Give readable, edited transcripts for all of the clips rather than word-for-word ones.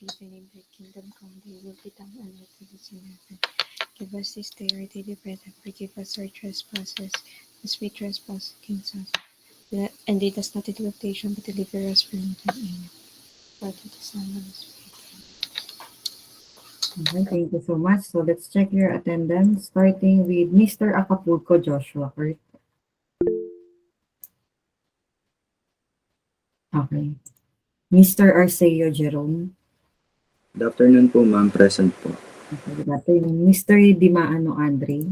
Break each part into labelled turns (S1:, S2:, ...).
S1: even in thy kingdom come, thy will be done on earth as it is in heaven. Give us this day our daily bread, and forgive us our trespasses, as we trespass against us. And lead us not into temptation, but deliver us from evil. Amen. Lord, it is not us.
S2: Okay, thank you so much. So let's check your attendance, starting with Mr. Acapulco Joshua. Correct? Okay. Mr. Arceo Jerome.
S3: Good afternoon po, ma'am. Present po.
S2: Okay, good afternoon. Mr. Dimaano Andre.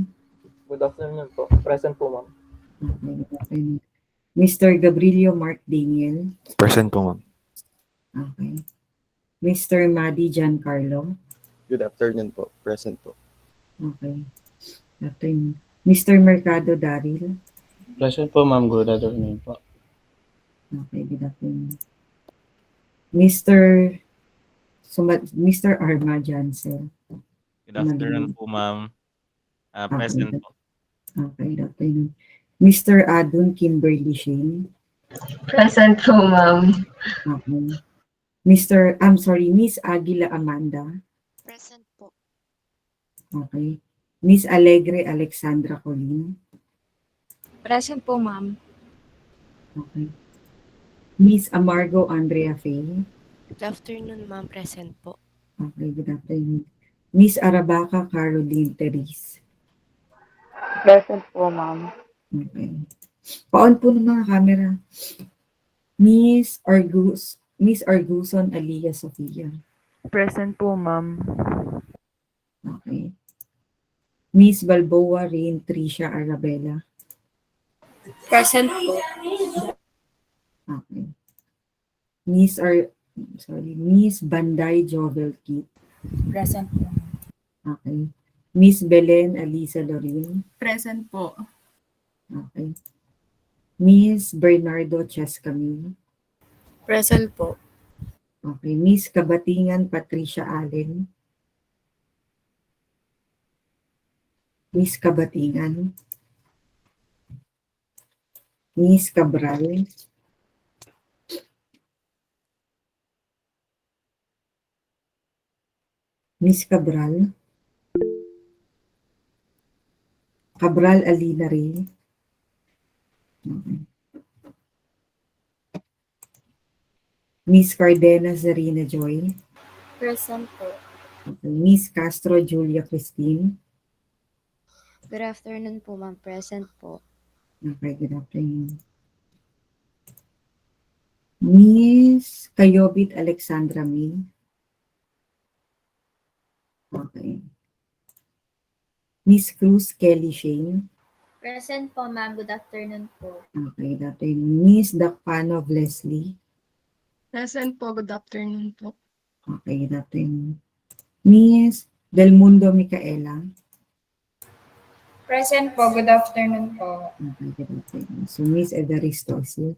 S4: Good afternoon po. Present po, ma'am.
S2: Okay, good afternoon. Mr. Gabrilio Mark Daniel.
S5: Present po, ma'am.
S2: Okay. Mr. Madi Giancarlo.
S6: Good afternoon po. Present po.
S2: Okay. Good afternoon. Mr. Mercado Daryl.
S4: Present po, ma'am. Good afternoon po.
S2: Okay, good afternoon. Mr. Arma Jansel.
S7: Good afternoon po, ma'am. Present po.
S2: Okay, good afternoon. Mr. Adun Kimberly Shane.
S8: Present po, ma'am.
S2: Okay. Miss Aguila Amanda.
S1: Present po.
S2: Okay. Miss Alegre Alexandra Colin.
S1: Present po, ma'am.
S2: Okay. Miss Amargo Andrea Faye.
S1: Good afternoon, ma'am. Present po.
S2: Okay, good afternoon. Miss Arabaca Caroline Teres.
S8: Present po, ma'am.
S2: Okay. Pa-on po ng mga camera. Miss Arguson Alia Sofia.
S9: Present po, ma'am.
S2: Okay. Miss Balboa Rain Tricia Arabella.
S1: Present po.
S2: Okay. Miss Banday Jovel Kit.
S1: Present po.
S2: Okay. Miss Belen Alisa Lorin.
S9: Present po.
S2: Okay. Miss Bernardo Chescamil.
S1: Present po.
S2: Okay. Miss Kabatingan Patricia Allen. Miss Kabatingan. Miss Cabral. Miss Cabral. Cabral Alina Ray. Okay. Miss Cardena Zarina Joy.
S1: Present po.
S2: Okay. Miss Castro Julia Christine.
S1: Good afternoon po, ma'am. Present po.
S2: Okay, good afternoon. Miss Kayobit Alexandra May. Okay. Miss Cruz Kelly Shane.
S1: Present po, ma'am. Good afternoon po.
S2: Okay, good afternoon. Miss Dakpanov Leslie.
S9: Present po. Good afternoon po.
S2: Okay, good afternoon. Miss Del Mundo Micaela.
S1: Present po. Good afternoon po.
S2: Okay, good afternoon. So, Miss Evaristo is here.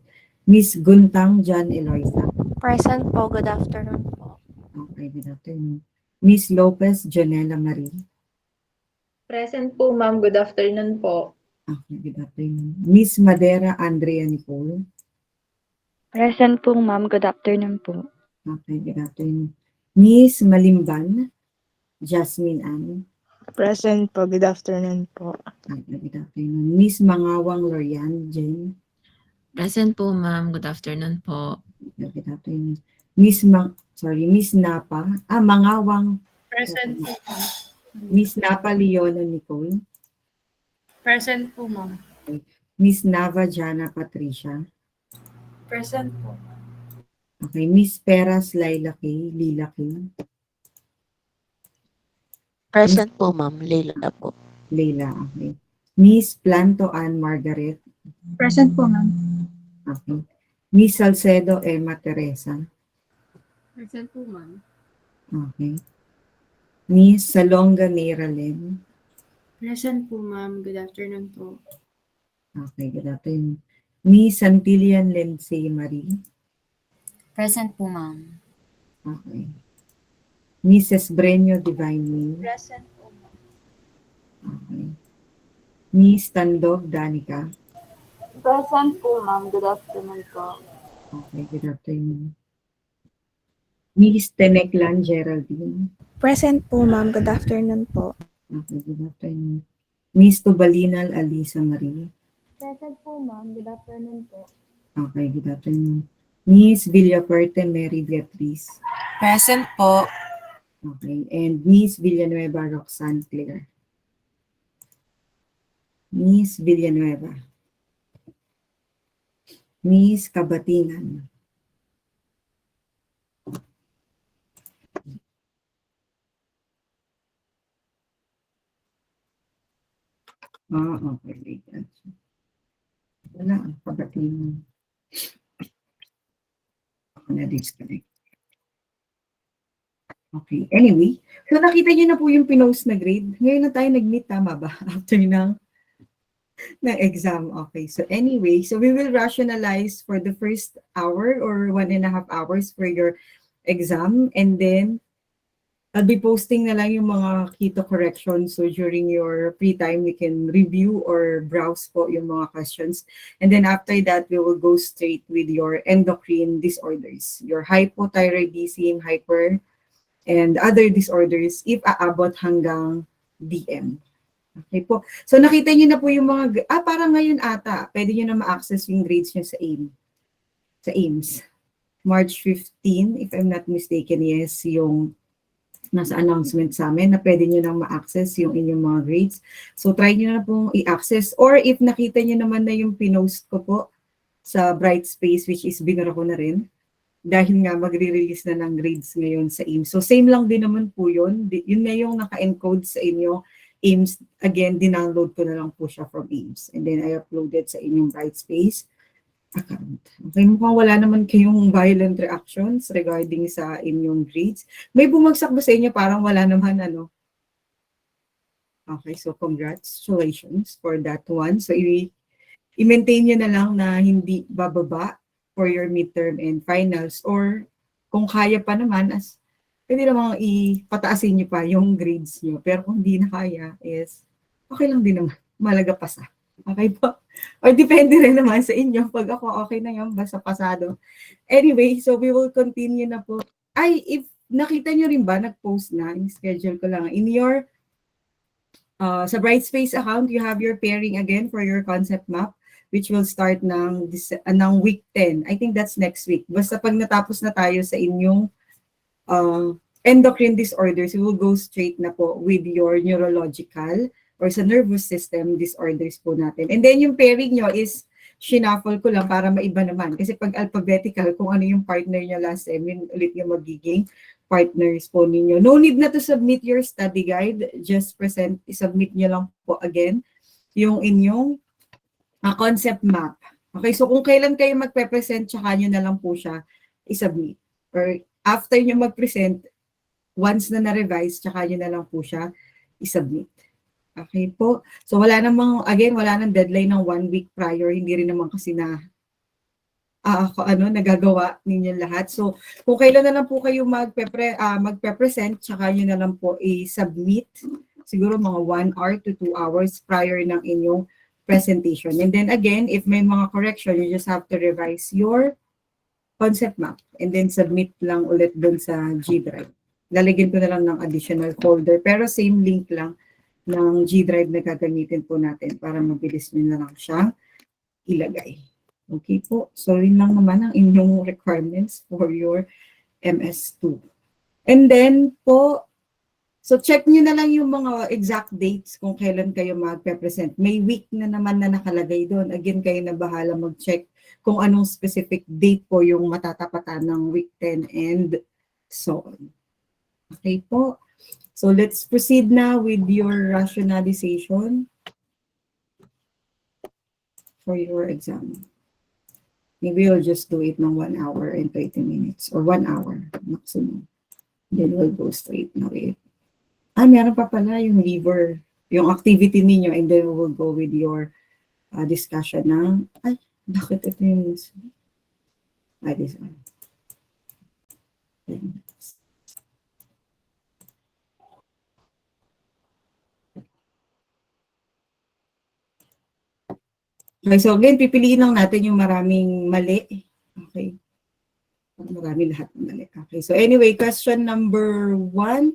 S2: Miss Guntang John Eloisa.
S1: Present po. Good afternoon po.
S2: Okay, good afternoon. Miss Lopez Janela Marie.
S8: Present po, ma'am. Good afternoon po.
S2: Okay, good afternoon. Miss Madera Andrea Nicole.
S10: Present po, ma'am. Good afternoon po.
S2: Okay, good afternoon. Miss Malimban Jasmine Ann.
S9: Present po. Good afternoon po.
S2: Okay, good afternoon. Miss Mangawang Lorian Jane.
S11: Present po, ma'am. Good afternoon po.
S2: Okay, good afternoon. Miss Napa. Mangawang.
S1: Present po,
S2: Miss Napa Leona Nicole.
S1: Present po, ma'am.
S2: Miss Nava Jana Patricia.
S1: Present po.
S2: Okay, Miss Peras Lila Kay.
S11: Present po, ma'am. Leila po.
S2: Leila, okay. Miss Planto Ann Margaret.
S1: Present po, ma'am.
S2: Okay. Miss Salcedo Emma Teresa.
S1: Present po, ma'am.
S2: Okay. Miss Salonga Neralen.
S1: Present po, ma'am. Good afternoon po.
S2: Okay, good afternoon. Miss Santillan Lindsay Marie.
S1: Present po, ma'am.
S2: Okay. Mrs. Breño Divine May.
S1: Present po, ma'am.
S2: Okay. Miss Tandog Danica.
S8: Present po, ma'am. Good afternoon po.
S2: Okay, good afternoon. Miss Teneclan Geraldine.
S9: Present po, ma'am. Good afternoon po.
S2: Okay, good afternoon. Miss Tubalinal Alisa Marie.
S10: Present po, ma'am. Good afternoon po.
S2: Okay, good afternoon. Miss Villafuerte Mary Beatriz.
S11: Present po.
S2: Okay, and Miss Villanueva Roxanne Claire. Miss Villanueva. Miss Kabatingan. Okay. Wait. Wala ang Kabatingan. Ako na-disconnect. Okay, anyway. So nakita niyo na po yung pinost na grade. Ngayon na tayo nag-meet, tama ba? After ng exam. Okay, so anyway, so we will rationalize for the first hour or 1.5 hours for your exam, and then I'll be posting na lang yung mga keto corrections. So during your free time, you can review or browse po yung mga questions. And then after that, we will go straight with your endocrine disorders, your hypothyroidism, hyper, and other disorders if aabot hanggang DM. Okay po. So nakita niyo na po yung mga, parang ngayon ata, pwede niyo na ma-access yung grades niyo sa AIMS. March 15, if I'm not mistaken, yes, yung nasa announcement sa amin na pwede niyo na ma-access yung inyong mga grades. So try niyo na pong i-access, or if nakita niyo naman na yung pinost ko po sa Brightspace, which is binura ko na rin, dahil nga magre-release na ng grades ngayon sa AIMS. So same lang din naman po yun. Yun na yung naka-encode sa inyo AIMS. Again, dinownload ko na lang po siya from AIMS. And then I uploaded sa inyong Brightspace account. Okay, mukhang wala naman kayong violent reactions regarding sa inyong grades. May bumagsak ba sa inyo? Parang wala naman, ano? Okay, so congratulations for that one. So i-maintain nyo na lang na hindi bababa for your midterm and finals, or kung kaya pa naman, pwede namang ipataasin nyo pa yung grades nyo. Pero kung hindi na kaya, is okay lang din naman. Malaga pasa. Okay po? Or depende rin naman sa inyo. Pag ako, okay na yun, basta pasado. Anyway, so we will continue na po. If nakita nyo rin ba, nag-post na, in-schedule ko lang, in your, sa Brightspace account, you have your pairing again for your concept map, which will start ng week 10. I think that's next week. Basta pag natapos na tayo sa inyong endocrine disorders, we will go straight na po with your neurological or sa nervous system disorders po natin. And then yung pairing nyo is, shuffle ko lang para maiba naman. Kasi pag alphabetical, kung ano yung partner nyo last time, yun ulit yung magiging partners po ninyo. No need na to submit your study guide. Just submit nyo lang po again yung inyong concept map. Okay, so kung kailan kayo magpe-present, tsaka nyo na lang po siya i-submit. Or after nyo mag-present, once na na-revise, tsaka nyo na lang po siya i-submit. Okay po. So wala namang, again, wala nang deadline ng 1 week prior. Hindi rin naman kasi na nagagawa ninyo lahat. So kung kailan na lang po kayo magpe-present, tsaka nyo na lang po i-submit. Siguro mga 1 hour to 2 hours prior ng inyong presentation. And then again, if may mga correction, you just have to revise your concept map and then submit lang ulit dun sa G Drive. Lalagyan ko na lang ng additional folder, pero same link lang ng G Drive na gagamitin po natin para mabilis nyo na lang siyang ilagay. Okay po, so yun lang naman ang inyong requirements for your MS2. And then po, so check nyo na lang yung mga exact dates kung kailan kayo magpe-present. May week na naman na nakalagay doon. Again, kayo na bahala mag-check kung anong specific date po yung matatapatan ng week 10 and so on. Okay po. So let's proceed now with your rationalization for your exam. Maybe we'll just do it ng 1 hour and 30 minutes or 1 hour maximum. Then we'll go straight now with meron pa pala yung liver, yung activity ninyo, and then we will go with your discussion ng, bakit ito yung, this one. Okay, so again, pipiliin lang natin yung maraming mali. Okay. Marami lahat ng mali. Okay, so anyway, question number 1,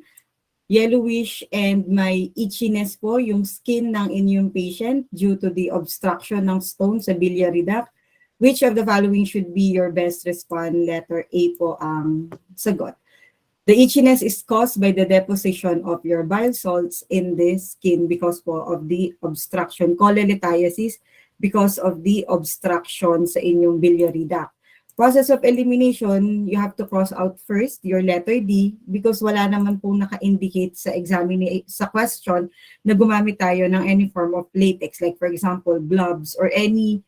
S2: yellowish and may itchiness po yung skin ng inyong patient due to the obstruction ng stone sa biliary duct. Which of the following should be your best response? Letter A po ang sagot. The itchiness is caused by the deposition of your bile salts in the skin because po of the obstruction. Cholelithiasis because of the obstruction sa inyong biliary duct. Process of elimination, you have to cross out first your letter D because wala naman pong naka-indicate sa sa question na gumamit tayo ng any form of latex, like for example, blobs or any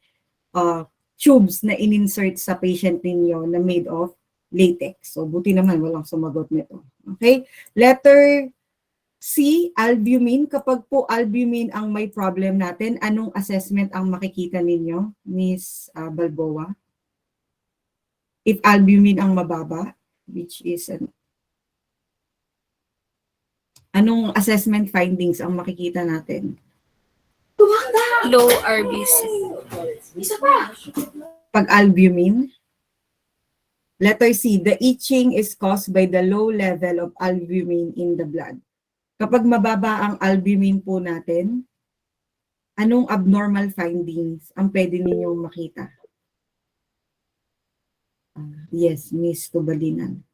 S2: tubes na in-insert sa patient ninyo na made of latex. So, buti naman walang sumagot nito. Okay? Letter C, albumin. Kapag po albumin ang may problem natin, anong assessment ang makikita ninyo, Miss Balboa? If albumin ang mababa, which is anong assessment findings ang makikita natin?
S9: Low RBC.
S2: Pag albumin. Letter C, the itching is caused by the low level of albumin in the blood. Kapag mababa ang albumin po natin, anong abnormal findings ang pwede ninyong makita? Yes, Miss Tubalinan.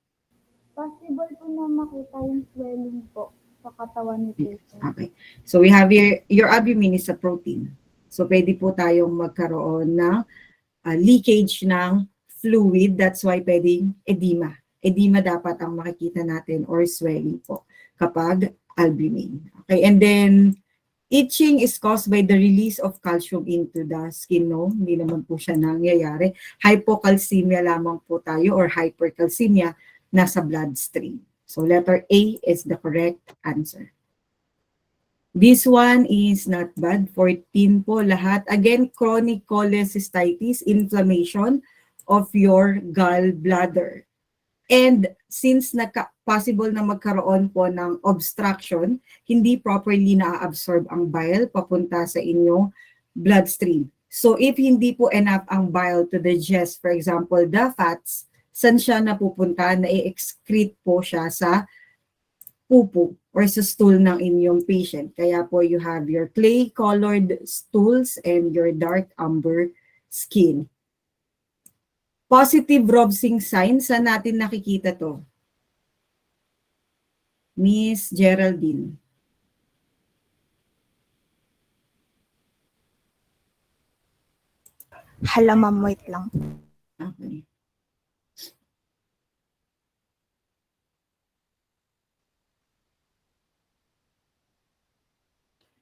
S9: Possible po na makita yung swelling po sa katawan ni patient.
S2: Okay. So we have here, your albumin is a protein. So pwede po tayong magkaroon ng leakage ng fluid. That's why pwedeng edema. Edema dapat ang makikita natin or swelling po kapag albumin. Okay, and then itching is caused by the release of calcium into the skin. No, hindi naman po siya nangyayari. Hypocalcemia lamang po tayo or hypercalcemia nasa bloodstream. So letter A is the correct answer. This one is not bad. 14 po lahat. Again, chronic cholecystitis, inflammation of your gallbladder. And since possible na magkaroon po ng obstruction, hindi properly na-absorb ang bile papunta sa inyong bloodstream. So if hindi po enough ang bile to digest, for example, the fats, saan siya napupunta? Na-excrete po siya sa pupo or sa stool ng inyong patient. Kaya po you have your clay-colored stools and your dark amber skin. Positive Robsing sign, saan natin nakikita to? Miss Geraldine.
S9: Hala ma'am, wait lang.
S2: Okay.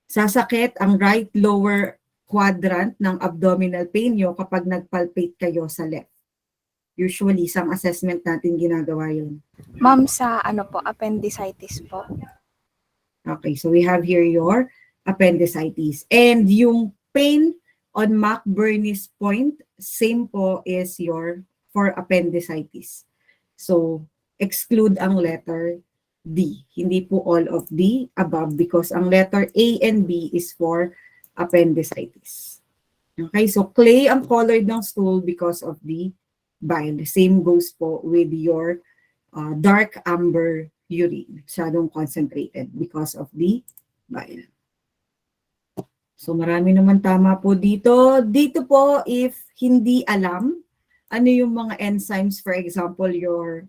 S2: Sasakit ang right lower quadrant ng abdominal pain nyo kapag nagpalpate kayo sa left. Usually, isang assessment natin ginagawa yun.
S9: Ma'am, sa ano po, appendicitis po.
S2: Okay, so we have here your appendicitis. And yung pain on McBurney's point, same po is your for appendicitis. So, exclude ang letter D. Hindi po all of the above because ang letter A and B is for appendicitis. Okay, so clay ang colored ng stool because of the bile. The same goes po with your dark amber urine. Masyadong concentrated because of the bile. So marami naman tama po dito. Dito po, if hindi alam, ano yung mga enzymes, for example,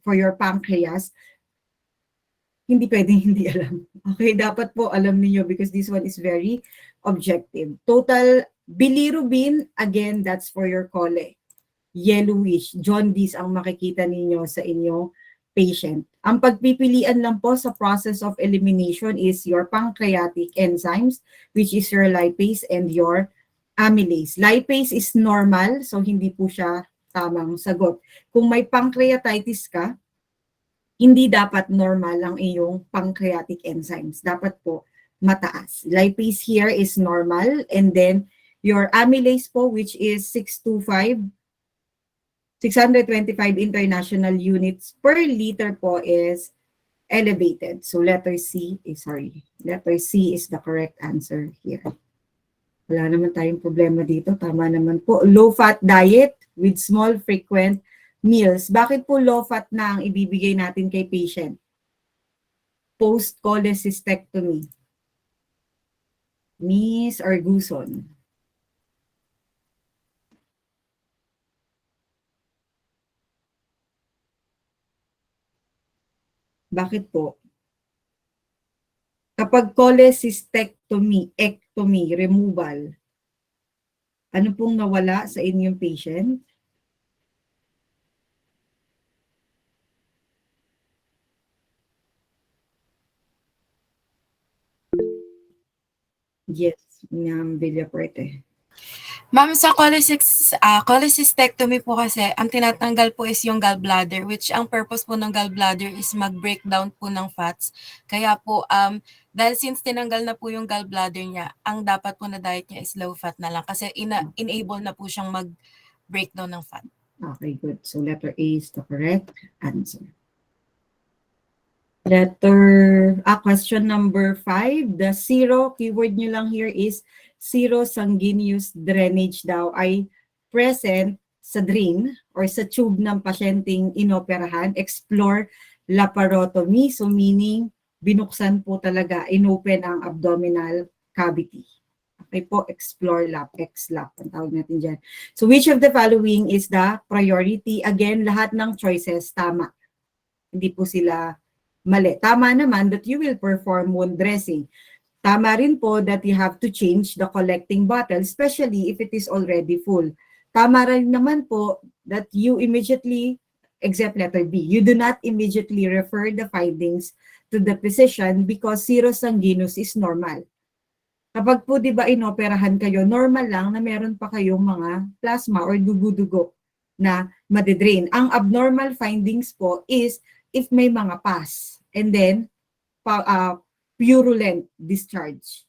S2: for your pancreas, hindi pwedeng hindi alam. Okay, dapat po alam niyo because this one is very objective. Total bilirubin, again, that's for your chole. Yellowish, jaundice ang makikita ninyo sa inyong patient. Ang pagpipilian lang po sa process of elimination is your pancreatic enzymes, which is your lipase and your amylase. Lipase is normal, so hindi po siya tamang sagot. Kung may pancreatitis ka, hindi dapat normal ang iyong pancreatic enzymes. Dapat po mataas. Lipase here is normal, and then your amylase po, which is 625 international units per liter po is elevated. So letter C is the correct answer here. Wala naman tayong problema dito. Tama naman po. Low-fat diet with small frequent meals. Bakit po low fat na ang ibibigay natin kay patient? Post-cholecystectomy. Miss Arguson. Bakit po? Kapag cholecystectomy, ectomy, removal, ano pong nawala sa inyong patient? Yes, Ma'am Villapuerte.
S5: Ma'am, sa cholecystectomy po kasi, ang tinatanggal po is yung gallbladder, which ang purpose po ng gallbladder is mag-breakdown po ng fats. Kaya po, dahil since tinanggal na po yung gallbladder niya, ang dapat po na diet niya is low fat na lang kasi enable na po siyang mag-breakdown ng fat.
S2: Okay, good. So letter A is the correct answer. Question number 5. The zero, keyword nyo lang here is serosanguineous drainage daw ay present sa drain or sa tube ng pasyenteng inoperahan. Explore laparotomy. So meaning, binuksan po talaga, inopen ang abdominal cavity. Okay po, explore lap, X-lap, ang tawag natin dyan. So which of the following is the priority? Again, lahat ng choices tama. Hindi po sila mali. Tama naman that you will perform wound dressing. Tama rin po that you have to change the collecting bottle, especially if it is already full. Tama rin naman po that you immediately, except letter B, you do not immediately refer the findings to the physician because serosanguinous is normal. Kapag po di ba inoperahan kayo, normal lang na meron pa kayong mga plasma or dugo-dugo na madidrain. Ang abnormal findings po is if may mga pus and then purulent discharge.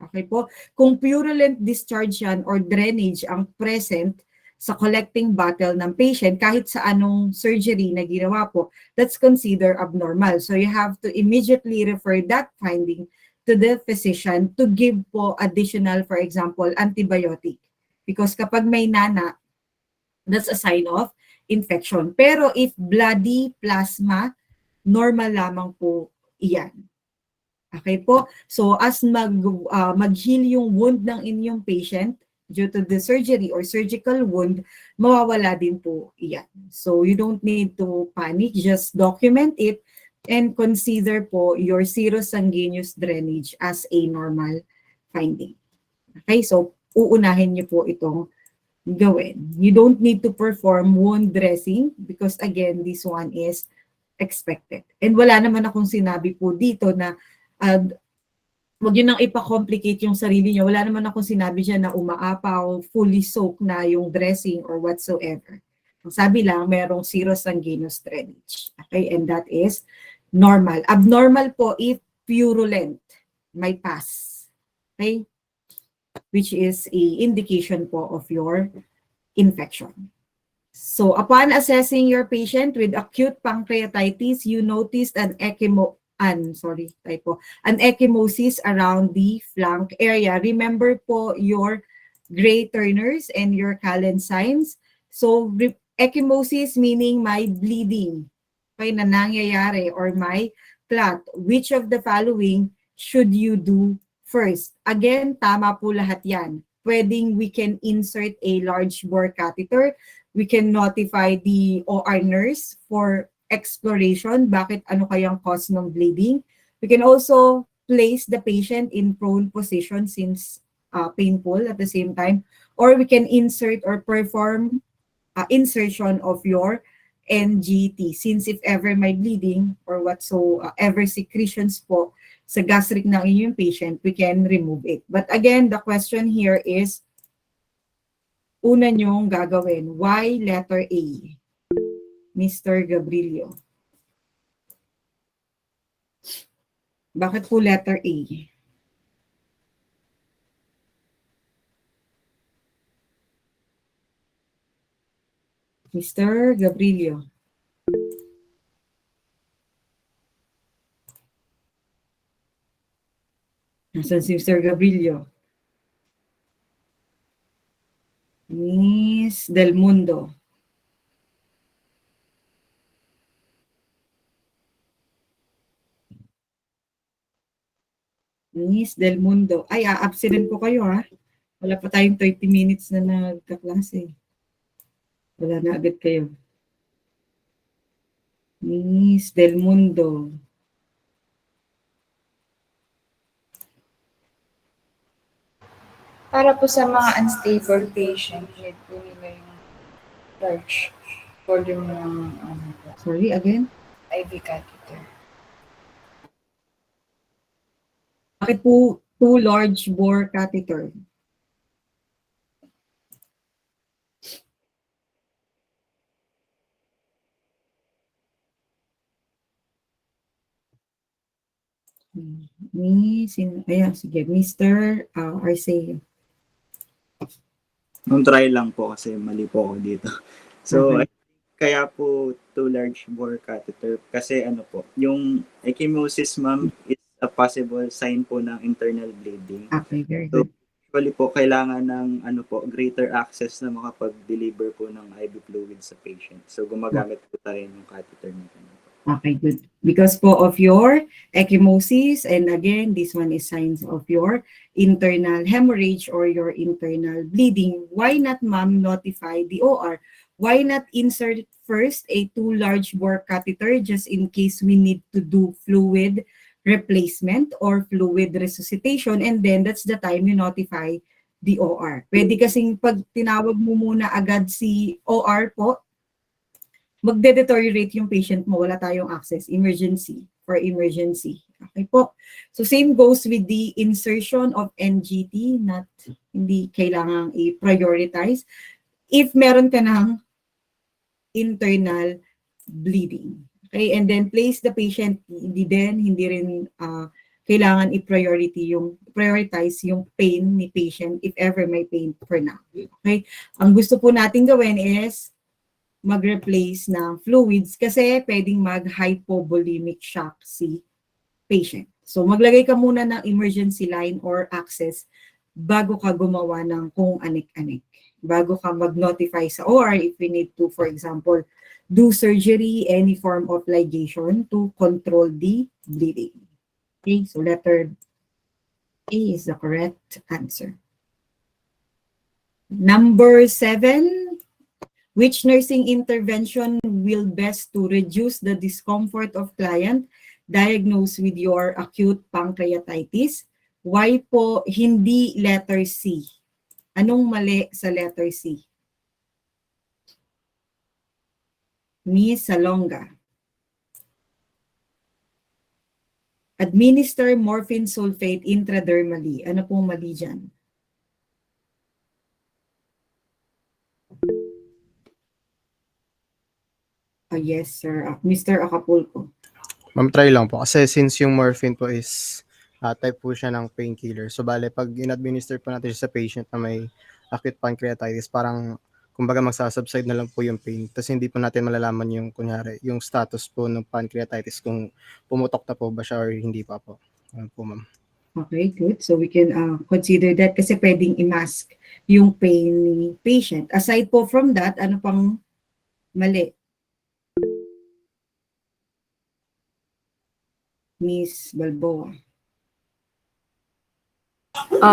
S2: Okay po? Kung purulent discharge yan or drainage ang present sa collecting bottle ng patient, kahit sa anong surgery na ginawa po, that's considered abnormal. So you have to immediately refer that finding to the physician to give po additional, for example, antibiotic. Because kapag may nana, that's a sign of infection. Pero if bloody plasma, normal lamang po iyan. Okay po? So as mag-heal yung wound ng inyong patient due to the surgery or surgical wound, mawawala din po iyan. So you don't need to panic, just document it and consider po your serosanguineous drainage as a normal finding. Okay, so uunahin niyo po itong gawin. You don't need to perform wound dressing because again, this one is expected. And wala naman akong sinabi po dito na wag yun nang ipa-complicate yung sarili niyo. Wala naman akong sinabi dyan na umaapaw, fully soaked na yung dressing or whatsoever. Ang sabi lang, merong serosanguineous drainage. Okay, and that is normal. Abnormal po if purulent, may pus. Okay? Which is a indication po of your infection. So upon assessing your patient with acute pancreatitis, you noticed an ecchymosis around the flank area. Remember po your gray turners and your Callen signs. So ecchymosis meaning may bleeding na nangyayari or may clot. Which of the following should you do first? Again, tama po lahat yan. Pwedeng we can insert a large bore catheter. We can notify the OR nurse for exploration. Bakit ano kayang cause ng bleeding? We can also place the patient in prone position since painful at the same time. Or we can insert or perform insertion of your NGT. Since if ever may bleeding or whatsoever secretions po sa gastric ng inyong patient, we can remove it. But again, the question here is, una nyong gagawin. Why letter A? Mr. Gabrilio. Bakit po letter A? Mr. Gabrilio. Nasaan si Mr. Gabrilio? Miss Del Mundo. Miss Del Mundo. Ay, absent ko kayo ha. Wala pa tayong 30 minutes na nagkaklase. Wala na agad kayo. Miss Del Mundo.
S12: Para po sa mga unstable patient, need po nila yung large volume ng
S2: Sorry, again?
S12: IV catheter.
S2: Bakit po 2 large bore catheter? Ayan, sige, Mr. Arceo.
S3: Nung try lang po kasi mali po ako dito. So,
S2: Okay.
S3: kaya po 2 large bore catheter kasi ano po, yung ecchymosis ma'am is a possible sign po ng internal bleeding.
S2: Okay, very
S3: So,
S2: good.
S3: usually po kailangan ng ano po, greater access na makapag-deliver po ng IV fluid sa patient. So, gumagamit po tayo ng catheter na ganun.
S2: Okay, good. Because po of your ecchymosis, and again, this one is signs of your internal hemorrhage or your internal bleeding. Why not, ma'am, notify the OR? Why not insert first a 2 large bore catheter just in case we need to do fluid replacement or fluid resuscitation, and then that's the time you notify the OR. Pwede kasing pag tinawag mo muna agad si OR po, magde-deteriorate yung patient mo, wala tayong access, emergency, for emergency. Okay po. So same goes with the insertion of NGT, hindi kailangang i-prioritize. If meron ka ng internal bleeding. Okay, and then place the patient, hindi rin kailangan prioritize yung pain ni patient if ever may pain for now. Okay, ang gusto po natin gawin is mag-replace ng fluids kasi pwedeng mag-hypovolemic shock si patient. So maglagay ka muna ng emergency line or access bago ka gumawa ng kung anik-anik. Bago ka mag-notify sa OR if we need to, for example, do surgery, any form of ligation to control the bleeding. Okay, so letter A is the correct answer. Number 7, which nursing intervention will best to reduce the discomfort of client diagnosed with your acute pancreatitis? Why po hindi letter C? Anong mali sa letter C? Miss Salonga. Administer morphine sulfate intradermally. Ano pong mali dyan? Yes, sir. Mr. Acapulco.
S6: Ma'am, try lang po. Kasi since yung morphine po is type po siya ng painkiller. So, bale, pag in-administer po natin siya sa patient na may acute pancreatitis, parang, kumbaga, magsasubside na lang po yung pain. Tapos, hindi po natin malalaman yung, kunyari, yung status po ng pancreatitis, kung pumutok na po ba siya or hindi pa po. Ano po, ma'am.
S2: Okay, good. So, we can consider that kasi pwedeng i-mask yung pain ni patient. Aside po from that, ano pang mali? Miss Balboa.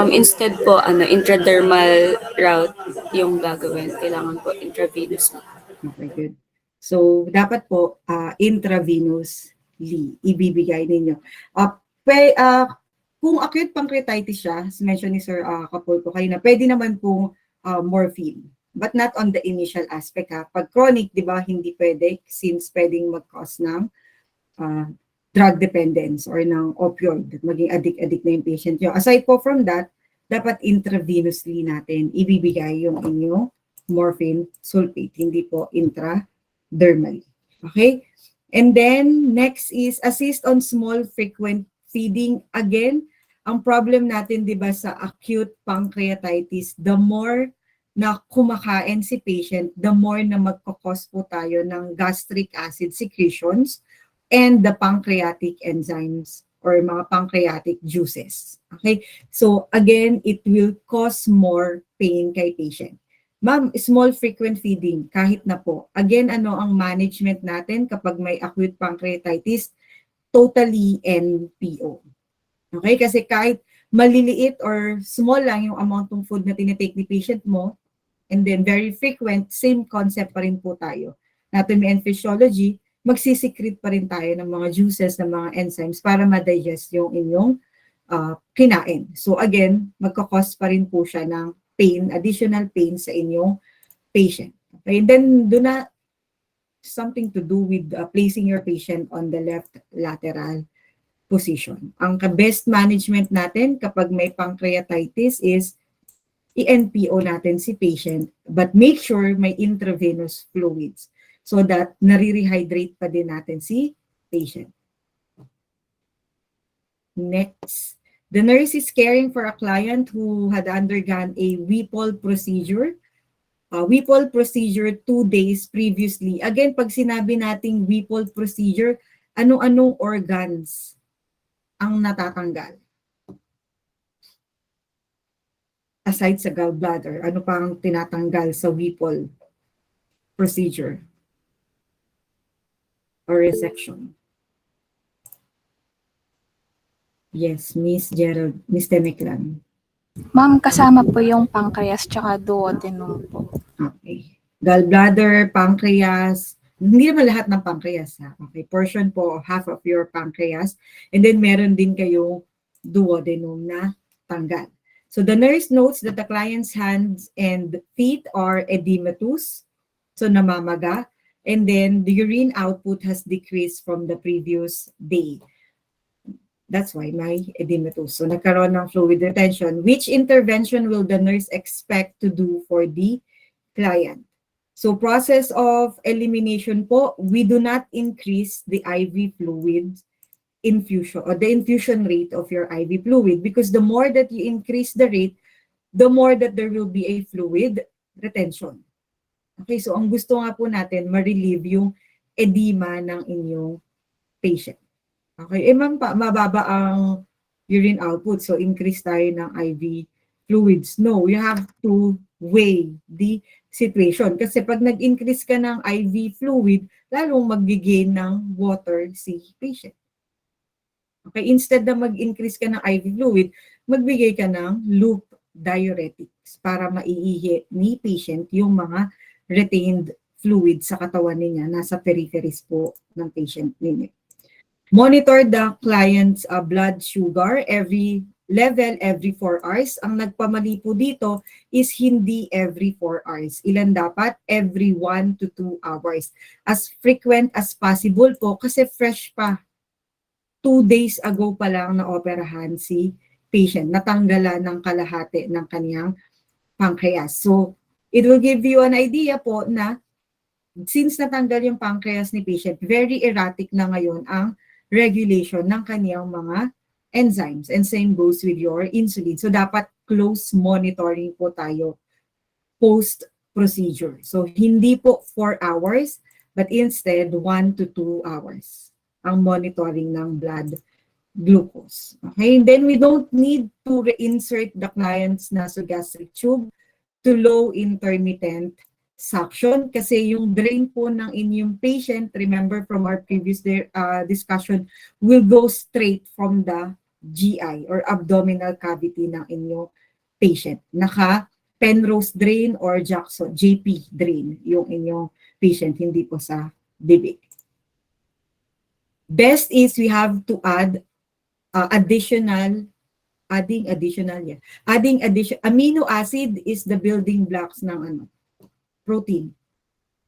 S13: Instead po, intradermal route yung gagawin. Kailangan po intravenous.
S2: Okay, good. So, dapat po intravenously ibibigay ninyo. Kung acute pancreatitis siya, as mentioned ni Sir Capulco kanina, pwede naman pong morphine. But not on the initial aspect ha. Pag chronic, di ba, hindi pwede since pwedeng mag-cause ng drug dependence or ng opioid, maging addict na yung patient nyo. Aside po from that, dapat intravenously natin ibibigay yung inyong morphine sulfate, hindi po intradermally. Okay? And then, next is assist on small frequent feeding. Again, ang problem natin, di ba, sa acute pancreatitis, the more na kumakain si patient, the more na magkakos po tayo ng gastric acid secretions and the pancreatic enzymes or mga pancreatic juices. Okay? So, again, it will cause more pain kay patient. Ma'am, small frequent feeding, kahit na po. Again, ano ang management natin kapag may acute pancreatitis? Totally NPO. Okay? Kasi kahit maliliit or small lang yung amount ng food na tinitake ni patient mo, and then very frequent, same concept pa rin po tayo. Anatomy and physiology, magsisikret pa rin tayo ng mga juices, ng mga enzymes para ma-digest yung inyong kinain. So again, magkakos pa rin po siya ng pain, additional pain sa inyong patient. Okay, and then do na something to do with placing your patient on the left lateral position. Ang best management natin kapag may pancreatitis is i-NPO natin si patient, but make sure may intravenous fluids so that nare-rehydrate pa din natin si patient. Next, the nurse is caring for a client who had undergone a Whipple procedure. Whipple procedure 2 days previously. Again, pag sinabi nating Whipple procedure, ano-anong organs ang natatanggal? Aside sa gallbladder, ano pang tinatanggal sa Whipple procedure or resection? Yes, Miss Gerald, Miss Temeclan.
S14: Ma'am, kasama po yung pancreas tsaka duodenum po.
S2: Okay. Gallbladder, pancreas, hindi naman lahat ng pancreas ha. Okay, portion po, half of your pancreas. And then meron din kayong duodenum na tanggal. So the nurse notes that the client's hands and feet are edematous, so namamaga, and then the urine output has decreased from the previous day. That's why may edematous. So nagkaroon ng fluid retention. Which intervention will the nurse expect to do for the client? So process of elimination po, we do not increase the IV fluid infusion or the infusion rate of your IV fluid because the more that you increase the rate, the more that there will be a fluid retention. Okay, so ang gusto nga po natin, ma-relieve yung edema ng inyong patient. Okay, ma'am, mababa ang urine output, so increase tayo ng IV fluids. No, you have to weigh the situation. Kasi pag nag-increase ka ng IV fluid, lalong mag-gain ng water si patient. Okay, instead na mag-increase ka ng IV fluid, magbigay ka ng loop diuretics para maiihi ni patient yung mga retained fluid sa katawan niya, nasa peripheries po ng patient ninyo. Monitor the client's blood sugar every 4 hours. Ang nagpamali po dito is hindi every 4 hours. Ilan dapat? Every 1 to 2 hours. As frequent as possible po kasi fresh pa. 2 days ago pa lang na-operahan si patient. Natanggalan ng kalahati ng kaniyang pancreas. So, it will give you an idea po na since natanggal yung pancreas ni patient, very erratic na ngayon ang regulation ng kaniyang mga enzymes. And same goes with your insulin. So dapat close monitoring po tayo post-procedure. So hindi po 4 hours, but instead 1 to 2 hours ang monitoring ng blood glucose. Okay, and then we don't need to reinsert the client's nasogastric tube to low intermittent suction kasi yung drain po ng inyong patient, remember from our previous discussion, will go straight from the GI or abdominal cavity ng inyong patient. Naka Penrose drain or Jackson, JP drain yung inyong patient, hindi po sa bibig. Best is we have to add adding amino acid is the building blocks ng protein.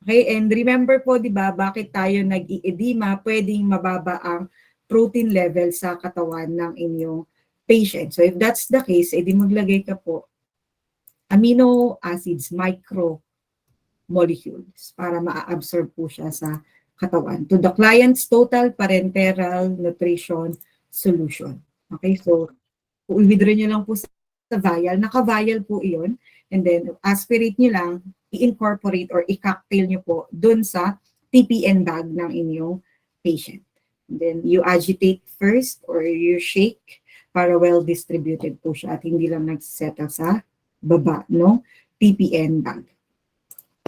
S2: Okay, and remember po, di ba, bakit tayo nag-i-edema, pwedeng mababa ang protein level sa katawan ng inyong patient. So if that's the case, edi maglagay ka po amino acids, micromolecules, para ma-absorb po siya sa katawan to the client's total parenteral nutrition solution. Okay, so i-withdraw nyo lang po sa vial, naka-vial po iyon, and then aspirate nyo lang, i-incorporate or i-cocktail nyo po dun sa TPN bag ng inyong patient. And then you agitate first or you shake para well distributed po siya at hindi lang nagsettle sa baba, no? TPN bag.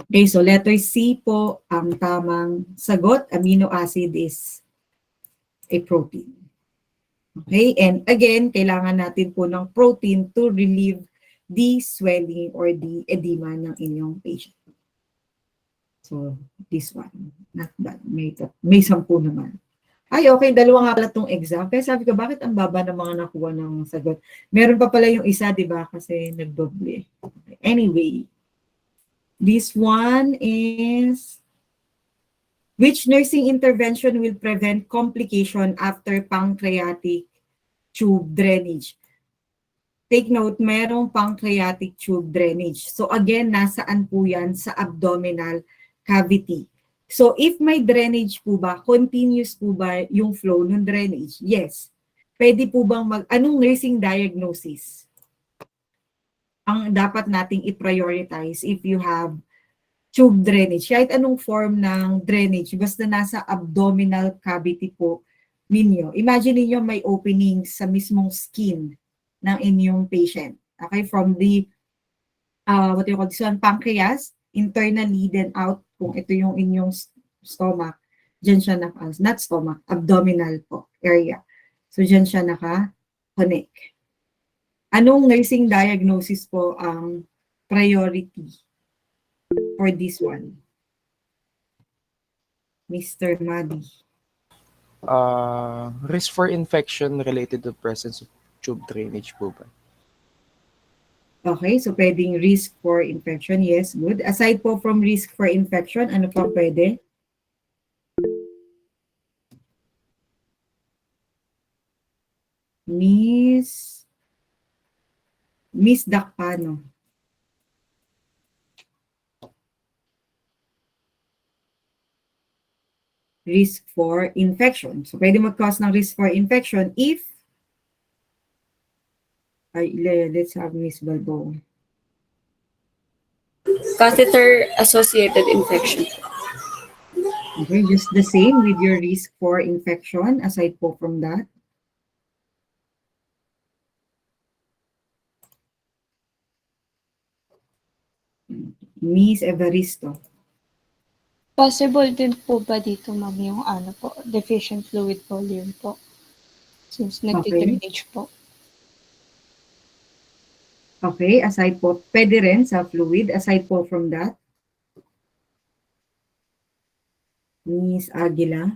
S2: Okay, so letter C po ang tamang sagot. Amino acid is a protein. Okay, and again, kailangan natin po ng protein to relieve the swelling or the edema ng inyong patient. So, this one, not bad. May 10 naman. Ay, okay, dalawa nga pala itong exam. Kaya sabi ko, bakit ang baba ng mga nakuha ng sagot? Meron pa pala yung isa, di ba? Kasi nagdoble. Anyway, this one is, which nursing intervention will prevent complication after pancreatic tube drainage? Take note, merong pancreatic tube drainage. So again, nasaan po yan? Sa abdominal cavity. So if may drainage po ba, continuous po ba yung flow ng drainage? Yes. Pwede po bang anong nursing diagnosis ang dapat nating i-prioritize if you have tube drainage? Kahit anong form ng drainage, basta nasa abdominal cavity po ninyo. Imagine niyo may opening sa mismong skin ng inyong patient. Okay, from the what do you call this one, pancreas, internally, then out, kung ito yung inyong stomach, dyan siya not stomach, abdominal po, area. So, dyan siya naka-connect. Anong nursing diagnosis po ang priority for this one? Mr. Madi.
S15: Risk for infection related to presence of tube drainage po ba?
S2: Okay, so pwedeng risk for infection. Yes, good. Aside po from risk for infection, ano pa pwede? Miss Dakpano. Risk for infection. So pwede mag-cause ng risk for infection if let's have Miss Balbo.
S13: Catheter-associated infection.
S2: Okay, just the same with your risk for infection, aside po from that. Miss Evaristo.
S1: Possible din po ba dito, ma'am, yung deficient fluid volume po? Since nagtidrainage po.
S2: Okay, aside po, pwede rin sa fluid, aside po from that. Miss Aguila.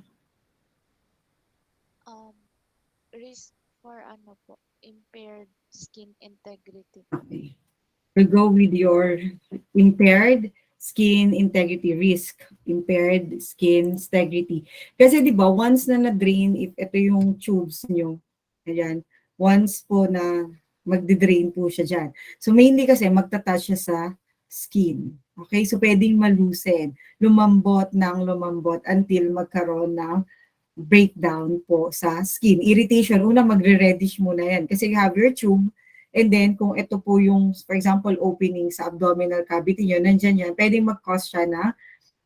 S16: Risk for impaired skin integrity.
S2: Okay. We'll go with your impaired skin integrity risk. Impaired skin integrity. Kasi di ba, once na na-drain, if ito yung tubes nyo, ayan, once po na magdi-drain po siya dyan. So mainly kasi magta-touch siya sa skin. Okay, so pwedeng malusen, lumambot until magkaroon ng breakdown po sa skin. Irritation, una magre-reddish muna yan kasi you have your tube, and then kung ito po yung, for example, opening sa abdominal cavity nyo, nandyan yan, pwedeng mag-cause siya na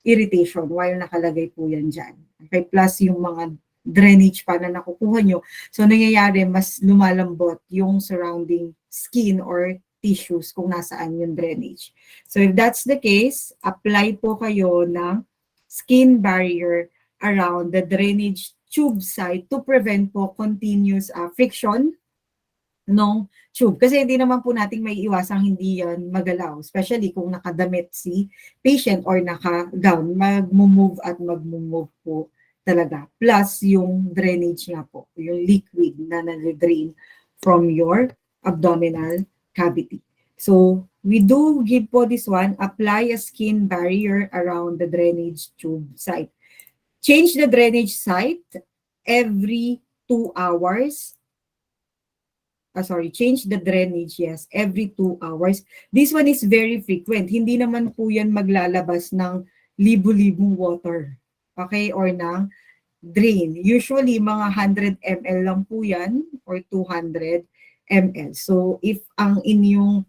S2: irritation while nakalagay po yan dyan. Okay, plus yung mga drainage pa na nakukuha nyo. So, nangyayari, mas lumalambot yung surrounding skin or tissues kung nasaan yung drainage. So, if that's the case, apply po kayo ng skin barrier around the drainage tube site to prevent po continuous friction ng tube. Kasi hindi naman po nating may iwasang hindi yan magalaw, especially kung nakadamit si patient or naka-gown, mag-move at mag-move po talaga. Plus yung drainage nga po, yung liquid na na-drain from your abdominal cavity. So, we do give po this one, apply a skin barrier around the drainage tube site. Change the drainage site every 2 hours. Change the drainage, yes, every 2 hours. This one is very frequent. Hindi naman po yan maglalabas ng libu-libong water. Okay, or ng drain. Usually, mga 100 ml lang po yan or 200 ml. So, if ang inyong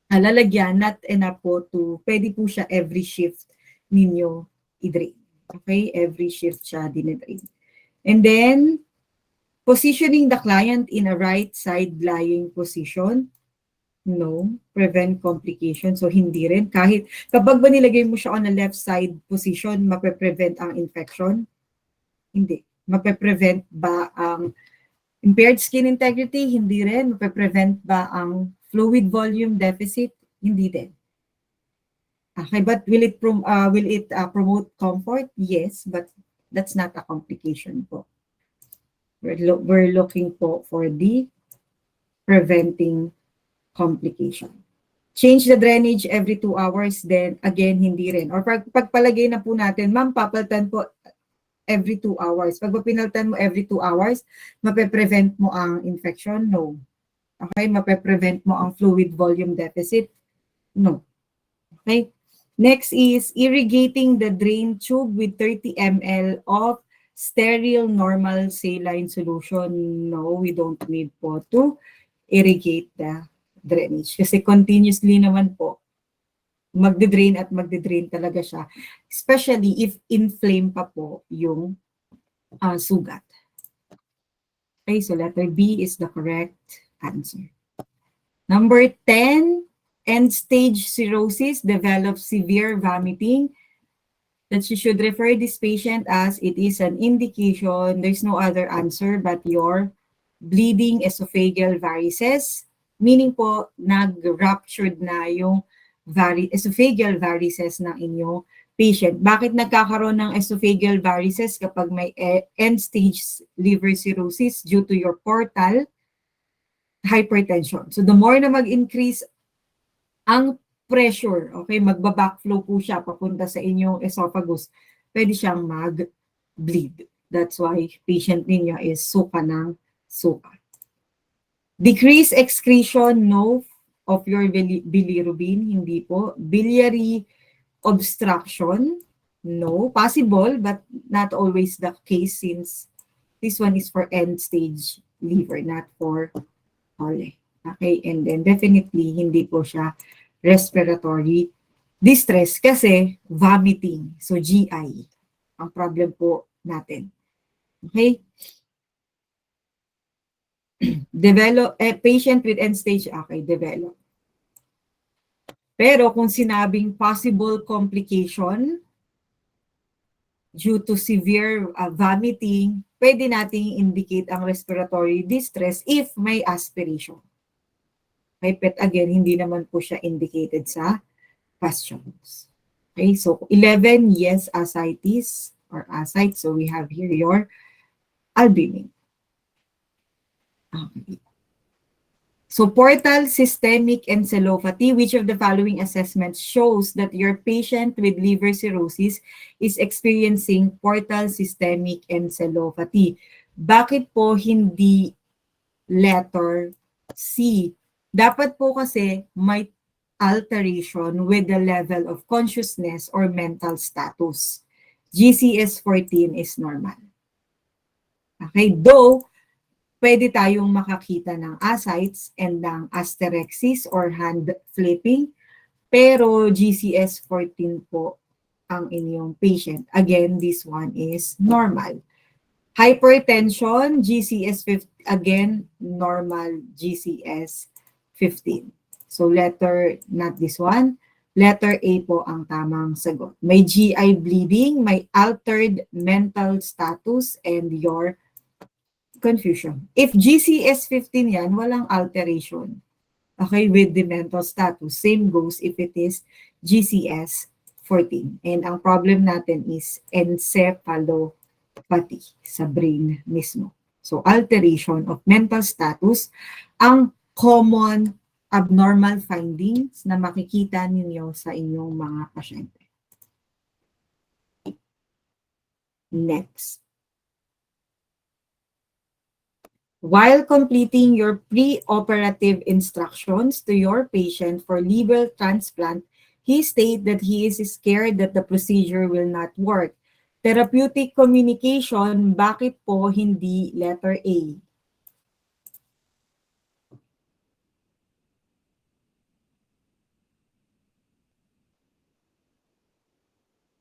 S2: lalagyan, not enough po pwede po siya every shift ninyo i-drain. Okay, every shift siya dinidrain. And then, positioning the client in a right side lying position. No, prevent complication. So, hindi rin. Kahit kapag ba nilagay mo siya on a left side position, mape-prevent ang infection? Hindi. Mape-prevent ba ang Impaired skin integrity, hindi rin. Mape-prevent ba ang fluid volume deficit? Hindi din. Okay, but will it promote comfort? Yes, but that's not a complication po. We're looking po for the preventing complication. Change the drainage every 2 hours, then again, hindi rin. Or pagpalagay na po natin, ma'am, papalitan po every 2 hours. Pag pinalitan mo every 2 hours, mape-prevent mo ang infection? No. Okay, mape-prevent mo ang fluid volume deficit? No. Okay. Next is irrigating the drain tube with 30 ml of sterile normal saline solution. No, we don't need po to irrigate the drainage. Kasi continuously naman po, magde-drain at magde-drain talaga siya. Especially if inflame pa po yung sugat. Okay, so letter B is the correct answer. Number 10, end-stage cirrhosis develops severe vomiting. That you should refer this patient as it is an indication. There's no other answer but your bleeding esophageal varices. Meaning po, nag-ruptured na yung esophageal varices ng inyong patient. Bakit nagkakaroon ng esophageal varices kapag may end-stage liver cirrhosis? Due to your portal hypertension. So the more na mag-increase ang pressure, okay, magba-backflow po siya papunta sa inyong esophagus, pwede siyang mag-bleed. That's why patient ninyo is suka ng suka. Decrease excretion, no, of your bilirubin, hindi po. Biliary obstruction, no. Possible, but not always the case since this one is for end-stage liver, not for all. Okay, and then definitely hindi po siya respiratory distress kasi vomiting. So GI ang problem po natin. Okay? Develop patient with end stage, okay, develop. Pero kung sinabing possible complication due to severe vomiting, pwede nating indicate ang respiratory distress if may aspiration. Okay, but again, hindi naman po siya indicated sa questions. Okay, so 11, yes, ascites or ascites. So we have here your albumin. Okay. So portal systemic encephalopathy, which of the following assessments shows that your patient with liver cirrhosis is experiencing portal systemic encephalopathy? Bakit po hindi letter C? Dapat po kasi may alteration with the level of consciousness or mental status. GCS-14 is normal. Okay, though, pwede tayong makakita ng ascites and ng asterexis or hand flipping, pero GCS-14 po ang inyong patient. Again, this one is normal. Hypertension, GCS-15, again, normal GCS-15. So letter, not this one, letter A po ang tamang sagot. May GI bleeding, may altered mental status, and your confusion. If GCS-15 yan, walang alteration. Okay, with the mental status. Same goes if it is GCS-14. And ang problem natin is encephalopathy sa brain mismo. So, alteration of mental status, ang common abnormal findings na makikita ninyo sa inyong mga pasyente. Next. While completing your pre-operative instructions to your patient for liver transplant, he stated that he is scared that the procedure will not work. Therapeutic communication, bakit po hindi letter A?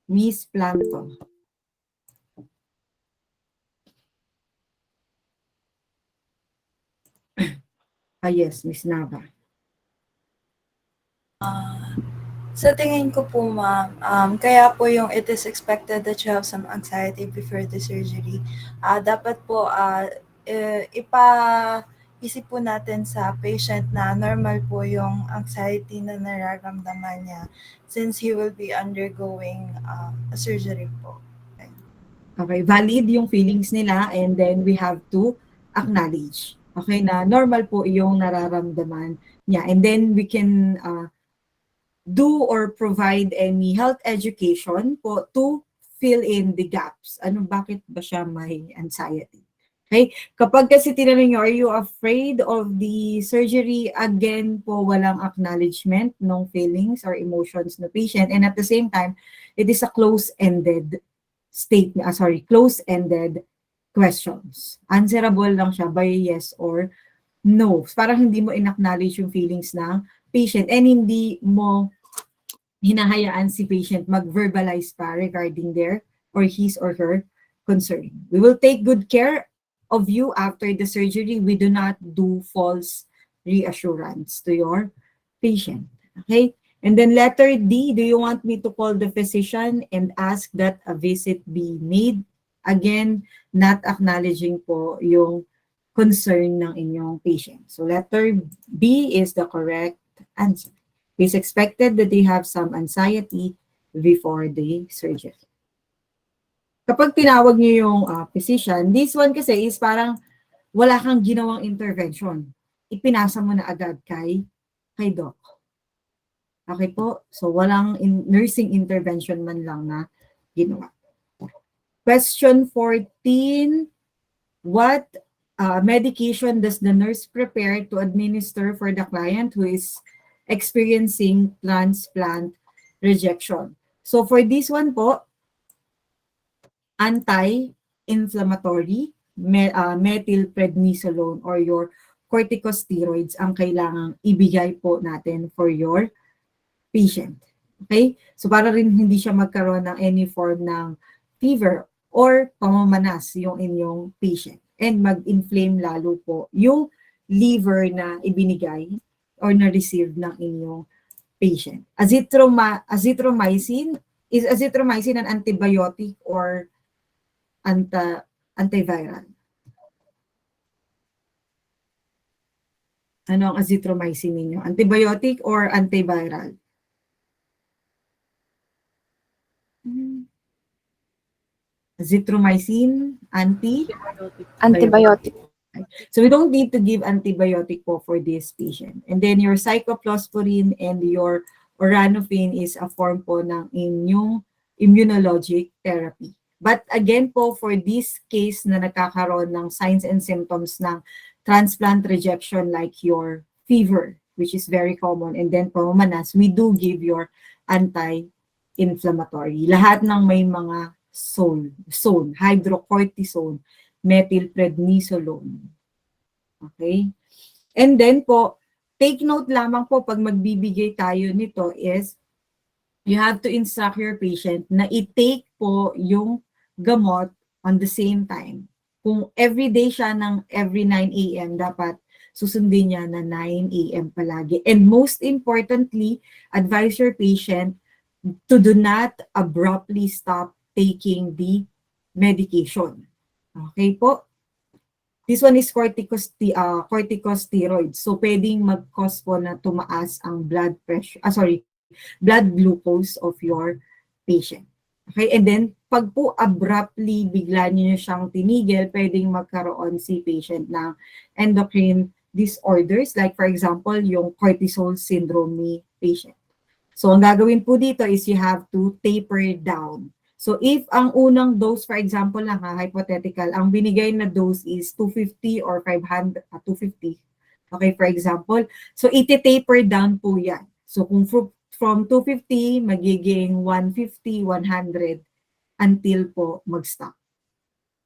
S2: Miss Planto. Yes, Miss Nava.
S17: Sa tingin ko po, ma'am, kaya po yung it is expected that you have some anxiety before the surgery. Dapat po isip po natin sa patient na normal po yung anxiety na nararamdaman niya since he will be undergoing a surgery po.
S2: Okay, valid yung feelings nila and then we have to acknowledge. Okay, na normal po yung nararamdaman niya. And then we can do or provide any health education po to fill in the gaps. Bakit ba siya may anxiety? Okay? Kapag kasi tinanong nyo, are you afraid of the surgery? Again po, walang acknowledgement ng feelings or emotions ng patient. And at the same time, it is a close-ended close-ended questions. Answerable lang siya by yes or no. Parang hindi mo in-acknowledge yung feelings ng patient and hindi mo hinahayaan si patient mag-verbalize pa regarding their or his or her concern. We will take good care of you after the surgery. We do not do false reassurance to your patient. Okay? And then letter D, do you want me to call the physician and ask that a visit be made? Again, not acknowledging po yung concern ng inyong patient. So letter B is the correct answer. It's expected that they have some anxiety before the surgery. Kapag tinawag niyo yung physician, this one kasi is parang wala kang ginawang intervention. Ipinasa mo na agad kay doc. Okay po? So walang nursing intervention man lang na ginawa. Question 14, what medication does the nurse prepare to administer for the client who is experiencing transplant rejection? So for this one po, anti-inflammatory, methylprednisolone or your corticosteroids ang kailangang ibigay po natin for your patient. Okay? So para rin hindi siya magkaroon ng any form ng fever or pamamanas yung inyong patient. And mag-inflame lalo po yung liver na ibinigay or na-receive ng inyong patient. Azithromycin, is azithromycin an antibiotic or antiviral? Ano ang azithromycin ninyo? Antibiotic or antiviral? Azithromycin,
S14: Antibiotic.
S2: So we don't need to give antibiotic po for this patient. And then your cyclosporin and your oranofin is a form po ng inyong immunologic therapy. But again po, for this case na nagkakaroon ng signs and symptoms ng transplant rejection like your fever, which is very common, and then pamamanas, we do give your anti-inflammatory. Lahat ng may mga zone, hydrocortisone, methylprednisolone. Okay? And then po, take note lamang po pag magbibigay tayo nito is you have to instruct your patient na i-take po yung gamot on the same time. Kung everyday siya ng every 9 a.m., dapat susundin niya na 9 a.m. palagi. And most importantly, advise your patient to do not abruptly stop taking the medication. Okay po? This one is corticosteroids. So, pwedeng mag-cause po na tumaas ang blood pressure, blood glucose of your patient. Okay? And then, pag po abruptly bigla niyo siyang tinigil, pwedeng magkaroon si patient ng endocrine disorders. Like, for example, yung cortisol syndrome ni patient. So, ang gagawin po dito is you have to taper down. So, if ang unang dose, for example lang hypothetical, ang binigay na dose is 250 or 500, 250. Okay, for example. So, iti-taper down po yan. So, kung from 250, magiging 150, 100 until po mag-stop.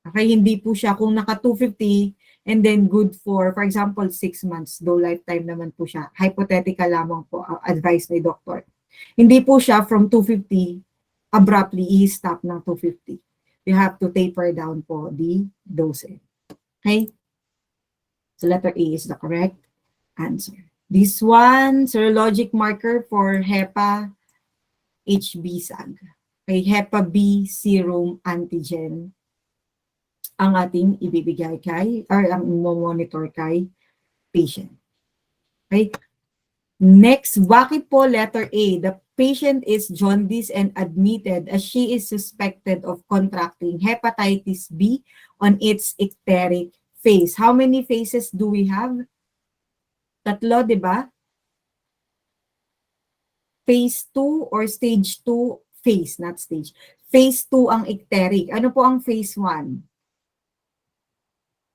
S2: Okay, hindi po siya kung naka 250 and then good for example, 6 months, though lifetime naman po siya. Hypothetical lamang po, advice ni doctor. Hindi po siya from 250, abruptly i-stop ng 250. You have to taper down po the dosage. Okay? So letter A is the correct answer. This one, serologic marker for HEPA HB SAG. Okay, HEPA B serum antigen. ang ating ibibigay kay, or ang monitor kay patient. Okay? Next, bakit po letter A? The patient is jaundice and admitted as she is suspected of contracting hepatitis B on its icteric phase. How many phases do we have? Tatlo, di ba? Phase 2 or stage 2 phase, not stage. Phase 2 ang icteric. Ano po ang phase 1?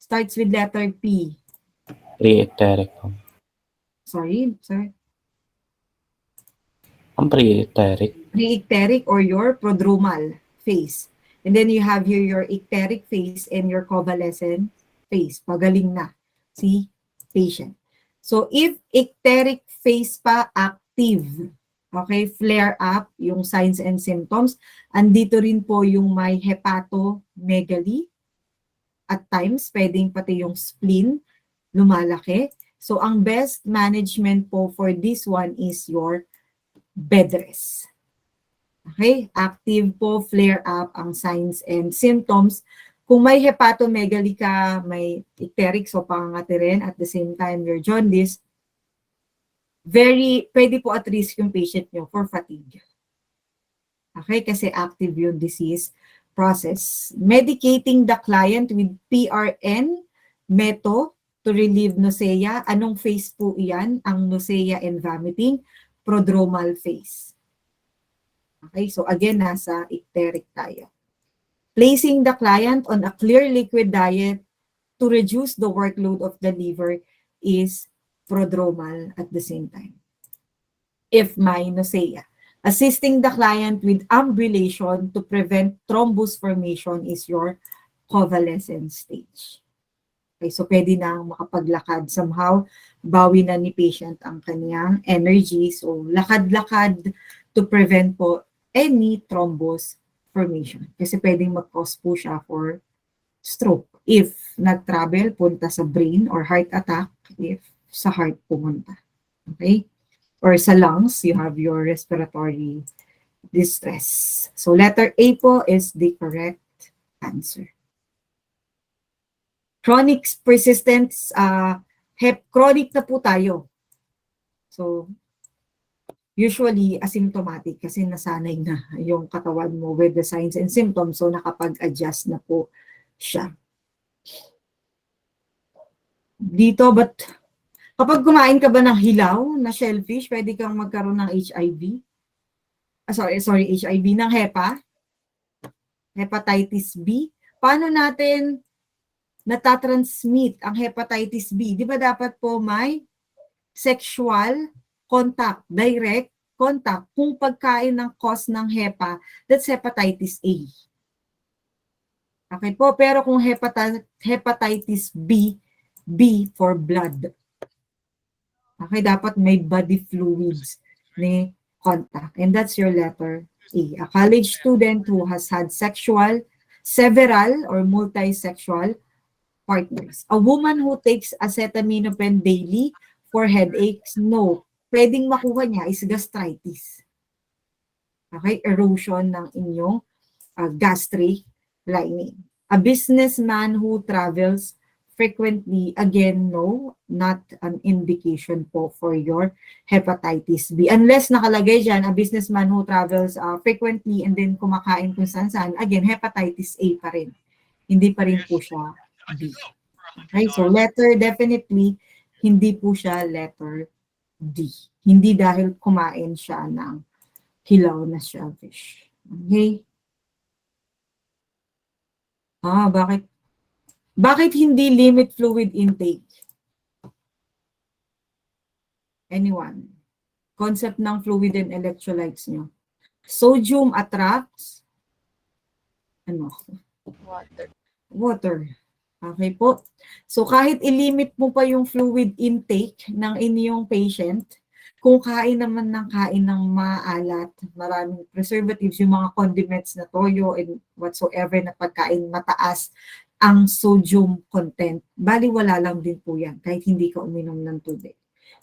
S2: Starts with letter P.
S7: Pre-ecteric po.
S2: Sorry, sir.
S7: Ang pre-ecteric.
S2: Pre-icteric or your prodromal phase. And then you have here your icteric phase and your convalescent phase. Pagaling na si patient. So if icteric phase pa active, okay, flare up yung signs and symptoms, andito rin po yung may hepatomegaly. At times, pwedeng pati yung spleen lumalaki. So ang best management po for this one is your bed rest. Okay? Active po, flare up ang signs and symptoms. Kung may hepatomegaly ka, may icteric, so pangangati rin, at the same time, your jaundice, pwede po at risk yung patient nyo for fatigue. Okay? Kasi active yung disease process. Medicating the client with PRN, meto, to relieve nausea. Anong phase po iyan? Ang nausea and vomiting, prodromal phase. Okay, so again, nasa icteric tayo. Placing the client on a clear liquid diet to reduce the workload of the liver is prodromal at the same time. If may nausea. Assisting the client with ambulation to prevent thrombus formation is your convalescent stage. Okay, so pwede na makapaglakad. Somehow, bawi na ni patient ang kanyang energy. So, lakad-lakad to prevent po any thrombus formation. Kasi pwedeng mag-cause po siya for stroke. If nag-travel, punta sa brain or heart attack, if sa heart pumunta. Okay? Or sa lungs, you have your respiratory distress. So, letter A po is the correct answer. Chronic persistence, chronic na po tayo. So, usually asymptomatic kasi nasanay na yung katawan mo with the signs and symptoms, so nakapag-adjust na po siya. Dito, but kapag kumain ka ba ng hilaw na shellfish, pwede kang magkaroon ng HIV? Sorry, HIV, ng hepatitis B. Paano natin natatransmit ang hepatitis B? Di ba dapat po may sexual contact, direct contact, kung pagkain ng cause ng HEPA, that's hepatitis A. Okay po, pero kung hepatitis B, B for blood. Okay, dapat may body fluids ni contact. And that's your letter A. A college student who has had several or multi-sexual partners. A woman who takes acetaminophen daily for headaches, no. Pwedeng makuha niya is gastritis. Okay, erosion ng inyong gastric lining. A businessman who travels frequently, again, no, not an indication po for your hepatitis B. Unless nakalagay dyan, a businessman who travels frequently and then kumakain kung saan, again, hepatitis A pa rin. Hindi pa rin po siya B. Okay, so letter definitely, hindi po siya letter D. Hindi dahil kumain siya ng hilaw na shellfish. Okay? Bakit? Bakit hindi limit fluid intake? Anyone? Concept ng fluid and electrolytes nyo. Sodium attracts water. Okay po. So kahit ilimit mo pa yung fluid intake ng inyong patient, kung kain naman ng kain ng maalat, maraming preservatives, yung mga condiments na toyo and whatsoever na pagkain, mataas ang sodium content, baliwala lang din po yan kahit hindi ka uminom ng tubig.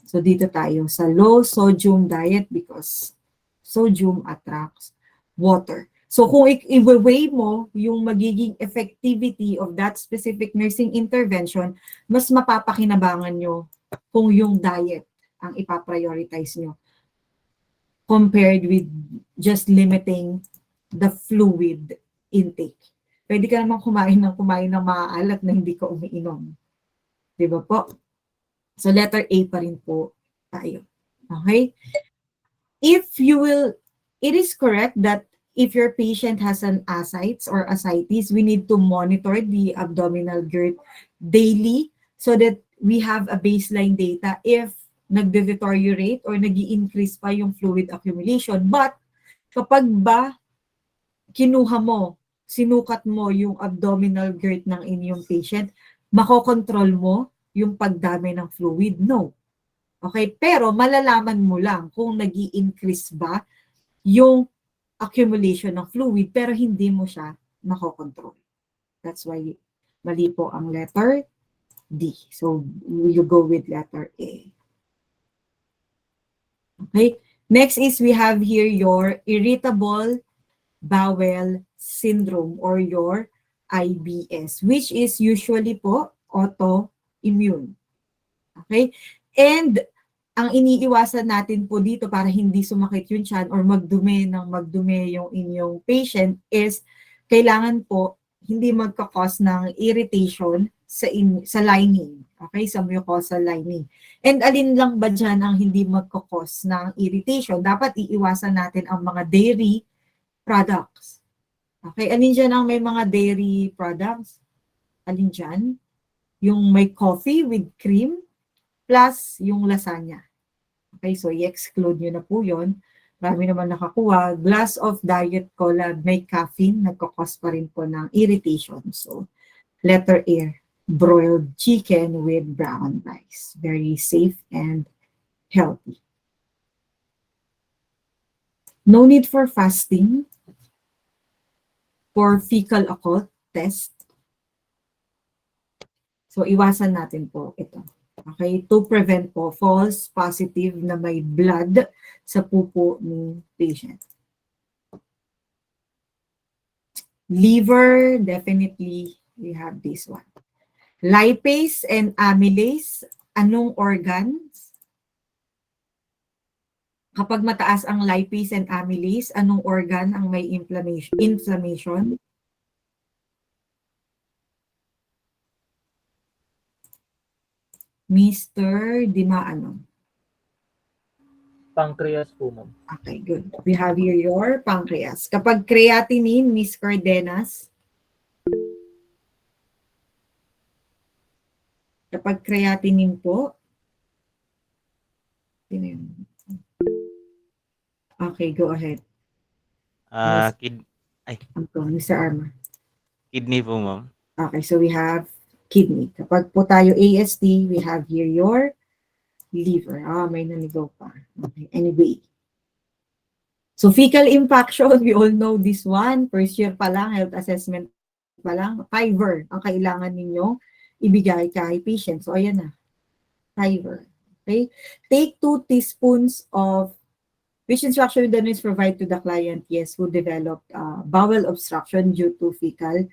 S2: So dito tayo sa low sodium diet because sodium attracts water. So kung i-weigh mo yung magiging effectivity of that specific nursing intervention, mas mapapakinabangan nyo kung yung diet ang ipaprioritize nyo compared with just limiting the fluid intake. Pwede ka naman kumain ng maaalat na hindi ka umiinom. Di ba po? So letter A pa rin po tayo. Okay? If you will, it is correct that if your patient has an ascites or ascites, we need to monitor the abdominal girth daily so that we have a baseline data if nagde-deteriorate or nag-i-increase pa yung fluid accumulation. But kapag ba kinuha mo, sinukat mo yung abdominal girth ng inyong patient, makokontrol mo yung pagdami ng fluid? No. Okay, pero malalaman mo lang kung nag-i-increase ba yung accumulation ng fluid pero hindi mo siya makokontrol. That's why mali po ang letter D. So you go with letter A. Okay, next is we have here your irritable bowel syndrome or your IBS, which is usually po autoimmune. Okay, and ang iniiwasan natin po dito para hindi sumakit yung tiyan or magdumi yung inyong patient is kailangan po hindi magka-cause ng irritation sa lining, okay, sa mucosal lining. And alin lang ba dyan ang hindi magka-cause ng irritation? Dapat iiwasan natin ang mga dairy products. Okay, alin dyan ang may mga dairy products? Alin dyan? Yung may coffee with cream, plus yung lasagna. Okay, so i-exclude nyo na po yun. Marami naman nakakuha. Glass of diet cola, may caffeine, nagkakos pa rin po ng irritation. So, letter A, broiled chicken with brown rice. Very safe and healthy. No need for fasting for fecal occult test. So, iwasan natin po ito. Okay, to prevent po false positive na may blood sa pupo ni patient. Liver, definitely we have this one. Lipase and amylase, anong organs? Kapag mataas ang lipase and amylase, anong organ ang may inflammation? Mr. Dimaano.
S4: Pancreas po, ma'am.
S2: Okay, good. We have here your pancreas. Kapag creatinine, Miss Cardenas. Kapag creatinine po. Okay, go ahead. Mr. Arma.
S7: Kidney po, ma'am.
S2: Okay, so we have kidney. Kapag po tayo AST, we have here your liver. May nanigaw pa. Okay, anyway. So fecal impaction, we all know this one. First year pa lang, health assessment pa lang. Fiber ang kailangan ninyo ibigay kay patient. So ayan na. Fiber. Okay? Take 2 teaspoons of which instruction the nurse provide to the client, yes, who developed bowel obstruction due to fecal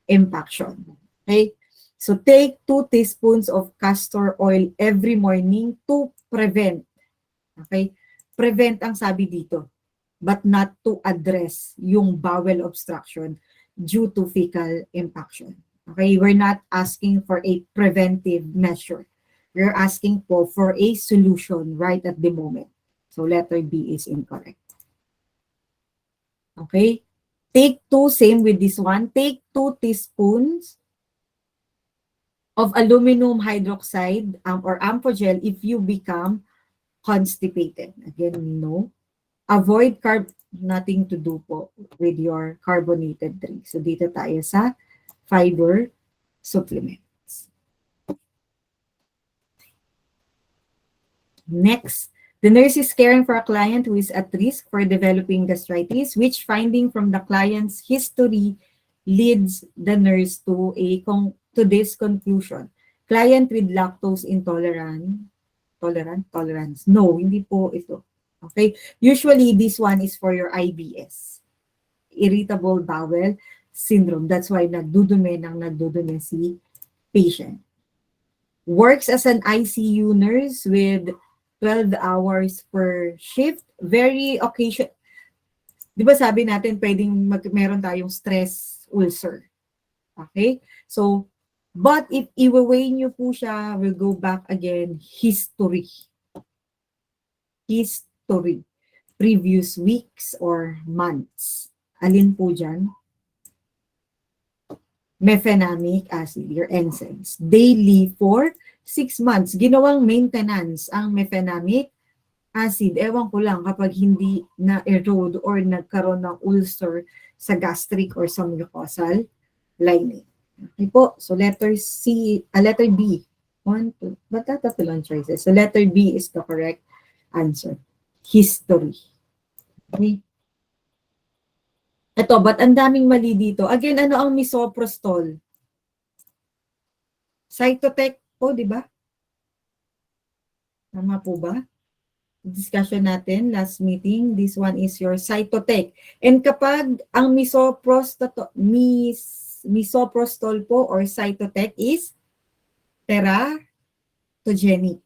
S2: impaction. Okay? So take 2 teaspoons of castor oil every morning to prevent. Okay? Prevent ang sabi dito, but not to address yung bowel obstruction due to fecal impaction. Okay? We're not asking for a preventive measure. We're asking for a solution right at the moment. So letter B is incorrect. Okay? Take 2, same with this one. Take 2 teaspoons of aluminum hydroxide or ampogel if you become constipated. Again, no. Avoid nothing to do po with your carbonated drink. So dito tayo sa fiber supplements. Next, the nurse is caring for a client who is at risk for developing gastritis, which finding from the client's history leads the nurse to this conclusion. Client with lactose tolerance? No, hindi po ito. Okay? Usually, this one is for your IBS. irritable bowel syndrome. That's why nagdudumi si patient. Works as an ICU nurse with 12 hours per shift. Very occasion. Di ba sabi natin pwedeng meron tayong stress ulcer. Okay? So, but if i-weigh nyo po siya, we'll go back again, history. History. Previous weeks or months. Alin po dyan? Mefenamic acid, your NSAIDs. Daily for 6 months. Ginawang maintenance ang mefenamic acid. Ewan ko lang kapag hindi na-erode or nagkaroon ng ulcer sa gastric or sa mucosal lining. Okay po. So letter B. 1, 2. Ba't tatlo lang choices? So letter B is the correct answer. History. Okay. Ito, ba't ang daming mali dito? Again, ano ang misoprostol? Cytotec po, di ba? Tama po ba? Discussion natin, last meeting, this one is your cytotec. And kapag ang misoprostol po or cytotec is teratogenic.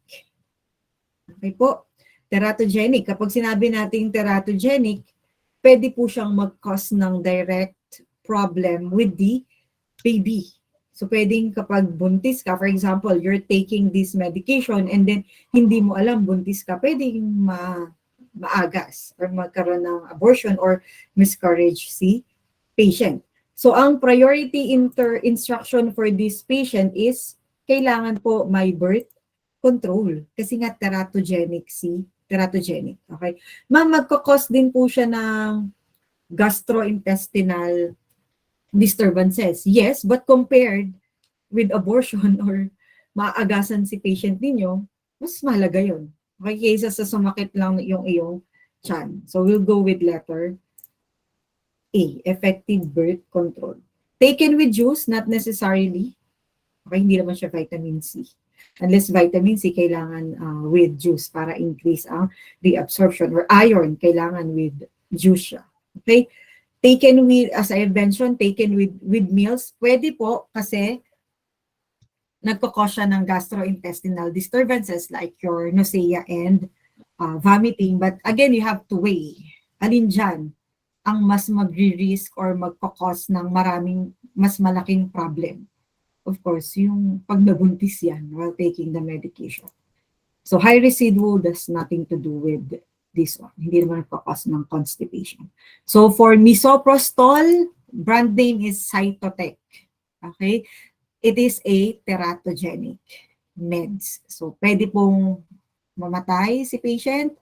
S2: Okay po? Teratogenic. Kapag sinabi nating teratogenic, pwede po siyang mag-cause ng direct problem with the baby. So pwedeng kapag buntis ka, for example, you're taking this medication and then hindi mo alam buntis ka, pwedeng maagas or magkaroon ng abortion or miscarriage si patient. So ang priority instruction for this patient is kailangan po may birth control kasi nga teratogenic. Okay? Ma'am, magkakos din po siya ng gastrointestinal disturbances. Yes, but compared with abortion or maagasan si patient ninyo, mas mahalaga yun. Okay, kaysa sa sumakit lang yung iyong tiyan. So we'll go with letter A, effective birth control. Taken with juice, not necessarily. Okay, hindi naman siya vitamin C. Unless vitamin C, kailangan with juice para increase ang reabsorption. Or iron, kailangan with juice siya. Okay? Taken with, as I mentioned, taken with meals, pwede po kasi nagkakos siya ng gastrointestinal disturbances like your nausea and vomiting. But again, you have to weigh. Alin dyan ang mas magri-risk or magkakos ng mas malaking problem? Of course, yung pag nabuntis yan while taking the medication. So high residual does nothing to do with this one. Hindi naman nagkakos ng constipation. So for misoprostol, brand name is Cytotec. Okay? It is a teratogenic meds. So pwede pong mamatay si patient,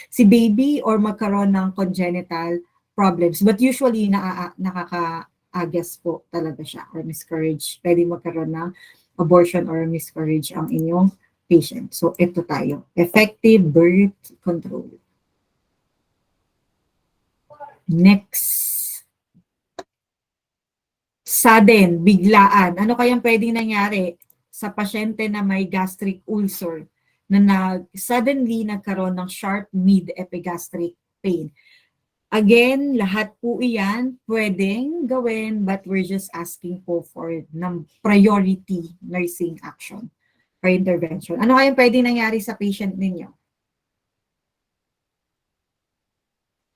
S2: si baby or magkaroon ng congenital problems. But usually nakaka-agas po talaga siya or miscarriage. Pwede magkaroon ng abortion or miscarriage ang inyong patient. So ito tayo. Effective birth control. Next. Sudden, biglaan. Ano kayang pwedeng nangyari sa pasyente na may gastric ulcer na suddenly nagkaroon ng sharp mid-epigastric pain? Again, lahat po iyan pwedeng gawin but we're just asking po for ng priority nursing action or intervention. Ano kayang pwedeng nangyari sa patient ninyo?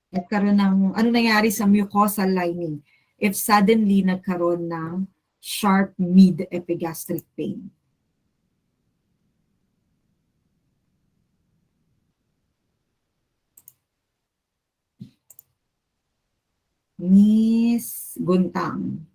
S2: Ano nangyari sa mucosal lining if suddenly nagkaroon ng sharp mid-epigastric pain? Miss Guntang.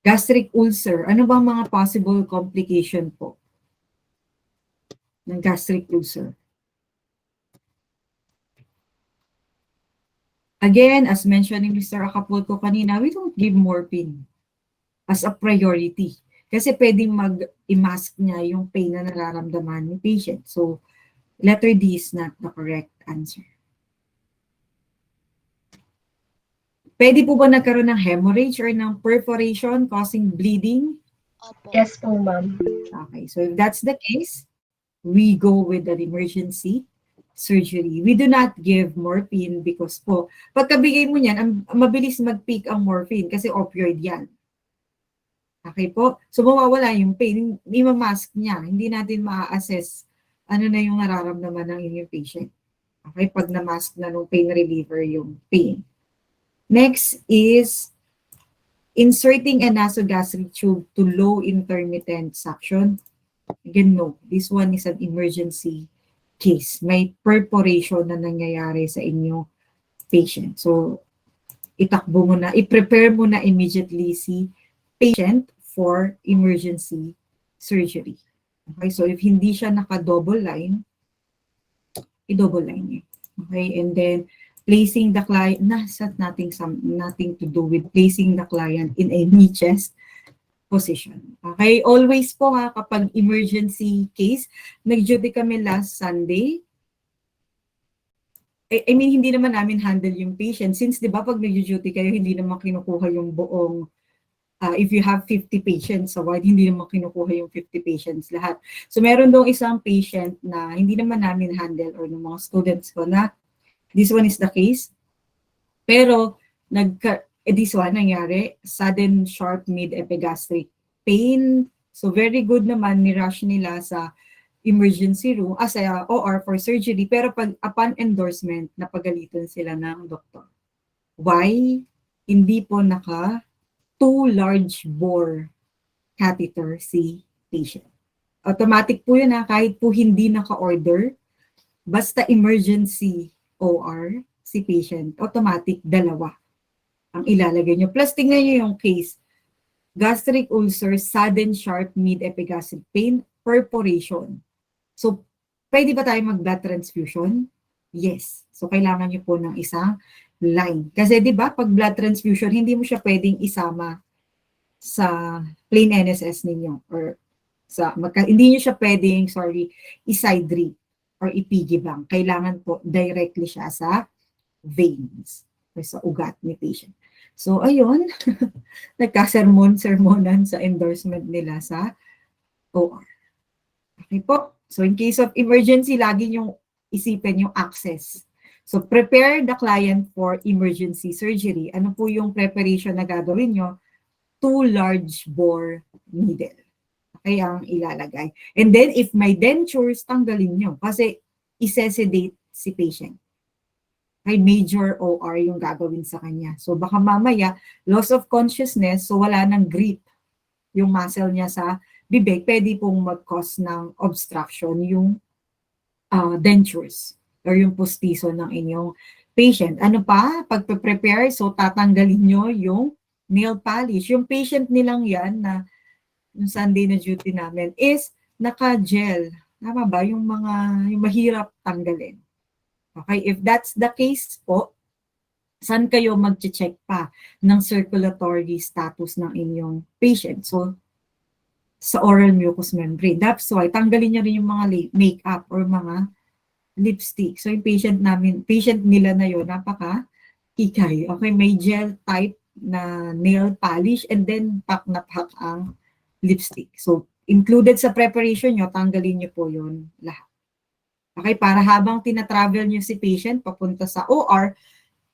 S2: Gastric ulcer, ano bang mga possible complication po ng gastric ulcer? Again, as mentioned ni Mr. Acapulco kanina, we don't give morphine as a priority. Kasi pwedeng mag-mask niya yung pain na nararamdaman ni patient. So, letter D is not the correct answer. Pwede po ba nagkaroon ng hemorrhage or ng perforation causing bleeding?
S16: Opo.
S8: Yes po, ma'am.
S2: Okay, so if that's the case, we go with an emergency surgery. We do not give morphine because po, pagkabigay mo niyan, mabilis mag-peak ang morphine kasi opioid yan. Okay po? So mawawala yung pain, i-mask niya. Hindi natin ma-assess ano na yung nararamdaman ng inyong patient. Okay? Pag na-mask na ng pain reliever yung pain. Next is inserting a nasogastric tube to low intermittent suction. Again, no. This one is an emergency case. May perforation na nangyayari sa inyong patient. So, itakbo mo na, i-prepare mo na immediately si patient for emergency surgery. Okay, so if hindi siya naka-double line, i-double line niya. Okay, and then placing the client, nothing to do with placing the client in a knee chest position. Okay, always po ha, kapag emergency case, nag-duty kami last Sunday. I mean, hindi naman namin handle yung patient. Since, di ba, pag nag-duty kayo, hindi naman kinukuha yung buong, if you have 50 patients sa ward, hindi naman kinukuha yung 50 patients lahat. So, meron dong isang patient na hindi naman namin handle or ng mga students ko na this one is the case. Pero, this one nangyari, sudden sharp mid-epigastric pain. So, very good naman, ni-rush nila sa emergency room, sa OR for surgery. Pero pag upon endorsement, napagalitan sila ng doktor. Why? Hindi po naka too large bore catheter si patient. Automatic po yun kahit po hindi naka-order, basta emergency OR si patient, automatic dalawa ang ilalagay nyo. Plus, tingnan nyo yung case. Gastric ulcer, sudden sharp mid-epigastric pain, perforation. So, pwede ba tayo mag-blood transfusion? Yes. So, kailangan nyo po ng isang line. Kasi di ba pag blood transfusion, hindi mo siya pwedeng isama sa plain NSS ninyo. Or hindi nyo siya pwedeng, i-side drip or i-piggy bank. Kailangan po directly siya sa veins or sa ugat ni patient. So, ayun. Nagkasermon-sermonan sa endorsement nila sa OR. Okay po. So, in case of emergency, lagi niyong isipin yung access. So, prepare the client for emergency surgery. Ano po yung preparation na gagawin nyo? 2 large bore needle. Okay, ang ilalagay. And then, if may dentures, tanggalin nyo. Kasi, i-sedate si patient. Okay, major OR yung gagawin sa kanya. So, baka mamaya, loss of consciousness, so wala nang grip yung muscle niya sa bibig, pwede pong mag-cause ng obstruction yung dentures or yung postizo ng inyong patient. Ano pa? Pag-prepare, so tatanggalin nyo yung nail polish. Yung patient nilang yan na yung Sunday na duty namin is naka-gel. Tama ba? Yung mahirap tanggalin. Okay, if that's the case po, saan kayo mag-check pa ng circulatory status ng inyong patient? So, sa oral mucous membrane. That's why, tanggalin niyo rin yung mga makeup or mga lipstick. So, yung patient nila na yun, napaka-hikay. Okay, may gel type na nail polish and then pack na pack ang lipstick. So, included sa preparation nyo, tanggalin nyo po yun lahat. Okay, para habang tinatravel nyo si patient papunta sa OR,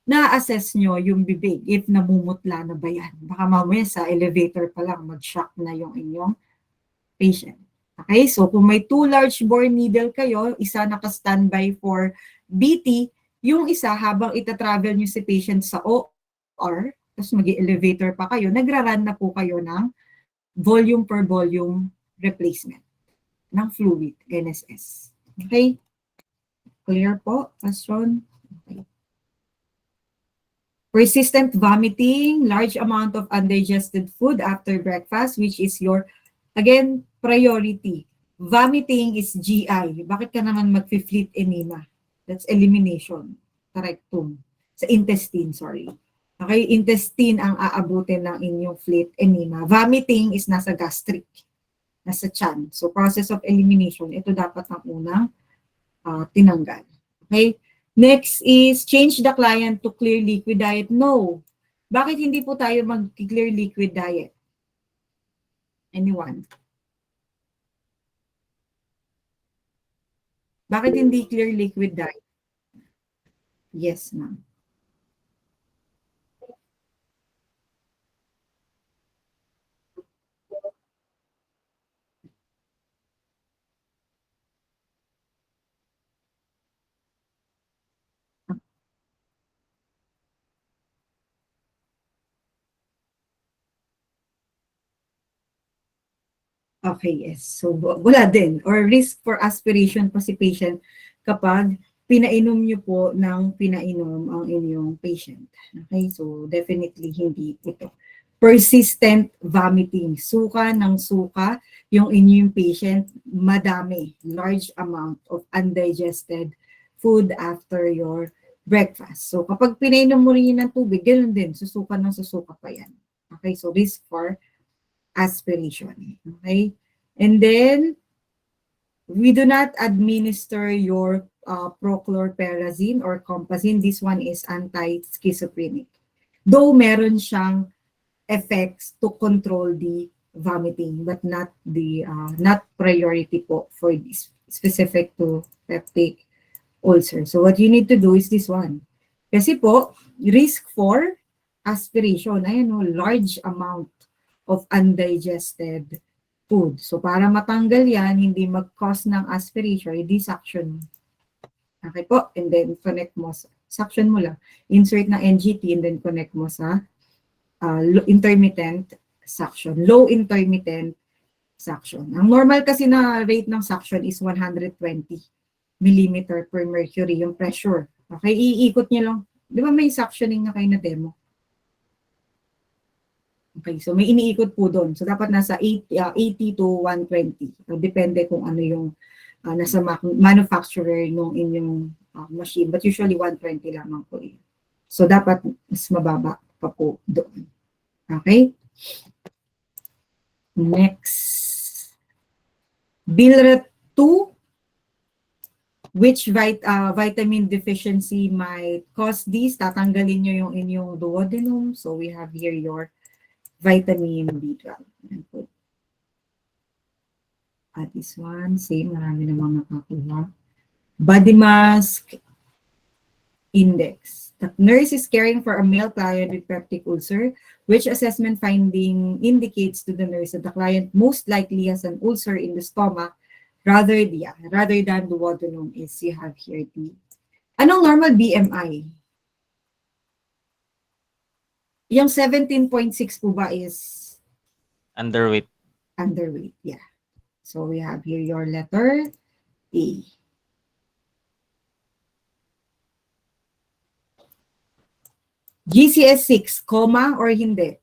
S2: na-assess nyo yung bibig if namumutla na ba yan. Baka mamaya sa elevator pa lang, mag-shock na yung inyong patient. Okay, so kung may 2 large bore needle kayo, isa naka-standby for BT, yung isa habang itatravel nyo si patient sa OR, tapos mag-elevator pa kayo, nagra-run na po kayo ng volume per volume replacement ng fluid, NSS. Okay? Clear po, question? Okay. Persistent vomiting, large amount of undigested food after breakfast, which is your, again, priority. Vomiting is GI. Bakit ka naman mag-fleet enema? That's elimination. Rectum. Sa intestine, sorry. Okay, intestine ang aabutin ng inyong fleet enema. Vomiting is nasa gastric. Nasa tiyan. So, process of elimination. Ito dapat ang unang tinanggal. Okay? Next is change the client to clear liquid diet. No. Bakit hindi po tayo mag-clear liquid diet? Anyone? Bakit hindi clear liquid dye? Yes, ma'am. Okay, yes. So, wala din. Or risk for aspiration pa si patient kapag pinainom nyo po ng pinainom ang inyong patient. Okay, so definitely hindi ito. Persistent vomiting. Suka ng suka yung inyong patient, madami, large amount of undigested food after your breakfast. So kapag pinainom mo rin yun ng tubig, ganoon din, susuka ng susuka pa yan. Okay, so risk for aspiration. Okay? And then, we do not administer your prochlorperazine or compazine. This one is anti-schizophrenic. Though meron siyang effects to control the vomiting, but not the not priority po for this specific to peptic ulcer. So what you need to do is this one. Kasi po, risk for aspiration, ayan o, large amount of undigested food. So para matanggal yan, hindi mag-cause ng aspiration, i-suction. Okay po, and then connect mo, suction mo lang. Insert na NGT and then connect mo sa intermittent suction, low intermittent suction. Ang normal kasi na rate ng suction is 120 millimeter per mercury, yung pressure. Okay, iikot niyo lang. Di ba may suctioning na kayo na demo? Okay, so may iniikot po doon. So dapat nasa 80 to 120. Depende kung ano yung nasa manufacturer ng inyong machine. But usually 120 lamang po yun. So dapat mas mababa pa po doon. Okay? Next. Bilret 2. Which vitamin deficiency might cause this? Tatanggalin nyo yung inyong duodenum. So we have here your vitamin B12. At this one, same, marami namang nakakuha. Body mass index. The nurse is caring for a male client with peptic ulcer, which assessment finding indicates to the nurse that the client most likely has an ulcer in the stomach rather than duodenum is you have here the anong normal BMI? Yung 17.6 po ba is
S7: Underweight.
S2: underweight? Yeah. So we have here your letter A. GCS 6, comma or hindi?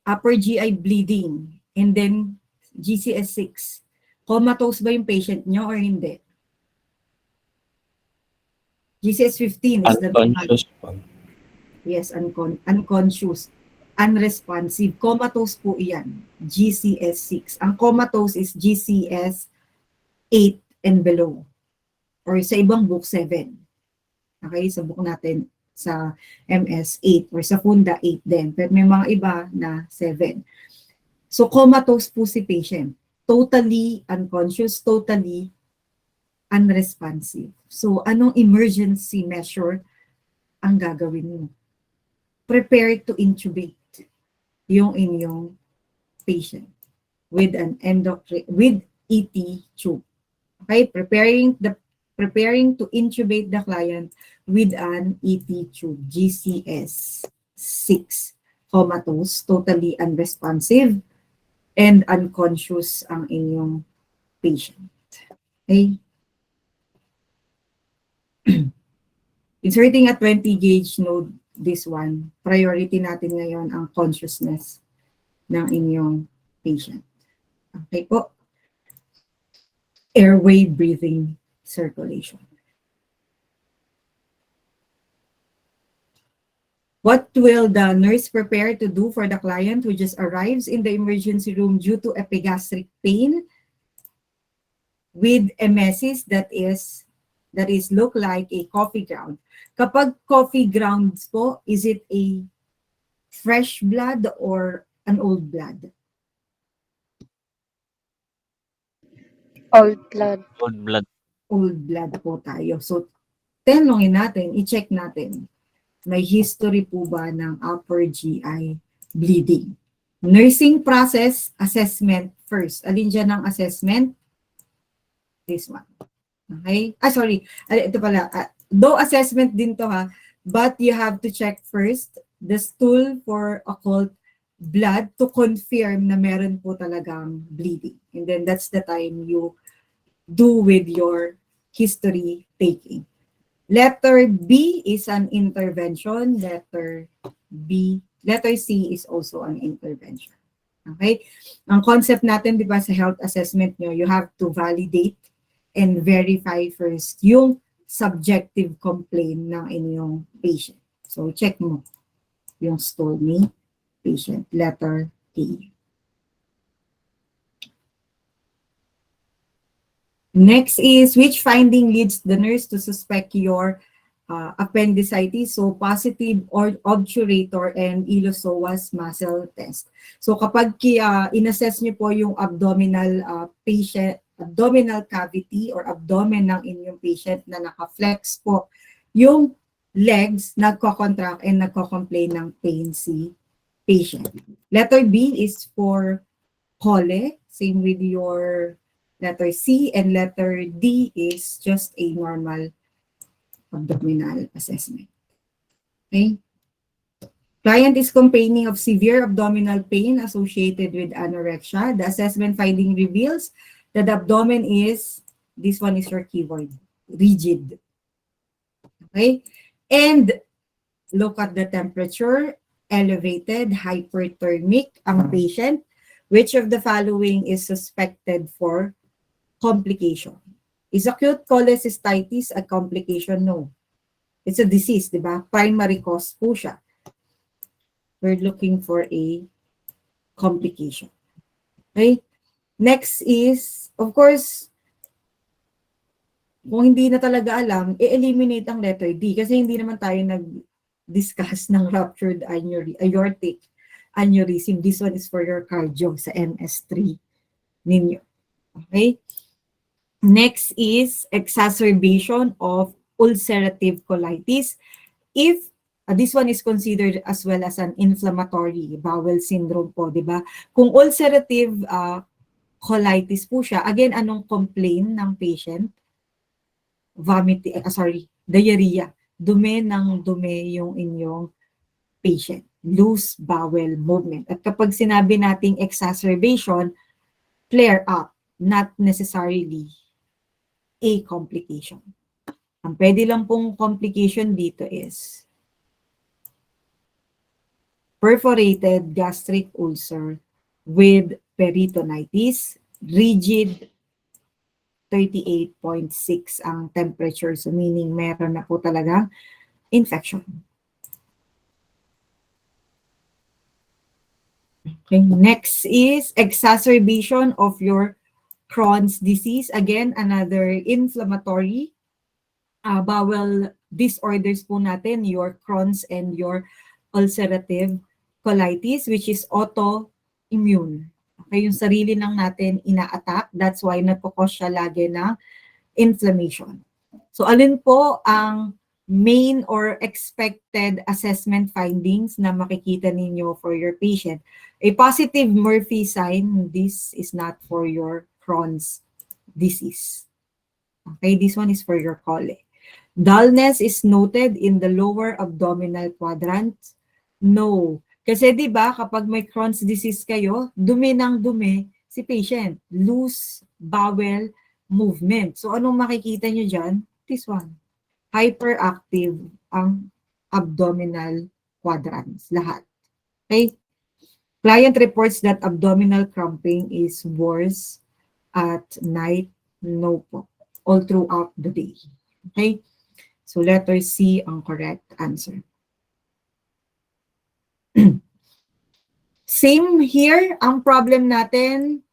S2: Upper GI bleeding, and then GCS 6. Comatose ba yung patient nyo or hindi? GCS 15 is the
S4: Unconscious po.
S2: yes, unconscious. Unresponsive. Comatose po iyan. GCS 6. Ang comatose is GCS 8 and below. Or sa ibang book 7. Okay, sa book natin sa MS 8 or sa Funda 8 din. Pero may mga iba na 7. So comatose po si patient. Totally unconscious, totally unresponsive. So anong emergency measure ang gagawin mo? Prepare to intubate yung inyong patient with an with ET tube. Okay, preparing to intubate the client with an ET tube, GCS 6. Comatose, totally unresponsive, and unconscious ang inyong patient. Okay? Inserting a 20 gauge node, this one, priority natin ngayon ang consciousness ng inyong patient. Okay po? Airway breathing circulation. What will the nurse prepare to do for the client who just arrives in the emergency room due to epigastric pain with emesis that is look like a coffee ground? Kapag coffee grounds po, is it a fresh blood or an old blood?
S14: Old blood.
S7: Old blood.
S2: Old blood po tayo. So, tanongin natin, i-check natin, may history po ba ng upper GI bleeding? Nursing process assessment first. Alin dyan ang assessment? This one. Okay? Sorry. Ito pala. Though assessment din to ha, but you have to check first the stool for occult blood to confirm na meron po talagang bleeding. And then that's the time you do with your history taking. Letter B is an intervention. Letter C is also an intervention. Okay? Ang concept natin, di ba, sa health assessment nyo, you have to validate and verify first yung subjective complaint ng inyong patient. So, check mo yung stool ni patient. Letter A. Next is, which finding leads the nurse to suspect your appendicitis? So, positive or obturator and iliopsoas muscle test. So, kapag inassess niyo po yung abdominal abdominal cavity or abdomen ng inyong patient na naka-flex po, yung legs nagko-contract and nagko-complain ng pain si patient. Letter B is for cole, same with your letter C, and letter D is just a normal abdominal assessment. Okay? Client is complaining of severe abdominal pain associated with anorexia. The assessment finding reveals that the abdomen is, this one is your keyword, rigid. Okay? And look at the temperature, elevated, hyperthermic ang patient. Which of the following is suspected for complication? Is acute cholecystitis a complication? No. It's a disease, di ba? Primary cause po siya. We're looking for a complication. Okay? Next is, of course, kung hindi na talaga alam, i-eliminate ang letter D kasi hindi naman tayo nag-discuss ng ruptured aortic aneurysm. This one is for your cardio sa MS2 ninyo. Okay? Next is exacerbation of ulcerative colitis. If this one is considered as well as an inflammatory bowel syndrome po, di ba? Kung ulcerative colitis po siya, again, anong complaint ng patient? Diarrhea. Dumi ng dumi yung inyong patient. Loose bowel movement. At kapag sinabi nating exacerbation, flare up, not necessarily a complication. Ang pwede lang pong complication dito is perforated gastric ulcer with peritonitis, rigid 38.6 ang temperature. So meaning meron na po talagang infection. Okay, next is exacerbation of your Crohn's disease. Again, another inflammatory bowel disorders po natin, your Crohn's and your ulcerative colitis, which is autoimmune. Okay, yung sarili lang natin ina-attack. That's why nagpo-cause siya lagi ng inflammation. So, alin po ang main or expected assessment findings na makikita ninyo for your patient? A positive Murphy sign, this is not for your Crohn's disease. Okay, this one is for your coli. Dullness is noted in the lower abdominal quadrant. No. Kasi di ba kapag may Crohn's disease kayo, dumi ng dumi si patient. Loose bowel movement. So anong makikita nyo dyan? This one. Hyperactive ang abdominal quadrants. Lahat. Okay? Client reports that abdominal cramping is worse at night. No po. All throughout the day. Okay? So letter C ang correct answer. Same here, ang problem natin,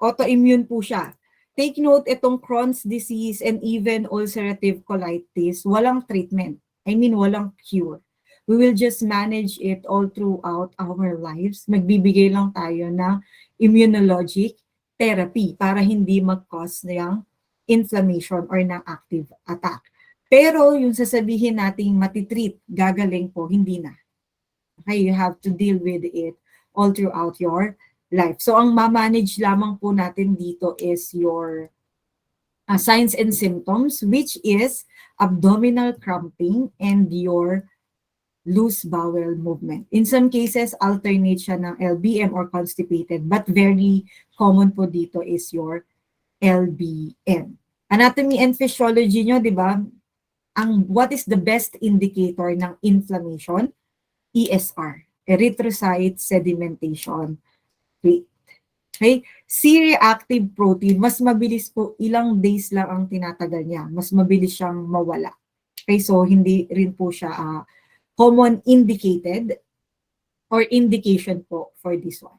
S2: autoimmune po siya. Take note, itong Crohn's disease and even ulcerative colitis, walang treatment. I mean, walang cure. We will just manage it all throughout our lives. Magbibigay lang tayo ng immunologic therapy para hindi mag-cause ng inflammation or ng active attack. Pero yung sasabihin nating matitreat, gagaling po, hindi na. Okay, you have to deal with it all throughout your life. So ang ma-manage lamang po natin dito is your signs and symptoms, which is abdominal cramping and your loose bowel movement. In some cases, alternate siya ng LBM or constipated, but very common po dito is your LBM. Anatomy and physiology nyo, di ba? What is the best indicator ng inflammation? ESR, erythrocyte sedimentation rate. Okay? C-reactive protein, mas mabilis po, ilang days lang ang tinatagal niya. Mas mabilis siyang mawala. Okay, so hindi rin po siya common indicated or indication po for this one.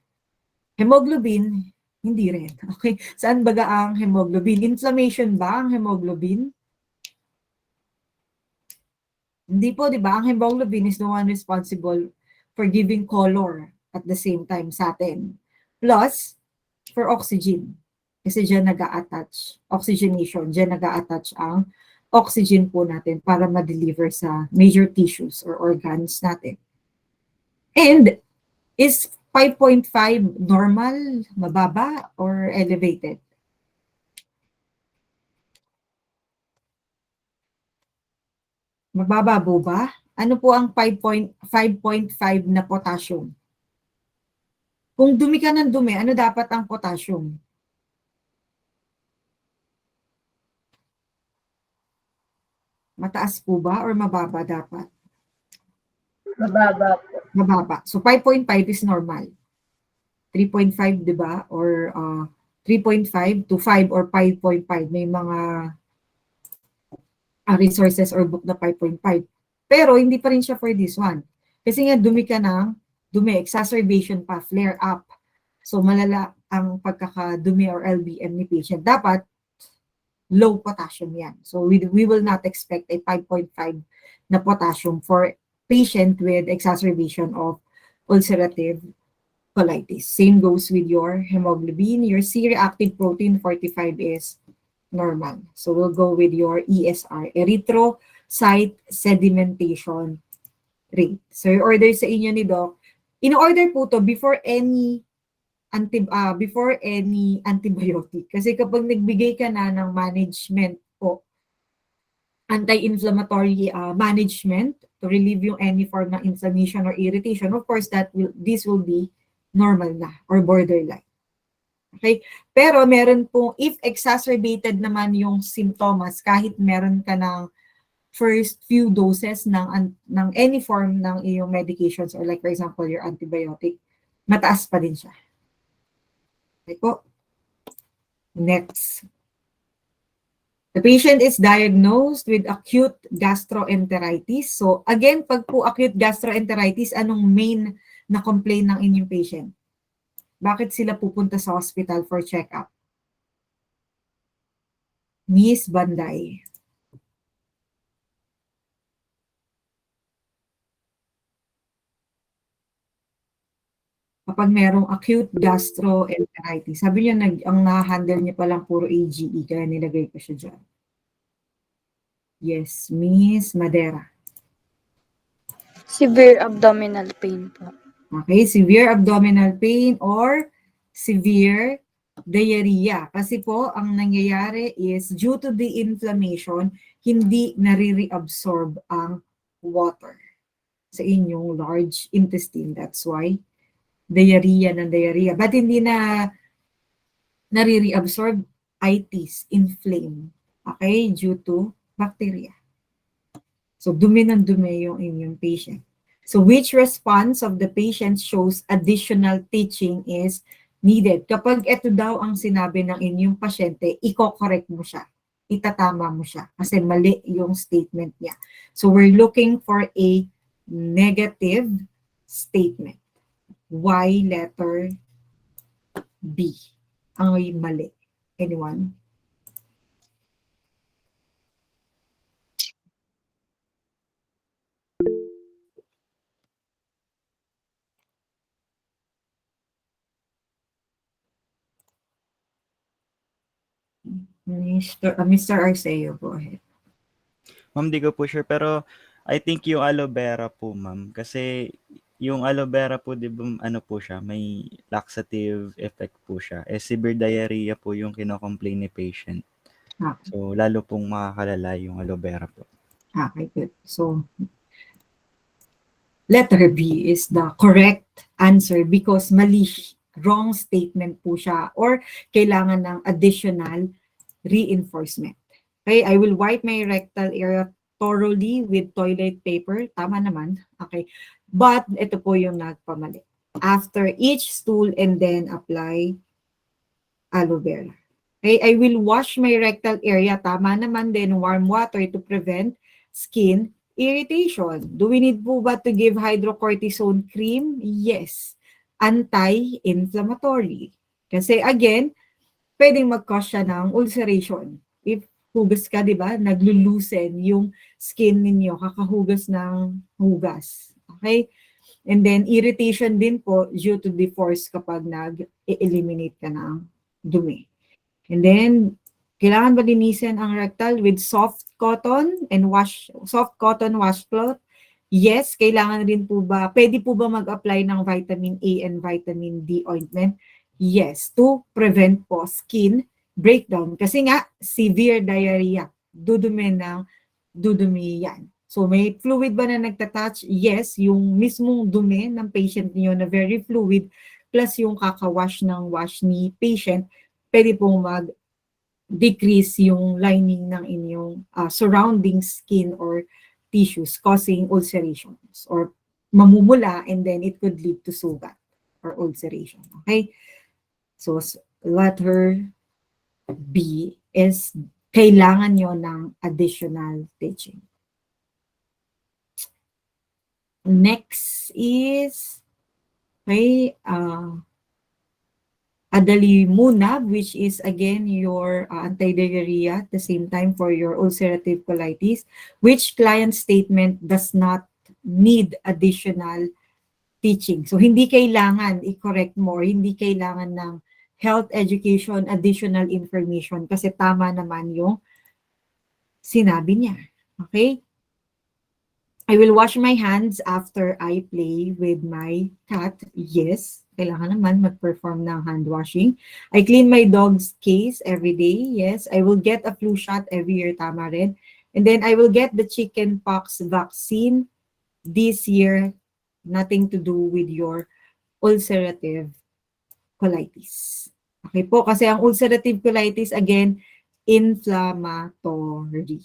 S2: Hemoglobin, hindi rin. Okay, saan baga ang hemoglobin? Inflammation ba ang hemoglobin? Hindi po, di ba? Ang hemoglobin is the one responsible for giving color at the same time sa atin. Plus, for oxygen. Kasi dyan nag-a-attach, oxygenation, dyan nag-a-attach ang oxygen po natin para ma-deliver sa major tissues or organs natin. And is 5.5 normal, mababa, or elevated? Mababa po ba? Ano po ang 5.5 na potassium? Kung dumi ka ng dumi, ano dapat ang potassium? Mataas po ba or mababa dapat?
S8: Mababa po.
S2: Mababa. So 5.5 is normal. 3.5, di ba? Or 3.5 to 5 or 5.5. May mga resources or book na 5.5. Pero hindi pa rin siya for this one. Kasi nga dumi ka ng dumi, exacerbation pa, flare up. So malala ang pagkakadumi or LBM ni patient. Dapat low potassium yan. So we will not expect a 5.5 na potassium for patient with exacerbation of ulcerative colitis. Same goes with your hemoglobin. Your C-reactive protein 45 is normal. So we'll go with your ESR, erythrocyte sedimentation rate. So yung order sa inyo ni Doc, in-order po to before any antibiotic. Kasi kapag nagbigay ka na ng management po, anti-inflammatory management to relieve yung any form ng inflammation or irritation, of course, this will be normal na or borderline. Okay? Pero meron pong, if exacerbated naman yung symptoms, kahit meron ka ng first few doses ng any form ng iyong medications or like for example, your antibiotic, mataas pa din siya. Okay po. Next. The patient is diagnosed with acute gastroenteritis. So again, pag po acute gastroenteritis, anong main na complaint ng inyong patient? Bakit sila pupunta sa hospital for check-up? Miss Banday. Kapag merong acute gastroenteritis, sabi niya ang na-handle niya palang puro AGE, kaya nilagay ko siya dyan. Yes, Miss Madera.
S14: Severe abdominal pain po.
S2: Okay, severe abdominal pain or severe diarrhea. Kasi po, ang nangyayari is due to the inflammation, hindi nare-reabsorb ang water sa inyong large intestine. That's why diarrhea ng diarrhea. But hindi na nare-reabsorb, itis, inflame. Okay, due to bacteria. So, dumi ng dumi yung inyong patient. So, which response of the patient shows additional teaching is needed? Kapag ito daw ang sinabi ng inyong pasyente, i-correct mo siya. Itatama mo siya. Kasi mali yung statement niya. So, we're looking for a negative statement. Why letter B? Ang mali. Anyone? Mr. Arceo, go ahead.
S3: Ma'am, di ko po sure, pero I think yung aloe vera po, ma'am. Kasi yung aloe vera po, di ba, ano po siya, may laxative effect po siya. Eh, severe diarrhea po yung kinocomplain ni patient.
S2: Ah.
S3: So, lalo pong makakalala yung aloe vera po.
S2: Okay, good. So, letter B is the correct answer because mali, wrong statement po siya or kailangan ng additional reinforcement. Okay, I will wipe my rectal area thoroughly with toilet paper. Tama naman. Okay. But ito po yung nagpamali. After each stool and then apply aloe vera. Okay, I will wash my rectal area. Tama naman din, warm water to prevent skin irritation. Do we need po ba to give hydrocortisone cream? Yes. Anti-inflammatory. Kasi again, pwedeng mag-cause siya ng ulceration. If hugas ka, di ba, naglulusen yung skin ninyo, kakahugas ng hugas. Okay? And then, irritation din po due to the force kapag nag-eliminate ka ng dumi. And then, kailangan ba linisin ang rectal with soft cotton washcloth? Yes, kailangan rin po ba, pwede po ba mag-apply ng vitamin A and vitamin D ointment? Yes, to prevent po skin breakdown. Kasi nga, severe diarrhea. Dudumi yan. So may fluid ba na nagtatouch? Yes, yung mismong dumi ng patient niyo na very fluid plus yung kakawash ng wash ni patient, pwede pong mag-decrease yung lining ng inyong surrounding skin or tissues causing ulcerations or mamumula and then it could lead to sugat or ulceration. Okay? So letter B is kailangan nyo ng additional teaching. Next is adalimumab, which is again your anti-diarrhea at the same time for your ulcerative colitis, which client statement does not need additional teaching. So hindi kailangan i-correct mo, hindi kailangan ng health education, additional information kasi tama naman yung sinabi niya. Okay? I will wash my hands after I play with my cat. Yes, kailangan naman mag-perform ng hand washing. I clean my dog's case every day. Yes, I will get a flu shot every year. Tama rin. And then I will get the chickenpox vaccine this year. Nothing to do with your ulcerative colitis. Okay po, kasi ang ulcerative colitis, again, inflammatory.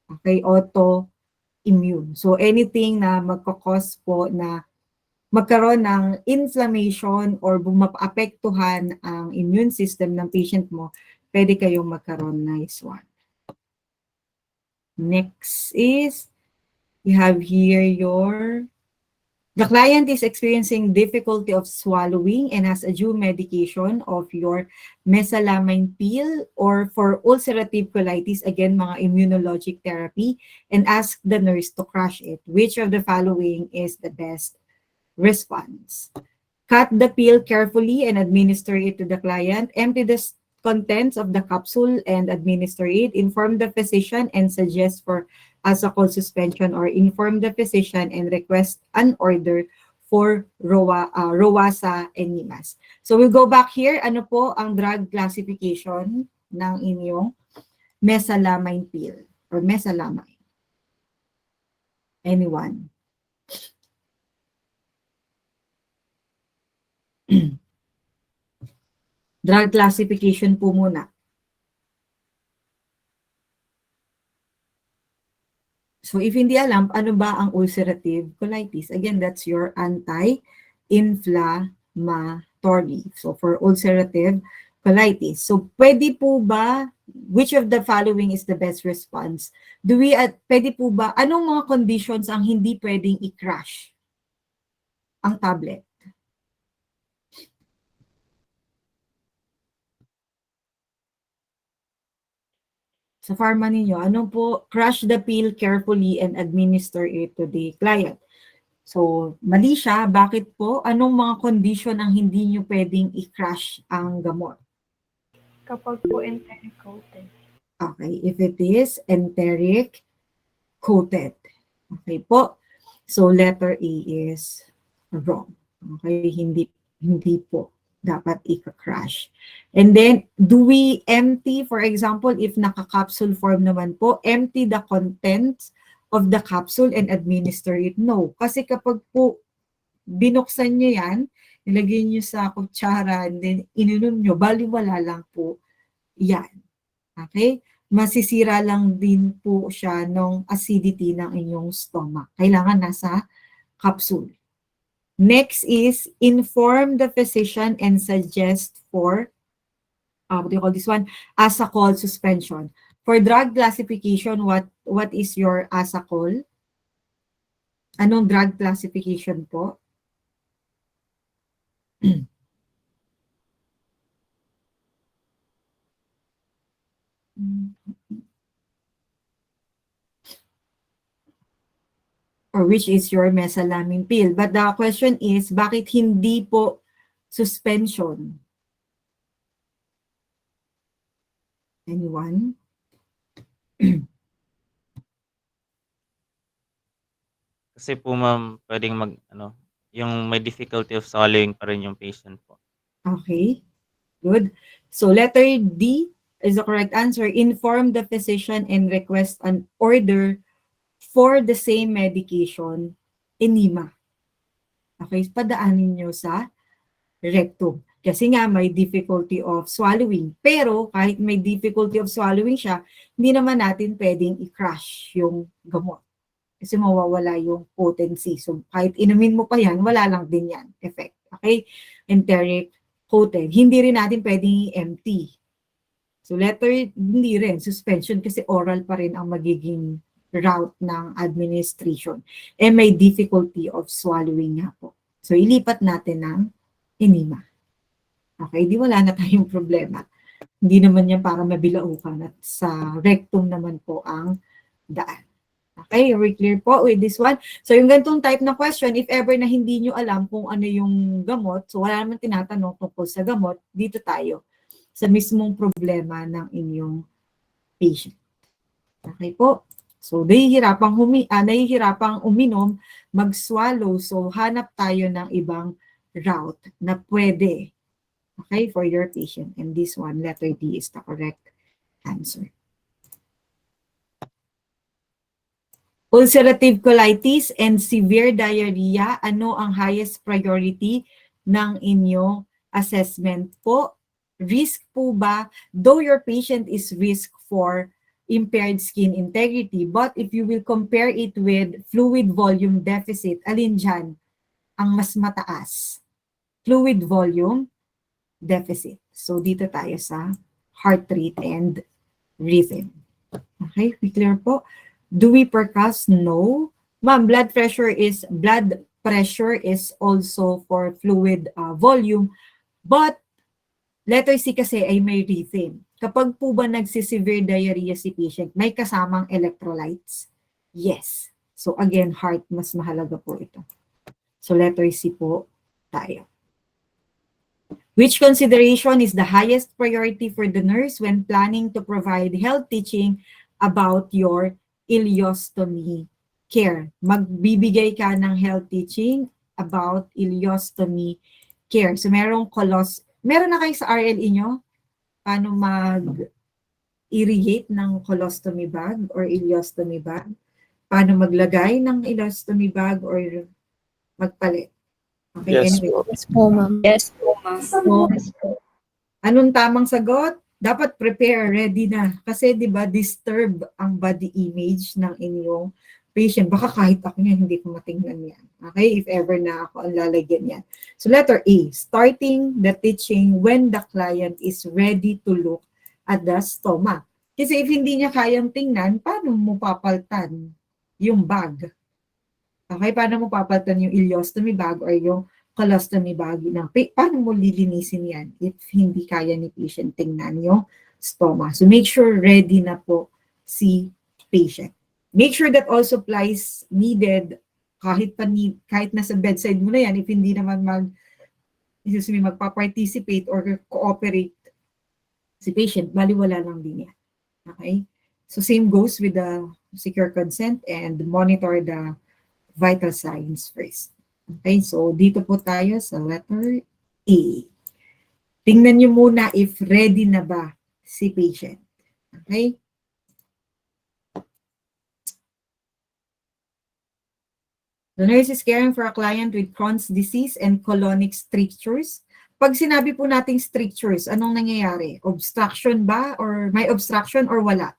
S2: Okay, autoimmune. So anything na magkakos po na magkaroon ng inflammation or apektuhan ang immune system ng patient mo, pwede kayong magkaroon ng SWAN. Next is, you have here the client is experiencing difficulty of swallowing and has a due medication of your mesalamine pill or for ulcerative colitis, again, mga immunologic therapy, and ask the nurse to crush it. Which of the following is the best response? Cut the pill carefully and administer it to the client. Empty the contents of the capsule and administer it. Inform the physician and suggest for asacol suspension or inform the physician and request an order for Rowasa enemas. So we'll go back here. Ano po ang drug classification ng inyong mesalamine pill or mesalamine? Anyone? Drug classification po muna. So if hindi alam, ano ba ang ulcerative colitis? Again, that's your anti-inflammatory. So for ulcerative colitis. So pwede po ba, which of the following is the best response? Pwede po ba, anong mga conditions ang hindi pwedeng i-crush ang tablet? Sa pharma ninyo, ano po, crush the pill carefully and administer it to the client. So, mali siya. Bakit po? Anong mga condition ang hindi nyo pwedeng i-crush ang gamot?
S9: Kapag po enteric coated.
S2: Okay, if it is enteric coated. Okay po. So letter A is wrong. Okay, hindi po dapat i-crush. And then, do we empty, for example, if naka-capsule form naman po, empty the contents of the capsule and administer it? No. Kasi kapag po binuksan nyo yan, nilagay nyo sa kutsara, and then ininom nyo, baliwala lang po yan. Okay? Masisira lang din po siya ng acidity ng inyong stomach. Kailangan nasa capsule. Next is inform the physician and suggest for, what do you call this one? ASACOL suspension. For drug classification, what is your ASACOL? Anong drug classification po? Or which is your mesalamine pill. But the question is, bakit hindi po suspension? Anyone?
S7: Kasi po ma'am, pwedeng yung may difficulty of swallowing pa rin yung patient po.
S2: Okay, good. So letter D is the correct answer. Inform the physician and request an order for the same medication, enema. Okay, padaanin nyo sa rectum. Kasi nga may difficulty of swallowing. Pero kahit may difficulty of swallowing siya, hindi naman natin pwedeng i-crush yung gamot. Kasi mawawala yung potency. So kahit inumin mo pa yan, wala lang din yan effect. Okay? Enteric coated. Hindi rin natin pwedeng i-empty. So letter, hindi rin. Suspension kasi oral pa rin ang magiging route ng administration. Eh may difficulty of swallowing nga po. So ilipat natin ng enema. Okay, di wala na tayong problema. Hindi naman yan para mabilaukan at sa rectum naman po ang daan. Okay, are we clear po with this one? So yung ganitong type na question, if ever na hindi nyo alam kung ano yung gamot, so wala naman tinatanong tungkol sa gamot, dito tayo sa mismong problema ng inyong patient. Okay po? So nahihirapang uminom, mag-swallow, so hanap tayo ng ibang route na pwede. Okay, for your patient. And this one, letter D is the correct answer. Ulcerative colitis and severe diarrhea, ano ang highest priority ng inyong assessment po? Risk po ba? Though your patient is risk for impaired skin integrity, but if you will compare it with fluid volume deficit, alin dyan ang mas mataas? Fluid volume deficit. So dito tayo sa heart rate and rhythm. Okay, we clear po? Do we percuss? No. Ma'am, blood pressure is also for fluid volume, but letter C kasi ay may rhythm. Kapag po ba nagsisevere diarrhea si patient, may kasamang electrolytes? Yes. So again, heart, mas mahalaga po ito. So letter C po tayo. Which consideration is the highest priority for the nurse when planning to provide health teaching about your ileostomy care? Magbibigay ka ng health teaching about ileostomy care. So meron na kayo sa RLE nyo? Paano mag-irrigate ng colostomy bag or ileostomy bag? Paano maglagay ng ileostomy bag or magpalit? Okay,
S4: Yes
S2: anyway.
S4: po.
S14: Yes po, ma'am.
S8: Yes po, ma'am.
S2: So, anong tamang sagot? Dapat prepare, ready na. Kasi 'di ba disturb ang body image ng inyong patient. Baka kahit ako niya, hindi ko matingnan yan. Okay, if ever na ako ang lalagyan yan. So letter A, starting the teaching when the client is ready to look at the stomach. Kasi if hindi niya kayang tingnan, paano mo papaltan yung bag? Okay, paano mo papaltan yung ileostomy bag or yung colostomy bag? Paano mo lilinisin yan if hindi kaya ni patient tingnan yung stoma? So make sure ready na po si patient. Make sure that all supplies needed, kahit nasa bedside mo na yan, if hindi naman magpa-participate or cooperate si patient, baliwala lang din yan. Okay? So same goes with the secure consent and monitor the vital signs first. Okay, so dito po tayo sa letter A. Tingnan nyo muna if ready na ba si patient. Okay? The nurse is caring for a client with Crohn's disease and colonic strictures. Pag sinabi po nating strictures, anong nangyayari? Obstruction ba? Or may obstruction or wala?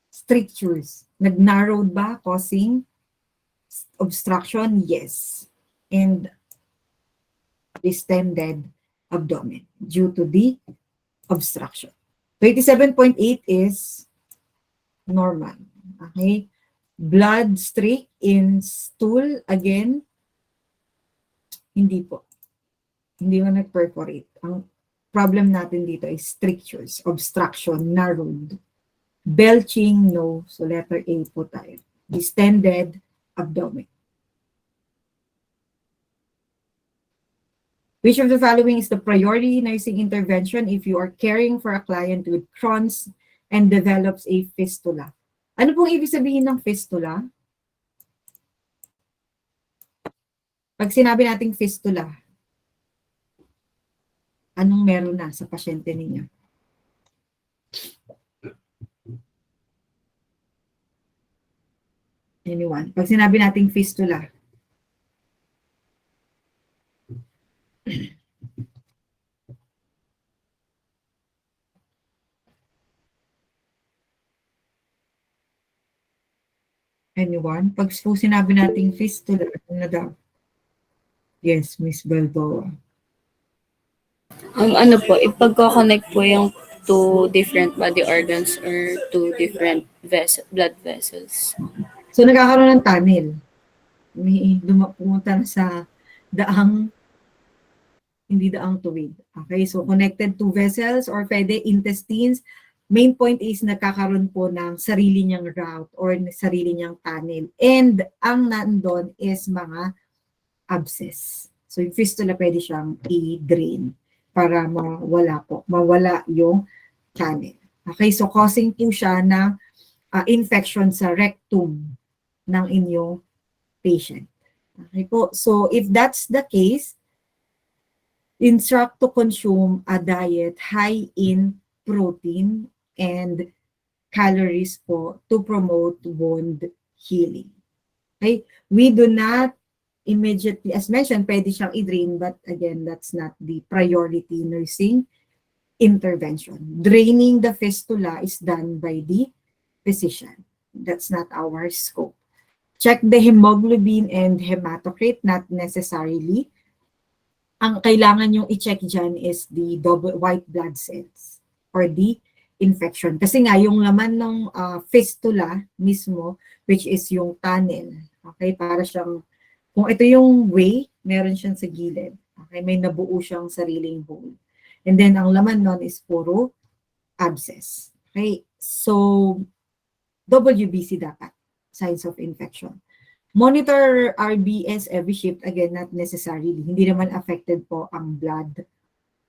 S2: Strictures. Nag-narrowed ba causing obstruction? Yes. And distended abdomen due to the obstruction. 27.8 is normal. Okay? Blood streak in stool, again, hindi po. Hindi mo nag-perforate. Ang problem natin dito is strictures, obstruction, narrowed. Belching, no. So letter A po tayo. Distended abdomen. Which of the following is the priority nursing intervention if you are caring for a client with Crohn's and develops a fistula? Ano pong ibig sabihin ng fistula? Pag sinabi nating fistula, anong meron na sa pasyente ninyo? Anyone? Pag sinabi nating fistula, anyone? Pag po sinabi nating fistula, ano na daw? Yes, Miss Balboa.
S13: Ano po, ipagko-connect po yung two different body organs or two different blood vessels.
S2: So, nagkakaroon ng tunnel. May pumunta na sa daang, hindi daang tuwid. Okay, so connected to vessels or pwede intestines. Main point is nagkakaroon po ng sarili niyang route or sarili niyang tunnel. And ang nandun is mga abscess. So yung fistula pwede siyang i-drain para mawala yung channel. Okay, so causing po siya ng infection sa rectum ng inyong patient. Okay po, so if that's the case, instruct to consume a diet high in protein and calories po to promote wound healing. Okay? We do not immediately, as mentioned, pwede siyang i-drain, but again, that's not the priority nursing intervention. Draining the fistula is done by the physician. That's not our scope. Check the hemoglobin and hematocrit, not necessarily. Ang kailangan yung i-check dyan is the double white blood cells or the infection. Kasi nga, yung laman ng fistula mismo, which is yung tunnel, okay, para siyang, kung ito yung way, meron siyang sa gilid. Okay, may nabuo siyang sariling hole. And then, ang laman nun is puro abscess. Okay, so, WBC dapat, signs of infection. Monitor RBS every shift, again, not necessarily. Hindi naman affected po ang blood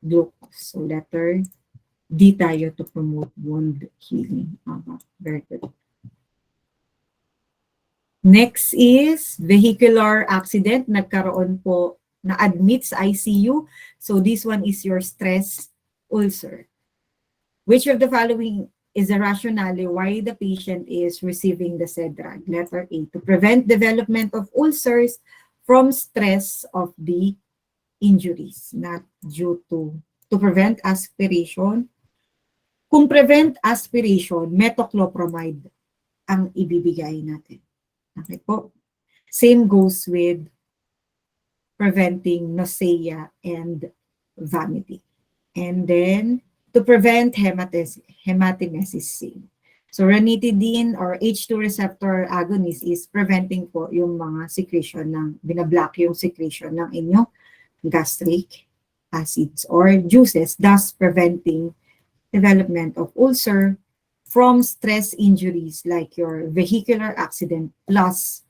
S2: glucose. So, letter D tayo to promote wound healing. Very good. Next is vehicular accident. Nagkaroon po na admit sa ICU. So, this one is your stress ulcer. Which of the following is the rationale why the patient is receiving the said drug? Letter A, to prevent development of ulcers from stress of the injuries, not due to prevent aspiration. Kung prevent aspiration, metoclopramide ang ibibigay natin. Okay po? Same goes with preventing nausea and vomiting. And then, to prevent hematemesis. So, ranitidine or H2 receptor agonist is preventing po yung mga secretion ng, binablock yung secretion ng inyong gastric acids or juices, thus preventing development of ulcer from stress injuries like your vehicular accident plus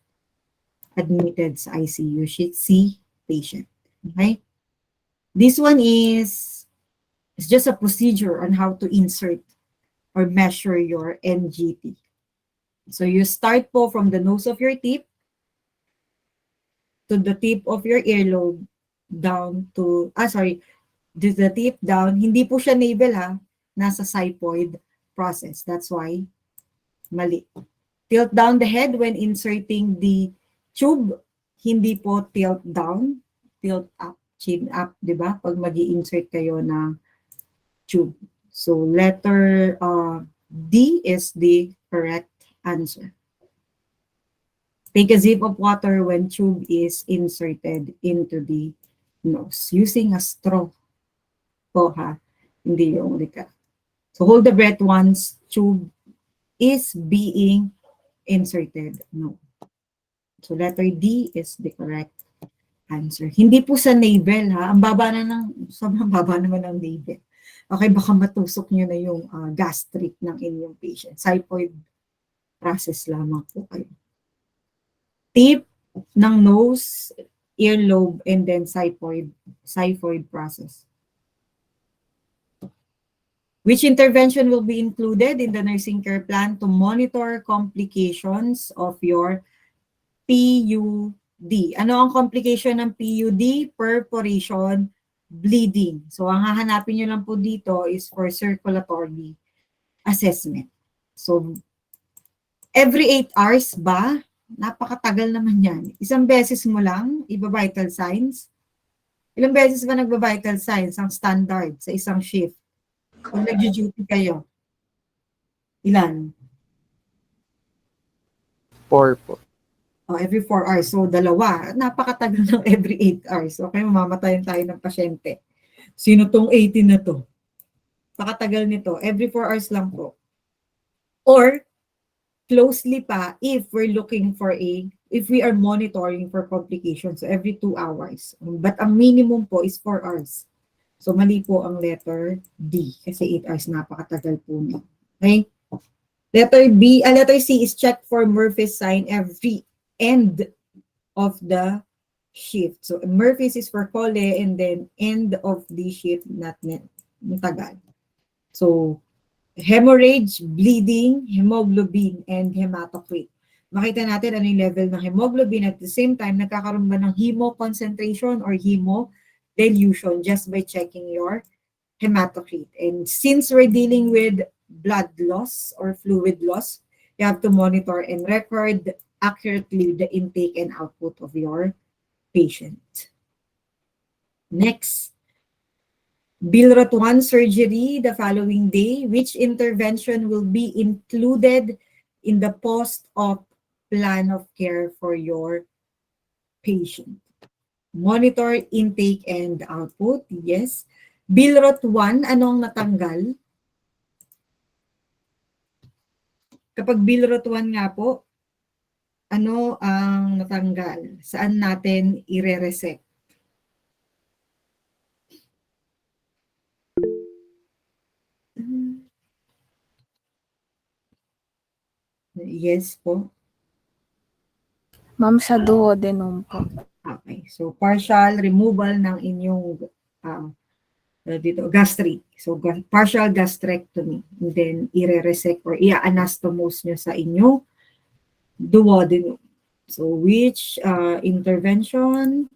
S2: admitted sa ICU C patient. Okay? This one is it's just a procedure on how to insert or measure your NGT. So you start po from the nose of your tip to the tip of your earlobe down to, the tip down. Hindi po siya navel ha, nasa xiphoid process. That's why mali. Tilt down the head when inserting the tube. Hindi po tilt down, tilt up, chin up, di ba? Pag mag-i-insert kayo ng tube. So letter D is the correct answer. Take a sip of water when tube is inserted into the nose using a straw po ha, hindi yung lika. So hold the breath once tube is being inserted. No. So letter D is the correct answer. Hindi po sa navel ha. Ang baba na sobrang baba naman ng navel. Okay, baka matusok nyo na yung gastric ng inyong patient. Xiphoid process lamang po kayo. Tip ng nose, earlobe, and then xiphoid process. Which intervention will be included in the nursing care plan to monitor complications of your PUD? Ano ang complication ng PUD? Perforation, bleeding. So, ang hahanapin nyo lang po dito is for circulatory assessment. So, every 8 hours ba? Napakatagal naman yan. Isang beses mo lang, iba-vital signs. Ilang beses ba nagba-vital signs ang standard sa isang shift? Kung nag-duty kayo? Ilan?
S15: 4 po.
S2: Every 4 hours. So, dalawa. Napakatagal ng every 8 hours. Okay, mamamatayan tayo ng pasyente. Sino tong 18 na to? Pakatagal nito. Every 4 hours lang po. Or, closely pa, if we are monitoring for complications, so every 2 hours. But ang minimum po is 4 hours. So, mali po ang letter D. Kasi 8 hours, napakatagal po niya. Okay? Letter C is check for Murphy's sign every end of the shift. So, Murphy's is for cole and then end of the shift, not tagal. So, hemorrhage, bleeding, hemoglobin, and hematocrit. Makita natin ano yung level ng hemoglobin at the same time, nagkakaroon ba ng hemo concentration or hemo dilution just by checking your hematocrit. And since we're dealing with blood loss or fluid loss, you have to monitor and record accurately the intake and output of your patient. Next. Bilrot 1 surgery the following day. Which intervention will be included in the post-op plan of care for your patient? Monitor intake and output. Yes. Bilrot 1, anong natanggal? Kapag Bilrot 1 nga po, ano ang natanggal? Saan natin ire-resect? Yes po.
S14: Ma'am, sa duodenum po.
S2: Okay. So, partial removal ng inyong dito, gastric. So, partial gastrectomy. And then, ire-resect or i-anastomose nyo sa inyong duodenum. So, which intervention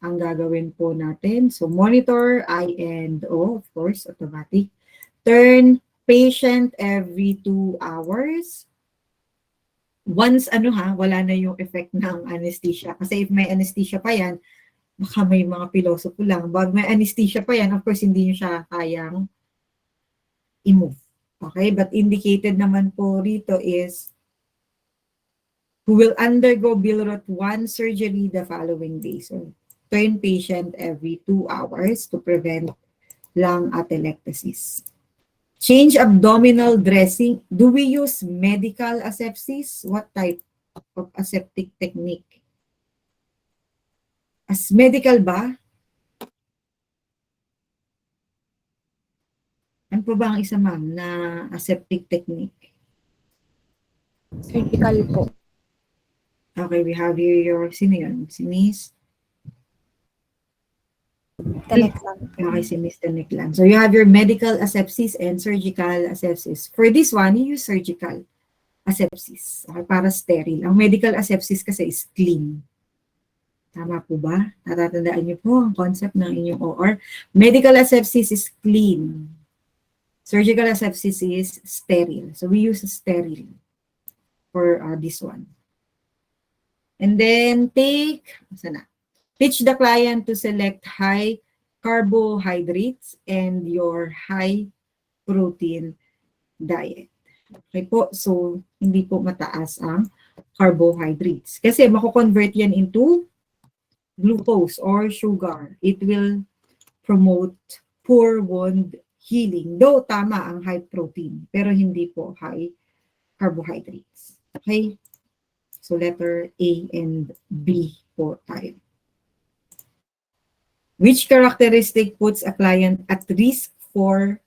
S2: ang gagawin po natin? So, monitor, I and O, of course, automatic. Turn patient every 2 hours. Once, wala na yung effect ng anesthesia. Kasi if may anesthesia pa yan, baka may mga pilosopo lang. Pag may anesthesia pa yan, of course, hindi nyo siya kayang i-move. Okay? But indicated naman po rito is who will undergo Bilrot 1 surgery the following day. So, turn patient every 2 hours to prevent lung atelectasis. Change abdominal dressing. Do we use medical asepsis? What type of aseptic technique? As medical ba? Ano po ba ang isa, ma'am, na aseptic technique?
S14: Surgical po.
S2: Okay, we have here sino yun? Si Miss?
S14: Tanek lang.
S2: Okay, si Mr. Nick lang. So you have your medical asepsis and surgical asepsis. For this one, you use surgical asepsis. Okay, para sterile. Ang medical asepsis kasi is clean. Tama po ba? Natatandaan niyo po ang concept ng inyong OR. Medical asepsis is clean. Surgical asepsis is sterile. So we use sterile for this one. And then teach the client to select high carbohydrates and your high protein diet. Okay po, so hindi po mataas ang carbohydrates. Kasi mako-convert yan into glucose or sugar. It will promote poor wound healing. Though tama ang high protein, pero hindi po high carbohydrates. Okay? So letter A and B po tayo. Which characteristic puts a client at risk for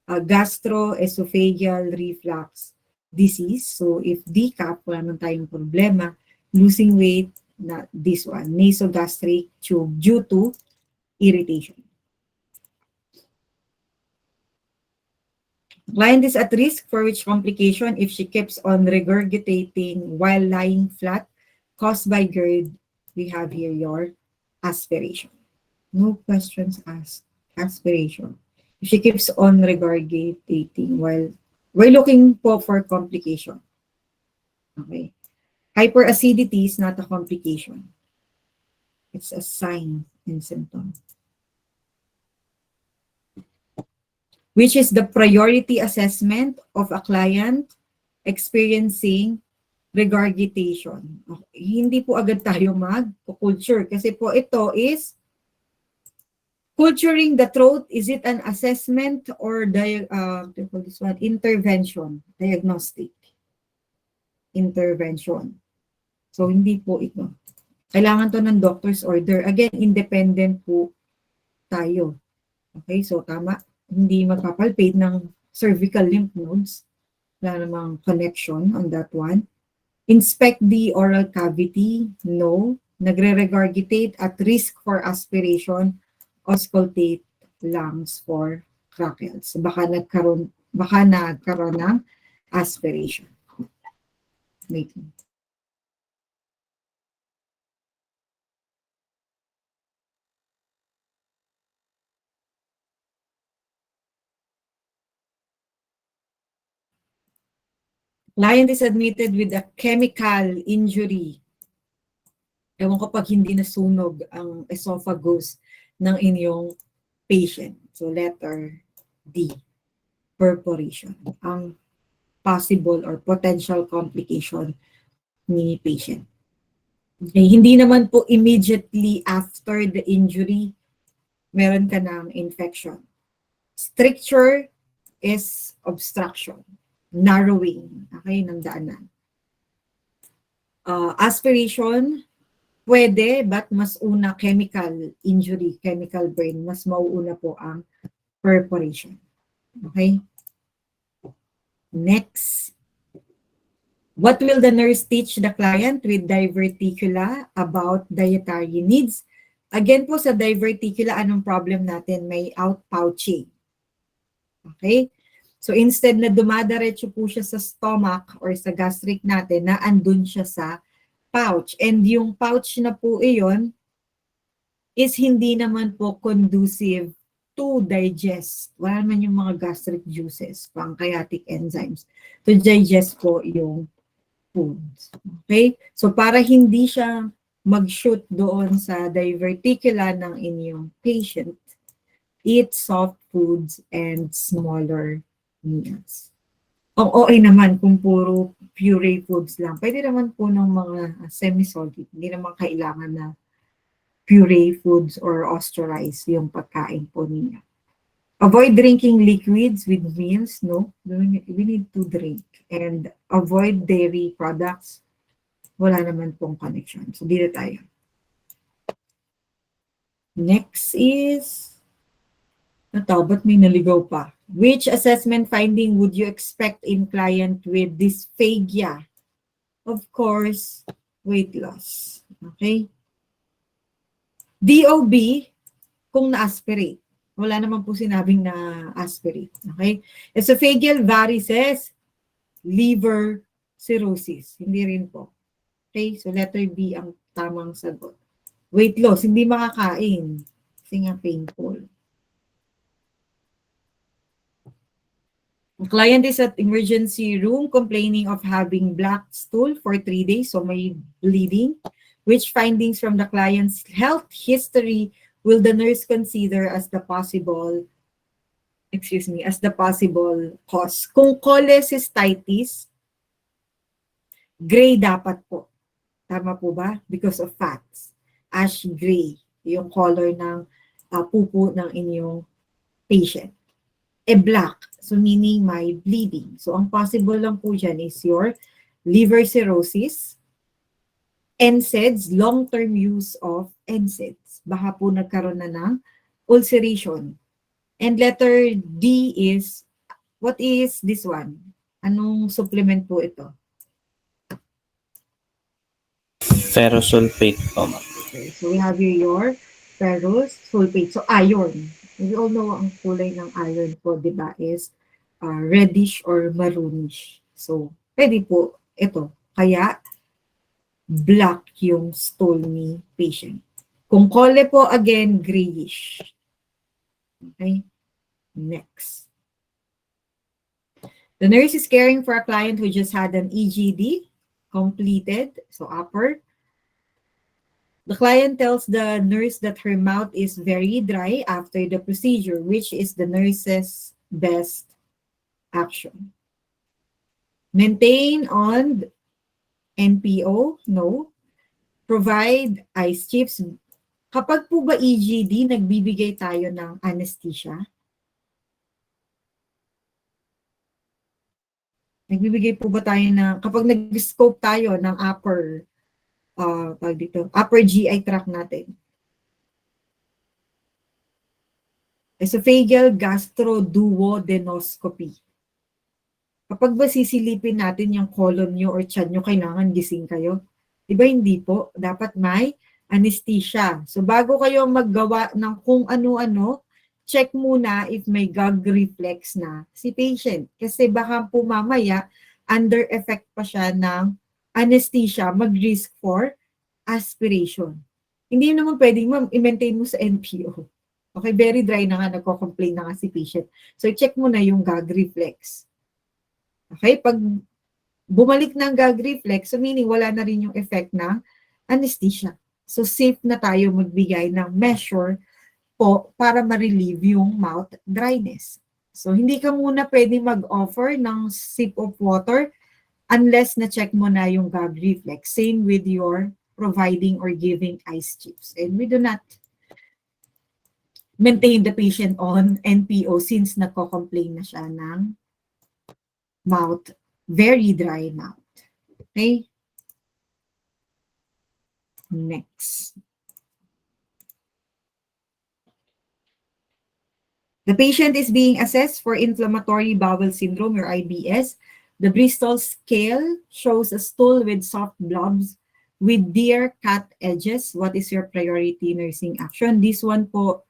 S2: gastroesophageal reflux disease? So if DCAP, wala naman tayong problema. Losing weight, na this one, nasogastric tube due to irritation. Client is at risk for which complication if she keeps on regurgitating while lying flat caused by GERD. We have here your aspiration. No questions asked. Aspiration. If she keeps on regurgitating while we're looking for complication. Okay. Hyperacidity is not a complication. It's a sign and symptom. Which is the priority assessment of a client experiencing regurgitation. Okay. Hindi po agad tayo mag-culture kasi po ito is culturing the throat. Is it an assessment or this one, intervention, diagnostic intervention? So hindi po ito. Kailangan to ng doctor's order. Again, independent po tayo. Okay, so tama. Hindi magpapalpate ng cervical lymph nodes. Wala namang connection on that one. Inspect the oral cavity. No. Nagre-regurgitate at risk for aspiration. Auscultate lungs for crackles. Baka nagkaroon ng aspiration. Wait. Client is admitted with a chemical injury. Ewan ko pag hindi nasunog ang esophagus ng inyong patient. So letter D, perforation. Ang possible or potential complication ni patient. Okay, hindi naman po immediately after the injury, meron ka ng infection. Stricture is obstruction, narrowing, okay, ng daanan. Aspiration, pwede, but mas una chemical injury, chemical burn, mas mauuna po ang perforation. Okay? Next. What will the nurse teach the client with diverticula about dietary needs? Again po sa diverticula, anong problem natin? May outpouching. Okay? So instead na dumadaretso po siya sa stomach or sa gastric natin, na andun siya sa pouch. And yung pouch na po iyon is hindi naman po conducive to digest. Wala naman yung mga gastric juices, pancreatic enzymes, to digest po yung foods. Okay? So para hindi siya mag-shoot doon sa diverticula ng inyong patient, eat soft foods and smaller meals. Ang OA naman kung puro puree foods lang. Pwede naman po ng mga semi-solid. Hindi naman kailangan na puree foods or osterized yung pagkain po niya. Avoid drinking liquids with meals. No, we need to drink. And avoid dairy products. Wala naman pong connection. So, dito tayo. Next is, ba't may naligaw pa? Which assessment finding would you expect in client with dysphagia? Of course, weight loss. Okay? DOB, kung na-aspirate. Wala naman po sinabing na aspirate. Okay? Esophageal varices, liver cirrhosis. Hindi rin po. Okay? So letter B ang tamang sagot. Weight loss, hindi makakain. Kasi nga painful. The client is at emergency room complaining of having black stool for 3 days, so may bleeding. Which findings from the client's health history will the nurse consider as the possible cause? Kung cholecystitis, gray dapat po. Tama po ba? Because of fats. Ash gray, yung color ng pupo ng inyong patient. Black, so meaning may bleeding. So ang possible lang po dyan is your liver cirrhosis, NSAIDs, long-term use of NSAIDs. Baka po nagkaroon na ng ulceration. And letter D is, what is this one? Anong supplement po ito?
S4: Ferrosulfate po, ma'am.
S2: Okay, so we have here your ferrous sulfate. So iron. We all know ang kulay ng iron po, di ba, is reddish or maroonish. So, pwede po ito. Kaya, black yung stool ni patient. Kung kole po, again, grayish. Okay? Next. The nurse is caring for a client who just had an EGD completed, so upper. The client tells the nurse that her mouth is very dry after the procedure, which is the nurse's best action. Maintain on NPO? No. Provide ice chips. Kapag po ba EGD, nagbibigay tayo ng anesthesia? Nagbibigay po ba tayo ng, kapag nag-scope tayo ng upper GI tract natin. Esophageal gastroduodenoscopy. Kapag ba sisilipin natin yung colon nyo or tiyan nyo, kailangan gising kayo? Diba hindi po? Dapat may anesthesia. So bago kayo maggawa ng kung ano-ano, check muna if may gag reflex na si patient. Kasi baka po mamaya, under effect pa siya ng anesthesia, mag-risk for aspiration. Hindi naman pwedeng, ma'am, i-maintain mo sa NPO. Okay, very dry na nga, nagko-complain na nga si patient. So, check mo na yung gag reflex. Okay, pag bumalik na ang gag reflex, so meaning wala na rin yung effect ng anesthesia. So, safe na tayo magbigay ng measure po para ma-relieve yung mouth dryness. So, hindi ka muna pwede mag-offer ng sip of water unless na-check mo na yung gag reflex. Same with your providing or giving ice chips. And we do not maintain the patient on NPO since nagko-complain na siya ng mouth, very dry mouth. Okay? Next. The patient is being assessed for inflammatory bowel syndrome or IBS. The Bristol scale shows a stool with soft blobs with deer cut edges. What is your priority nursing action? This one po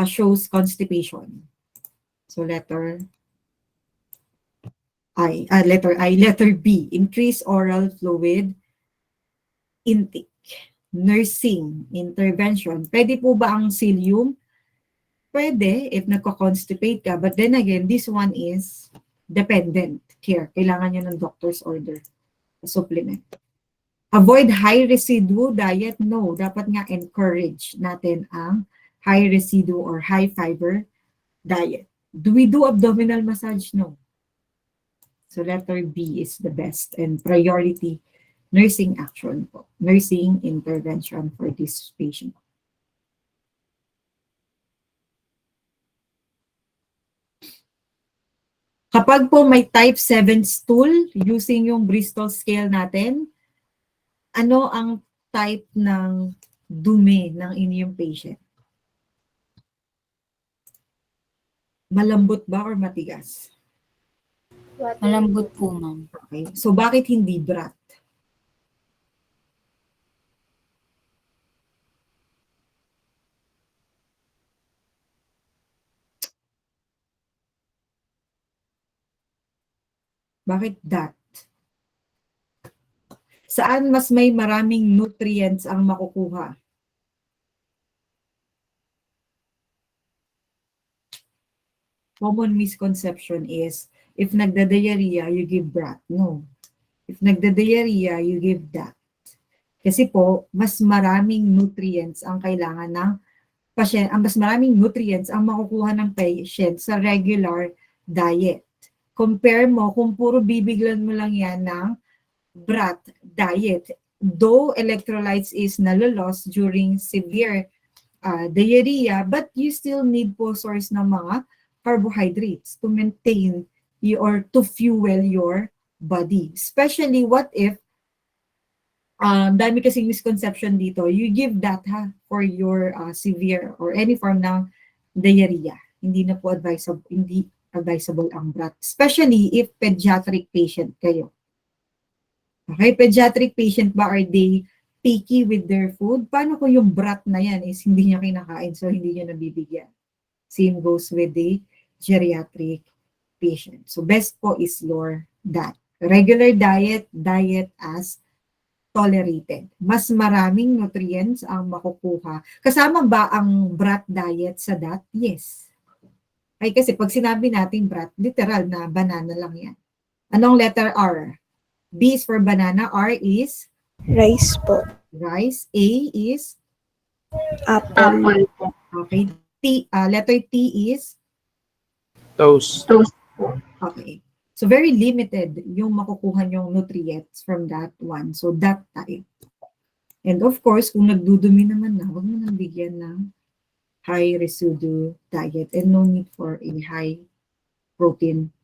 S2: shows constipation. So letter B, increase oral fluid intake. Nursing intervention. Pwede po ba ang psyllium? Pwede if nagko-constipate ka. But then again, this one is dependent care. Kailangan niya ng doctor's order. Supplement. Avoid high residue diet? No. Dapat nga encourage natin ang high residue or high fiber diet. Do we do abdominal massage? No. So letter B is the best and priority nursing action po. Nursing intervention for this patient. Kapag po may type 7 stool, using yung Bristol scale natin, ano ang type ng dumi ng inyong patient? Malambot ba or matigas?
S13: Malambot po, ma'am.
S2: Okay. So bakit hindi brat? Bakit that? Saan mas may maraming nutrients ang makukuha? Common misconception is, if nagda-diarrhea, you give brat. No. If nagda-diarrhea, you give that. Kasi po, mas maraming nutrients ang kailangan ng patient, mas maraming nutrients ang makukuha ng patient sa regular diet. Compare mo kung puro bibiglan mo lang yan ng brat diet. Though electrolytes is nalolos during severe diarrhea, but you still need po source ng mga carbohydrates to maintain or to fuel your body. Especially what if, dami kasing misconception dito, you give that for your severe or any form ng diarrhea. Hindi na po advisable ang brat. Especially if pediatric patient kayo. Okay, pediatric patient ba, are they picky with their food? Paano kung yung brat na yan is hindi niya kinakain, so hindi niya nabibigyan? Same goes with the geriatric patient. So best po is your that. Regular diet as tolerated. Mas maraming nutrients ang makukuha. Kasama ba ang brat diet sa that? Yes. Ay kasi pag sinabi natin brat, literal na banana lang yan. Anong letter R? B is for banana, R is?
S14: Rice po.
S2: Rice. A is?
S14: Apple.
S2: Okay. Letter T is?
S15: Toast.
S2: Okay. So very limited yung makukuha nyong nutrients from that one. So that type. And of course, kung nagdudumi naman na, huwag mo nang bigyan ng high residue diet and no need for a high protein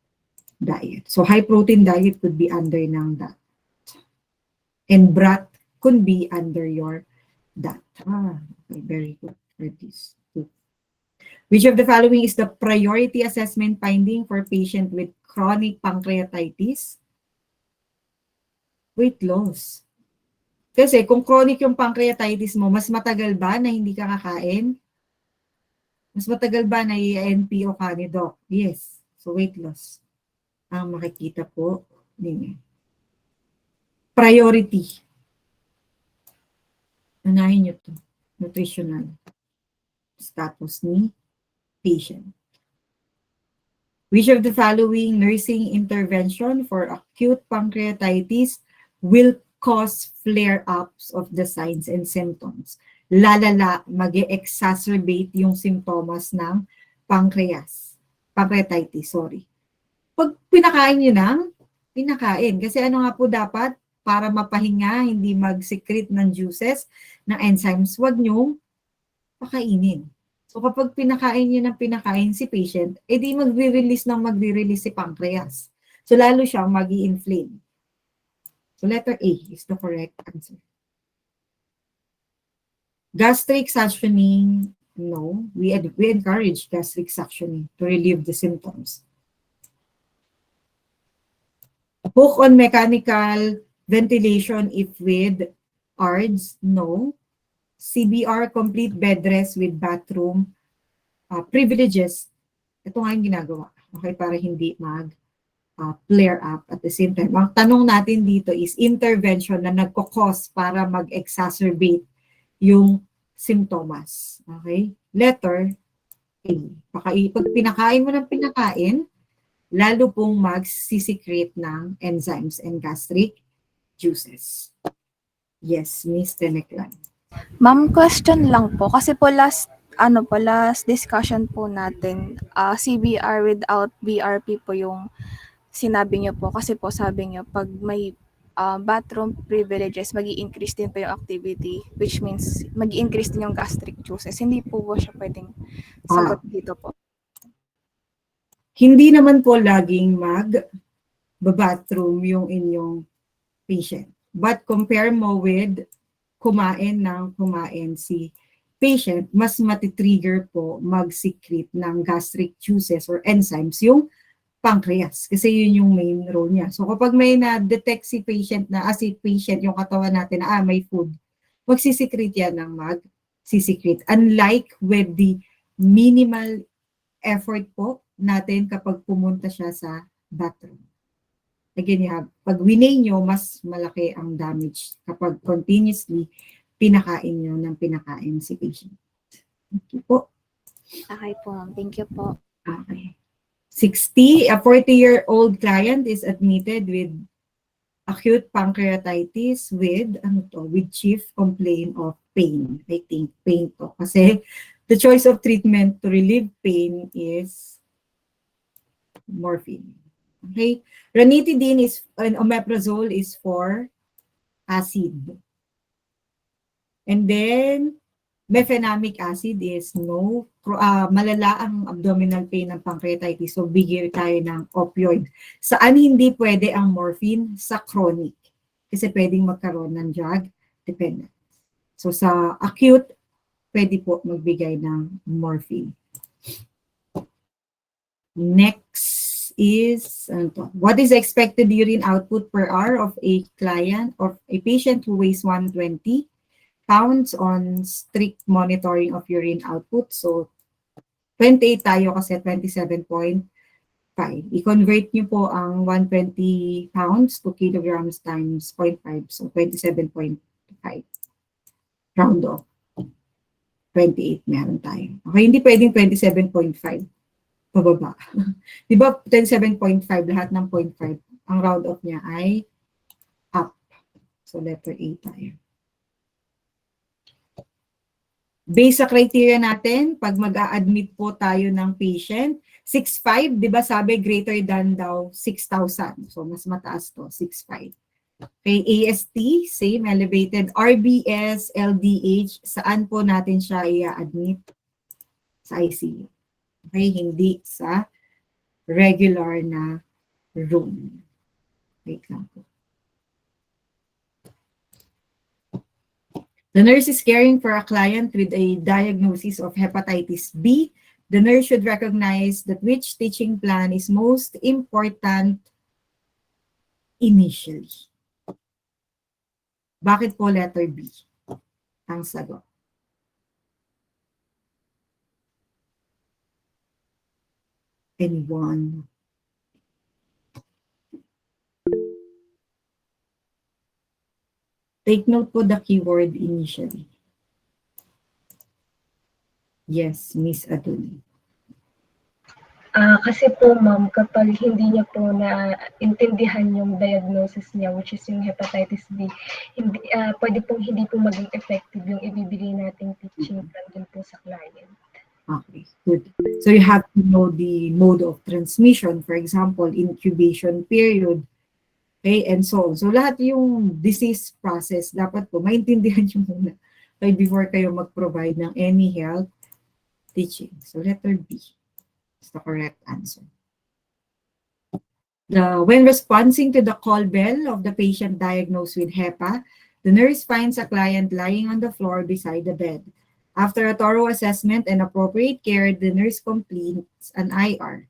S2: diet. So high protein diet could be under ng that. And brat could be under your that. Okay, very good for this too. Which of the following is the priority assessment finding for patient with chronic pancreatitis? Weight loss. Kasi kung chronic yung pancreatitis mo, mas matagal ba na hindi ka kakain? Mas matagal ba na i-NPO ka ni Doc? Yes. So weight loss ang makikita po ninyo. Priority. Unahin nyo to. Nutritional status ni patient. Which of the following nursing intervention for acute pancreatitis will cause flare-ups of the signs and symptoms? Lalala, mag-exacerbate yung simptomas ng pancreatitis, sorry. Pag pinakain nyo ng, pinakain. Kasi ano nga po dapat, para mapahinga, hindi mag-secrete ng juices, ng enzymes, wag nyo pakainin. So kapag pinakain nyo ng pinakain si patient, edi magre-release si pancreas. So lalo siyang mag-i-inflame. So letter A is the correct answer. Gastric suctioning, no. We encourage gastric suctioning to relieve the symptoms. Hook on mechanical ventilation if with ARDS, no. CBR, complete bed rest with bathroom privileges. Ito nga yung ginagawa. Okay, para hindi flare up at the same time. Ang tanong natin dito is intervention na nagkakos para mag-exacerbate yung symptoms. Okay? Letter A. Pag pinakain mo ng pinakain, lalo pong mag-secrete ng enzymes and gastric juices. Yes, Miss Teneklan.
S14: Ma'am, question lang po. Kasi po last discussion po natin, CBR without BRP po yung sinabi niyo po. Kasi po sabi niyo, pag may bathroom privileges, mag-i-increase din po yung activity, which means mag-i-increase din yung gastric juices. Hindi po siya pwedeng sagot dito po.
S2: Hindi naman po laging mag-bathroom yung inyong patient. But compare mo with kumain si patient, mas matitrigger po mag-secrete ng gastric juices or enzymes yung pancreas. Kasi yun yung main role niya. So kapag may na-detect si patient na, yung katawan natin na may food, magsisecrete yan ng mag-secrete. Unlike with the minimal effort po natin kapag pumunta siya sa bathroom. again, you have, pag winay nyo, mas malaki ang damage kapag continuously pinakain nyo ng pinakain si patient. Thank you po.
S14: Okay po, ma'am. Thank you po.
S2: Okay. 60, a 40-year-old client is admitted with acute pancreatitis with, with chief complaint of pain. I think pain to. Kasi the choice of treatment to relieve pain is morphine. Okay? Ranitidine is, and omeprazole is for acid. And then, mefenamic acid is no, malala ang abdominal pain ng pancreatitis. So, bigyan tayo ng opioid. Saan hindi pwede ang morphine? Sa chronic. Kasi pwedeng magkaroon ng drug dependence. So, sa acute, pwede po magbigay ng morphine. Next is, what is the expected urine output per hour of a client, of a patient who weighs 120 pounds on strict monitoring of urine output? So, 28 tayo kasi 27.5. I-convert nyo po ang 120 pounds to kilograms times 0.5. So, 27.5. Round off. 28 meron tayo. Okay, hindi pwedeng 27.5. Pababa. Di ba 27.5 lahat ng 0.5? Ang round off niya ay up. So, letter A tayo. Based sa criteria natin, pag mag-a-admit po tayo ng patient, 6'5", di ba sabi greater than daw 6,000. So, mas mataas to, 6'5". Okay, AST, same, elevated. RBS, LDH, saan po natin siya i-admit? Sa ICU. Okay, hindi sa regular na room. Wait lang po. The nurse is caring for a client with a diagnosis of hepatitis B. The nurse should recognize that which teaching plan is most important initially. Bakit po letter B? Ang sagot. Anyone? Take note po the keyword initially. Yes, Miss Aduli.
S18: Kasi po ma'am, kapag hindi niya po na-intindihan yung diagnosis niya, which is yung hepatitis B, hindi, pwede pong hindi po maging effective yung ibibigay nating teaching plan dun po sa client.
S2: Okay, good. So you have to know the mode of transmission, for example, incubation period, okay, and so on. So lahat yung disease process, dapat po maintindihan nyo muna okay, before kayo mag-provide ng any health teaching. So letter B is the correct answer. When responding to the call bell of the patient diagnosed with HEPA, the nurse finds a client lying on the floor beside the bed. After a thorough assessment and appropriate care, the nurse completes an IR.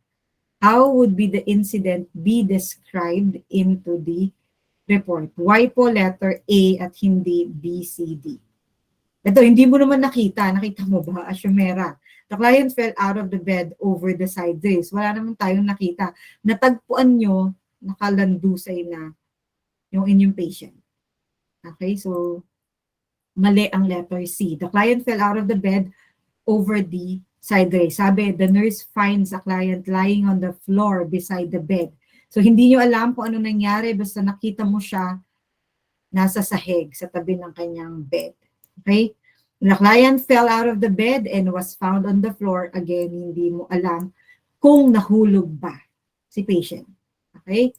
S2: How would be the incident be described into the report? Why po letter A at hindi B, C, D? Ito, hindi mo naman nakita. Nakita mo ba? Asyumera. The client fell out of the bed over the side rails. Wala naman tayong nakita. Natagpuan nyo, nakalandusay na yung inyong patient. Okay, so mali ang letter C. The client fell out of the bed over the side rail. Sabi, the nurse finds a client lying on the floor beside the bed. So, hindi nyo alam kung ano nangyari, basta nakita mo siya nasa sahig sa tabi ng kanyang bed. Okay? The client fell out of the bed and was found on the floor. Again, hindi mo alam kung nahulog ba si patient. Okay?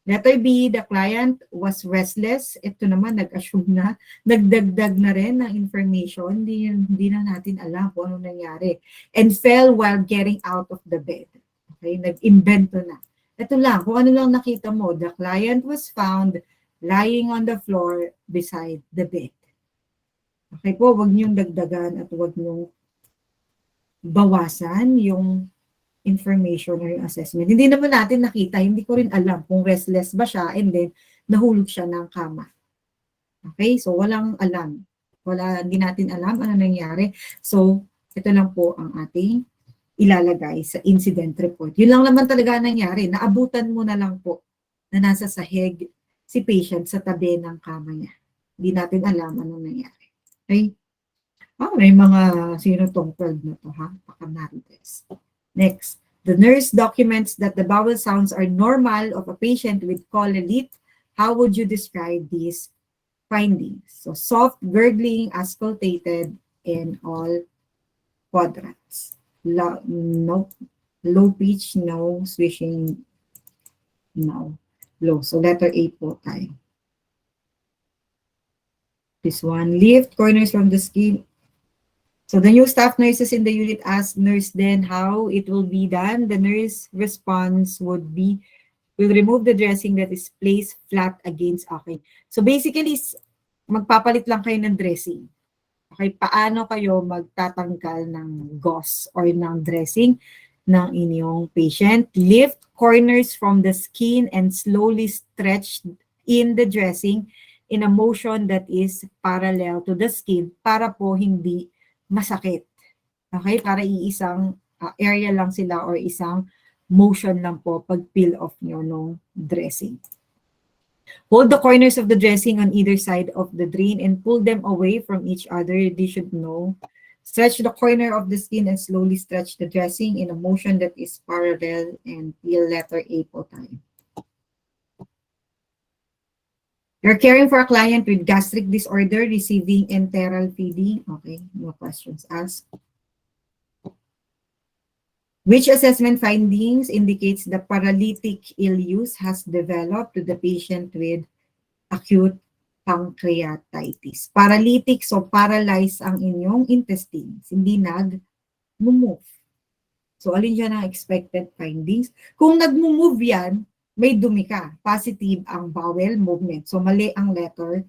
S2: Letter B, the client was restless. Ito naman, nag-assume na, nagdagdag na rin ng information. Hindi na natin alam kung ano nangyari. And fell while getting out of the bed. Okay, nag-invento na. Ito lang, kung ano lang nakita mo, the client was found lying on the floor beside the bed. Okay po, wag niyong dagdagan at wag niyong bawasan yung information or yung assessment. Hindi naman natin nakita, hindi ko rin alam kung restless ba siya and then nahulog siya ng kama. Okay, so walang alam. Hindi natin alam ano nangyari. So, ito lang po ang ating ilalagay sa incident report. Yun lang naman talaga nangyari. Naabutan mo na lang po na nasa sahig si patient sa tabi ng kama niya. Hindi natin alam anong nangyari. Okay? May mga sino tong 12 na to, ha? Pakamarites. Next, the nurse documents that the bowel sounds are normal of a patient with cholelith. How would you describe these findings? So, soft gurgling, auscultated in all quadrants. No. Low pitch, no. Swishing, no. Low. So, letter A po tayo. This one, lift corners from the skin. So the new staff nurses in the unit asked nurse then how it will be done. The nurse response would be, we'll remove the dressing that is placed flat against, okay. So basically, magpapalit lang kayo ng dressing. Okay, paano kayo magtatanggal ng gauze or ng dressing ng inyong patient? Lift corners from the skin and slowly stretch in the dressing in a motion that is parallel to the skin para po hindi masakit. Okay? Para iisang area lang sila or isang motion lang po pag peel off nyo nung dressing. Hold the corners of the dressing on either side of the drain and pull them away from each other. They should know. Stretch the corner of the skin and slowly stretch the dressing in a motion that is parallel and peel letter A po tayo. You're caring for a client with gastric disorder, receiving enteral feeding. Okay, no questions asked. Which assessment findings indicates the paralytic ill use has developed to the patient with acute pancreatitis? Paralytic, so paralyzed ang inyong intestines, hindi nag-move. So, alin dyan ang expected findings? Kung nag-move yan, may dumi ka. Positive ang bowel movement. So, mali ang letter,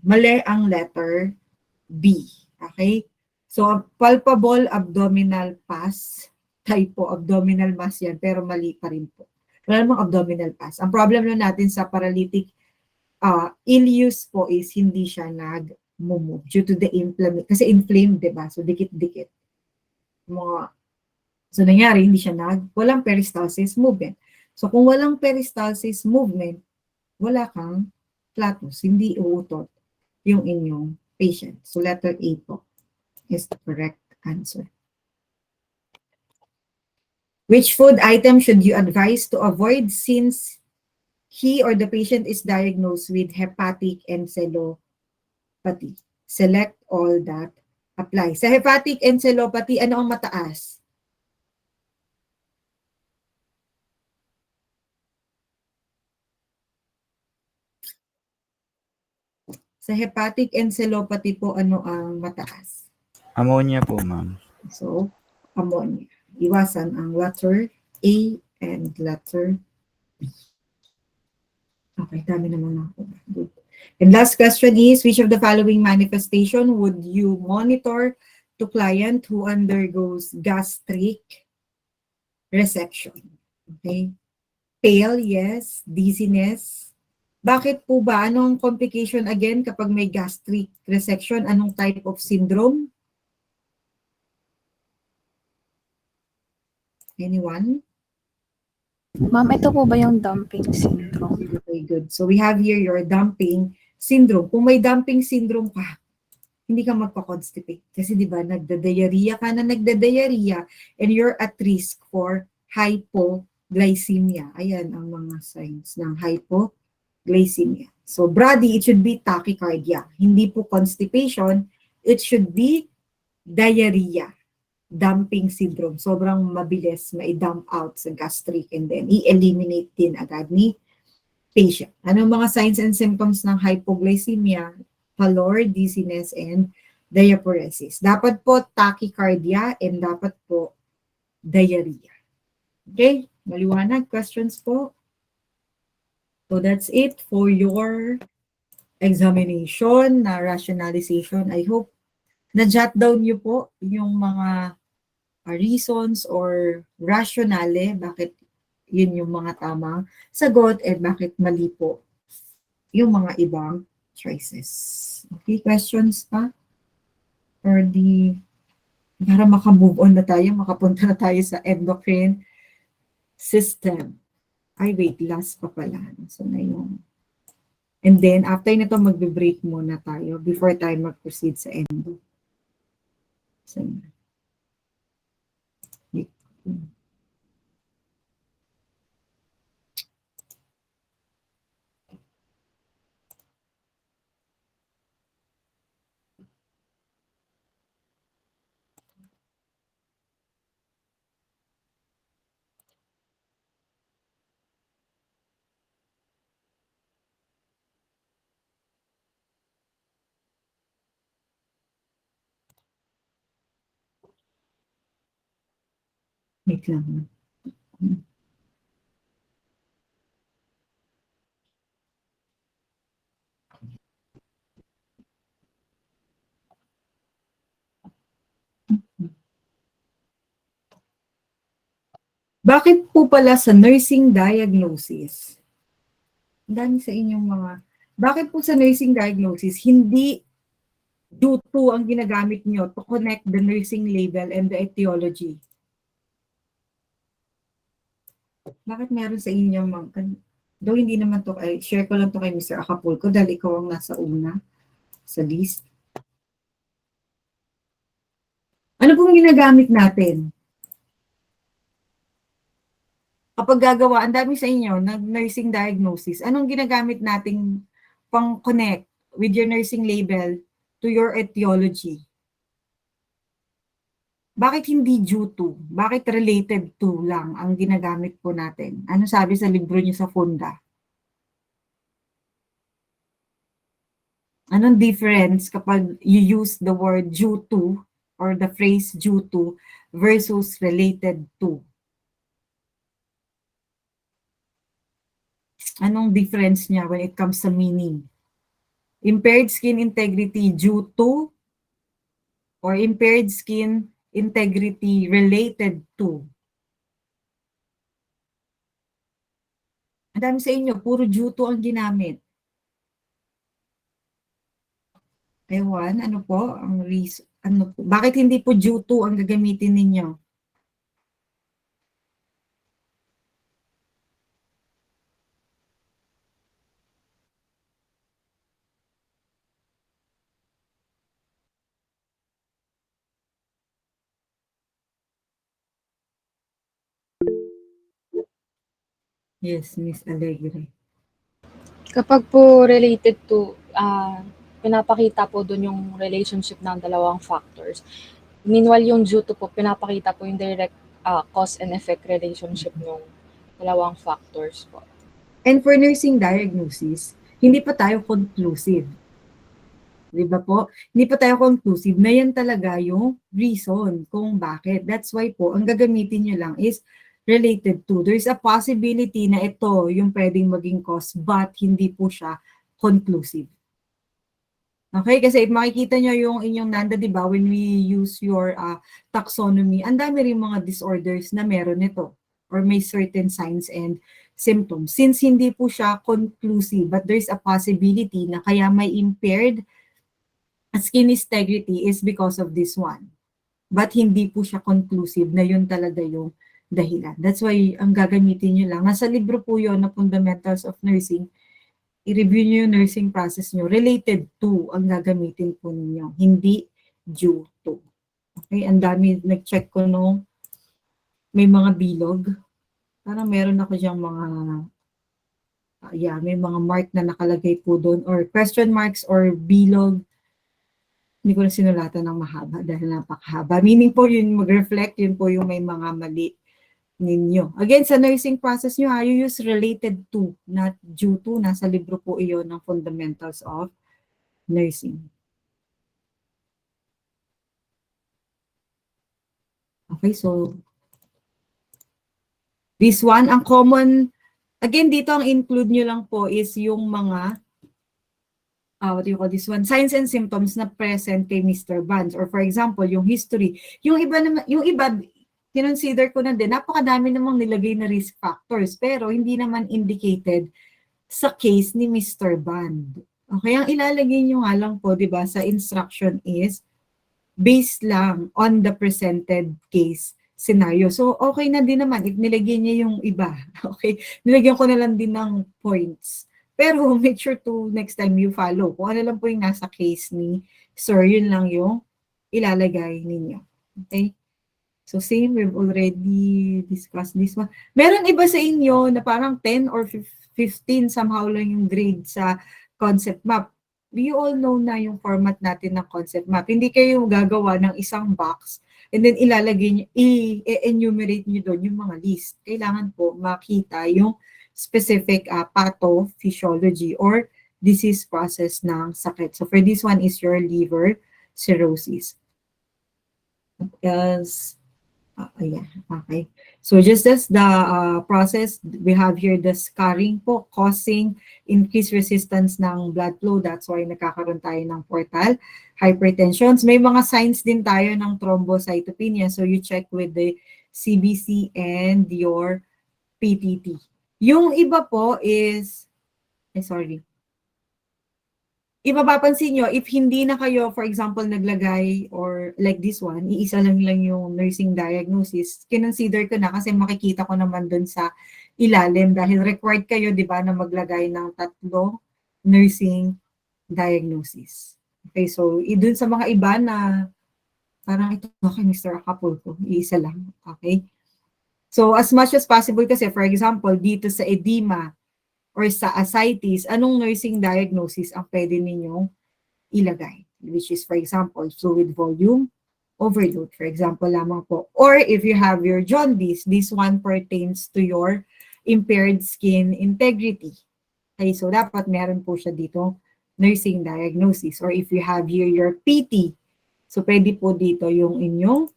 S2: mali ang letter B. Okay? So, palpable abdominal pus, typo abdominal mass yan, pero mali pa rin po. Wala namang abdominal pus. Ang problem na natin sa paralytic ileus po is hindi siya nag-move due to the inflammation. Kasi inflamed, diba? So, dikit-dikit. So, nangyari, hindi siya walang peristalsis movement. So, kung walang peristalsis movement, wala kang flatus, hindi uutot yung inyong patient. So, letter A po is the correct answer. Which food item should you advise to avoid since he or the patient is diagnosed with hepatic encephalopathy? Select all that apply. Sa hepatic encephalopathy, ano ang mataas? Sa hepatic encephalopathy po, ano ang mataas?
S3: Ammonia po, ma'am.
S2: So, ammonia. Iwasan ang letter A and letter B. Okay, dami naman ako. Good. And last question is, which of the following manifestation would you monitor to client who undergoes gastric resection? Okay. Pale, yes. Dizziness. Bakit po ba? Anong complication again kapag may gastric resection? Anong type of syndrome? Anyone?
S14: Ma'am, ito po ba yung dumping syndrome?
S2: Okay, good. So we have here your dumping syndrome. Kung may dumping syndrome ka, hindi ka magpa-constipate. Kasi di ba, nagda-diarrhea ka na nagda-diarrhea and you're at risk for hypoglycemia. Ayan ang mga signs ng hypoglycemia. So brady, it should be tachycardia. Hindi po constipation, it should be diarrhea. Dumping syndrome. Sobrang mabilis ma-dump out sa gastric and then i-eliminate din agad ni patient. Anong mga signs and symptoms ng hypoglycemia? Pallor, dizziness, and diaphoresis. Dapat po tachycardia and dapat po diarrhea. Okay? Maliwanag? Questions po? So that's it for your examination na rationalization. I hope na-jot down niyo po yung mga reasons or rationale bakit yun yung mga tamang sagot and bakit mali po yung mga ibang choices. Okay, questions pa? Or para maka-move on na tayo, makapunta na tayo sa endocrine system. Ay, wait, last pa pala. So na yung... And then, after nito, magbe-break muna tayo before tayo mag-proceed sa endo. So, wait lang. Bakit po pala sa nursing diagnosis, ang dami sa inyong mga, bakit po sa nursing diagnosis, hindi due to ang ginagamit nyo to connect the nursing label and the etiology? Bakit meron sa inyong mga, though hindi naman to, ay share ko lang to kay Mr. Acapulco dahil ikaw ang nasa una sa list. Ano pong ginagamit natin? Kapag gagawa, ang dami sa inyo, nursing diagnosis, anong ginagamit nating pang-connect with your nursing label to your etiology? Bakit hindi due to? Bakit related to lang ang ginagamit po natin? Ano sabi sa libro niyo sa Funda? Anong difference kapag you use the word due to or the phrase due to versus related to? Anong difference niya when it comes sa meaning? Impaired skin integrity due to or impaired skin integrity related to? Ang dami sa inyo, puro due to ang ginamit. Ewan, ano po ang reason? Ano po? Bakit hindi po due to ang gagamitin ninyo? Yes, Miss Alegre.
S19: Kapag po related to, pinapakita po dun yung relationship ng dalawang factors. Meanwhile, yung due to po, pinapakita po yung direct cause and effect relationship ng dalawang factors po.
S2: And for nursing diagnosis, hindi pa tayo conclusive. Di ba po? Hindi pa tayo conclusive na yan talaga yung reason kung bakit. That's why po, ang gagamitin nyo lang is related to. There's a possibility na ito yung pwedeng maging cause, but hindi po siya conclusive. Okay, kasi if makikita nyo yung inyong Nanda, di ba, when we use your taxonomy, ang dami rin mga disorders na meron nito or may certain signs and symptoms. Since hindi po siya conclusive, but there's a possibility na kaya may impaired skin integrity is because of this one. But hindi po siya conclusive na yun talaga yung dahilan. That's why ang gagamitin nyo lang. Nasa libro po yun na Fundamentals of Nursing. I-review nyo yung nursing process nyo. Related to ang gagamitin po ninyo. Hindi due to. Okay, ang dami. Nag-check ko nung may mga bilog. Parang meron ako diyang mga may mga mark na nakalagay po doon or question marks or bilog. Hindi ko na sinulatan ng mahaba dahil napakahaba. Meaning po yun mag-reflect, yun po yung may mga mali ninyo. Again, sa nursing process nyo, you use related to, not due to. Nasa libro po iyon ng Fundamentals of Nursing. Okay, so this one, ang common, again, dito ang include nyo lang po is yung mga what do you call this one? Signs and symptoms na present kay Mr. Vance. Or for example, yung history. Yung iba, kinonsider ko na din, napakadami namang nilagay na risk factors, pero hindi naman indicated sa case ni Mr. Band. Okay, ang ilalagay nyo nga lang po, di ba, sa instruction is based lang on the presented case scenario. So, okay na din naman if nilagyan niya yung iba. Okay? Nilagyan ko na lang din ng points. Pero make sure to next time you follow. Kung ano lang po yung nasa case ni sir, yun lang yung ilalagay ninyo. Okay? So same, we've already discussed this one. Meron iba sa inyo na parang 10 or 15 somehow lang yung grade sa concept map. We all know na yung format natin ng concept map. Hindi kayo gagawa ng isang box and then ilalagay nyo, i-enumerate nyo doon yung mga list. Kailangan po makita yung specific pathophysiology or disease process ng sakit. So for this one is your liver cirrhosis. Yes. Ayan, okay. So just as the process, we have here the scarring po causing increased resistance ng blood flow. That's why nakakaroon tayo ng portal hypertensions. May mga signs din tayo ng thrombocytopenia. So you check with the CBC and your PTT. Yung iba po is, mapapansin nyo, if hindi na kayo, for example, naglagay or like this one, iisa lang yung nursing diagnosis, kinonsider ko na kasi makikita ko naman dun sa ilalim dahil required kayo, di ba, na maglagay ng 3 nursing diagnosis. Okay, so dun sa mga iba na parang ito kay Mr. Acapulco, iisa lang. Okay? So as much as possible kasi, for example, dito sa edema, or sa ascites, anong nursing diagnosis ang pwede ninyong ilagay? Which is, for example, fluid volume overload, for example lamang po. Or if you have your jaundice, this one pertains to your impaired skin integrity. Okay, so dapat meron po siya dito nursing diagnosis. Or if you have here your PT, so pwede po dito yung inyong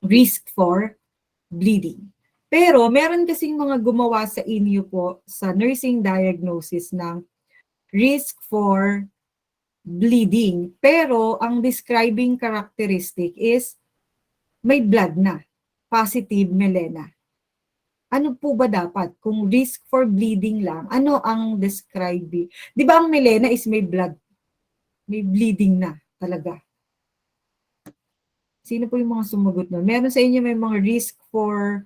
S2: risk for bleeding. Pero meron kasing mga gumawa sa inyo po sa nursing diagnosis ng risk for bleeding. Pero ang describing characteristic is may blood na, positive melena. Ano po ba dapat? Kung risk for bleeding lang, ano ang describing? Di ba ang melena is may blood? May bleeding na talaga. Sino po yung mga sumagot nun? Meron sa inyo may mga risk for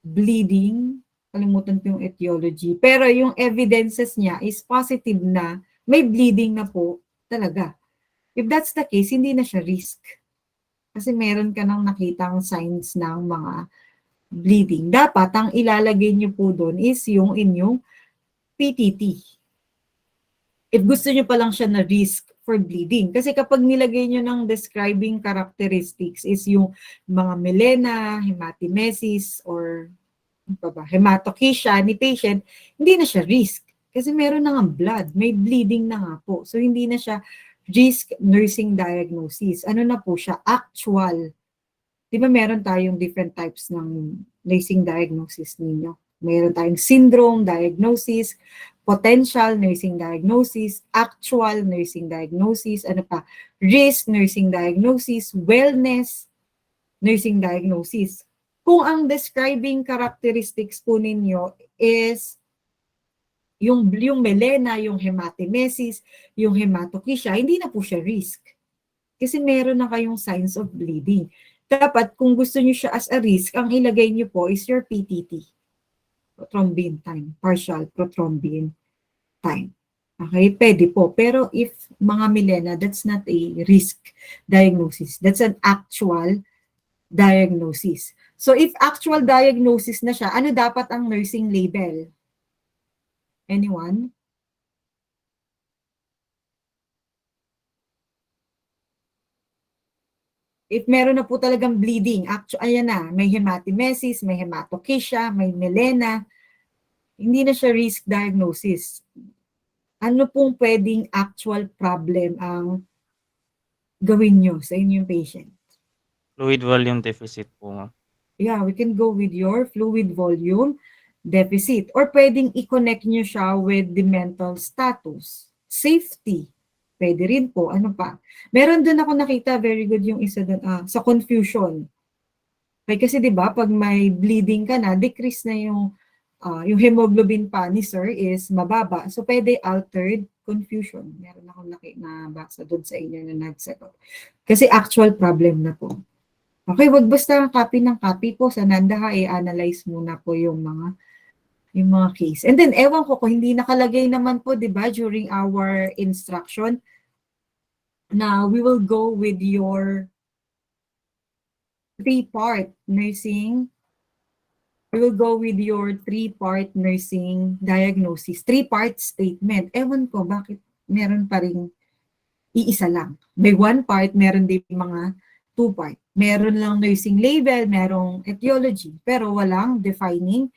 S2: bleeding, kalimutan ko yung etiology, pero yung evidences niya is positive na may bleeding na po talaga. If that's the case, hindi na siya risk. Kasi meron ka nang nakitang signs ng mga bleeding. Dapat ang ilalagay niyo po doon is yung inyong PTT. If gusto niyo pa lang siya na risk for bleeding. Kasi kapag nilagay niyo ng describing characteristics is yung mga melena, hematemesis, or hematochezia ni patient, hindi na siya risk. Kasi meron na nga blood, may bleeding na nga po. So hindi na siya risk nursing diagnosis. Ano na po siya? Actual. Di ba meron tayong different types ng nursing diagnosis ninyo? Meron tayong syndrome diagnosis, potential nursing diagnosis, actual nursing diagnosis, ano pa? Risk nursing diagnosis, wellness nursing diagnosis. Kung ang describing characteristics po ninyo is yung melena, yung hematemesis, yung hematochezia, hindi na po siya risk. Kasi meron na kayong signs of bleeding. Dapat kung gusto niyo siya as a risk, ang ilagay niyo po is your PTT. Prothrombin time, partial prothrombin time. Okay, pwede po. Pero if mga melena, that's not a risk diagnosis. That's an actual diagnosis. So if actual diagnosis na siya, ano dapat ang nursing label? Anyone? If meron na po talagang bleeding, ayan na, may hematemesis, may hematochezia, may melena, hindi na siya risk diagnosis. Ano pong pwedeng actual problem ang gawin nyo sa inyong patient?
S7: Fluid volume deficit po, ma'am.
S2: Yeah, we can go with your fluid volume deficit. Or pwedeng i-connect nyo siya with the mental status. Safety. Pwede rin po. Ano pa? Meron din ako nakita, very good yung isa dun, sa confusion. Okay, kasi di ba pag may bleeding ka na, decrease na yung hemoglobin pa ni sir is mababa. So pwede altered confusion. Meron akong nabasa doon sa inyo na nagsagot. Kasi actual problem na po. Okay, wag basta copy ng copy po sa Nanda ha, i-analyze muna po yung mga case. And then, ewan ko kung hindi nakalagay naman po, di ba, during our instruction, na we will go with your 3-part nursing. We will go with your 3-part nursing diagnosis. 3-part statement. Ewan ko, bakit meron pa rin iisa lang. May 1 part, meron din mga 2 part. Meron lang nursing label, merong etiology, pero walang defining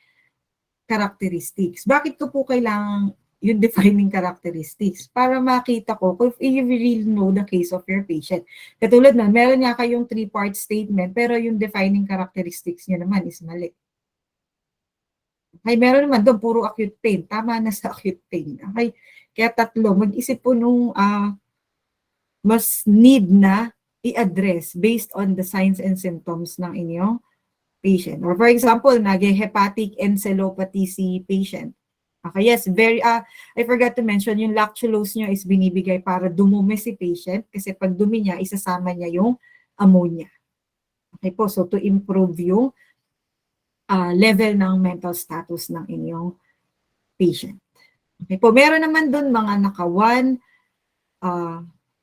S2: characteristics. Bakit ko po kailangan yung defining characteristics? Para makita ko if you really know the case of your patient. Katulad na, meron nga kayong 3-part statement, pero yung defining characteristics niya naman is mali. Okay, meron naman doon, puro acute pain. Tama na sa acute pain. Okay, kaya 3. Mag-isip po nung mas need na i-address based on the signs and symptoms ng inyong patient. Or for example, nag-hepatic encephalopathy si patient. Okay, yes, I forgot to mention, yung lactulose nyo is binibigay para dumumi si patient kasi pag dumi niya, isasama niya yung ammonia. Okay po, so to improve yung level ng mental status ng inyong patient. Okay po, meron naman dun mga naka-1,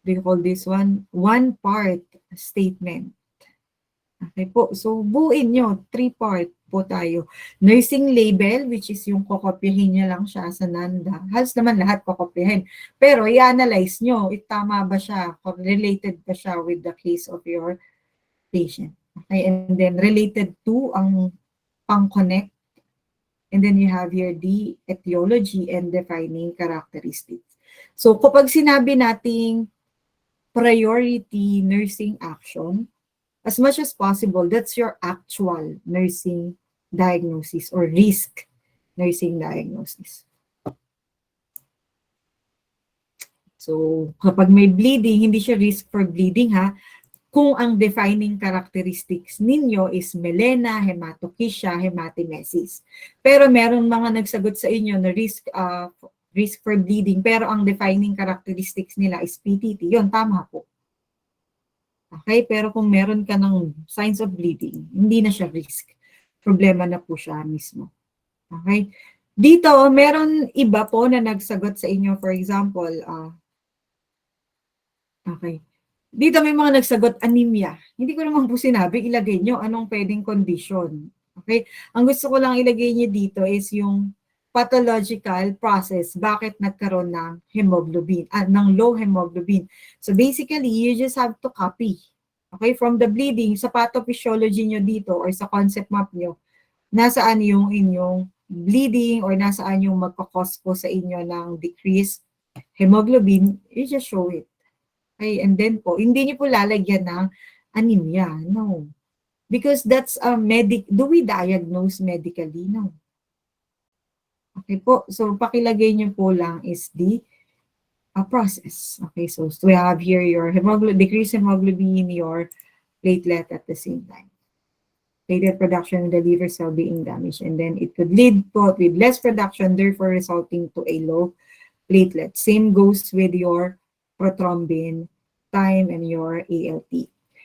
S2: do you call this one? 1-part statement. Okay po, so buuin nyo, 3-part po tayo. Nursing label, which is yung kokopyahin nyo lang siya sa Nanda. Halos naman lahat kokopyahin. Pero i-analyze nyo, tama ba siya, related ba siya with the case of your patient. Okay, and then related to ang pang-connect. And then you have here the etiology and defining characteristics. So kapag sinabi nating priority nursing action, as much as possible, that's your actual nursing diagnosis or risk nursing diagnosis. So, kapag may bleeding, hindi siya risk for bleeding ha, kung ang defining characteristics ninyo is melena, hematochezia, hematemesis. Pero meron mga nagsagot sa inyo na risk for bleeding, pero ang defining characteristics nila is PTT. Yun, tama po. Okay, pero kung meron ka ng signs of bleeding, hindi na siya risk. Problema na po siya mismo. Okay? Dito, meron iba po na nagsagot sa inyo. For example, okay. Dito may mga nagsagot anemia. Hindi ko naman po sinabi, ilagay nyo anong pwedeng condition. Okay? Ang gusto ko lang ilagay nyo dito is yung pathological process, bakit nagkaroon ng hemoglobin, ng low hemoglobin. So basically, you just have to copy. Okay, from the bleeding, sa pathophysiology nyo dito or sa concept map nyo, nasaan yung inyong bleeding or nasaan yung magkakos po sa inyo ng decreased hemoglobin, you just show it. Okay, and then po, hindi niyo po lalagyan ng anemia. No. Because that's a do we diagnose medically? No. Okay po, so pakilagay niyo po lang is the process. Okay, so we have here your decreased hemoglobin, your platelet at the same time. Platelet production in the liver cell being damaged, and then it could lead po with less production, therefore resulting to a low platelet. Same goes with your prothrombin time and your ALT.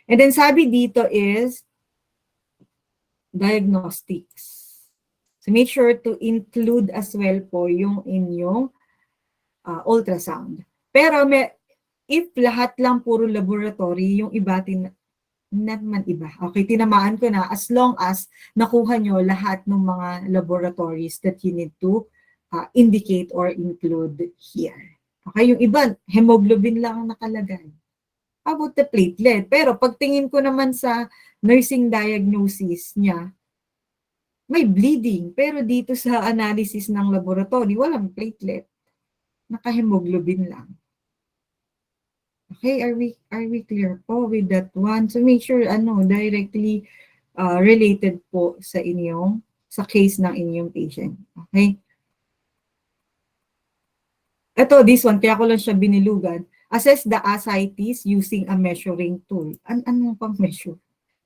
S2: And then sabi dito is diagnostics. So make sure to include as well po yung inyong ultrasound. Pero if lahat lang puro laboratory, yung iba naman iba. Okay, tinamaan ko na as long as nakuha nyo lahat ng mga laboratories that you need to indicate or include here. Okay, yung iba, hemoglobin lang ang nakalagay. How about the platelet? Pero pagtingin ko naman sa nursing diagnosis niya, may bleeding. Pero dito sa analysis ng laboratory, walang platelet. Naka-hemoglobin lang. Okay, are we clear po with that one? So make sure directly related po sa case ng inyong patient. Okay? Ito, this one, kaya ko lang siya binilugan. Assess the ascites using a measuring tool. Anong pang measure?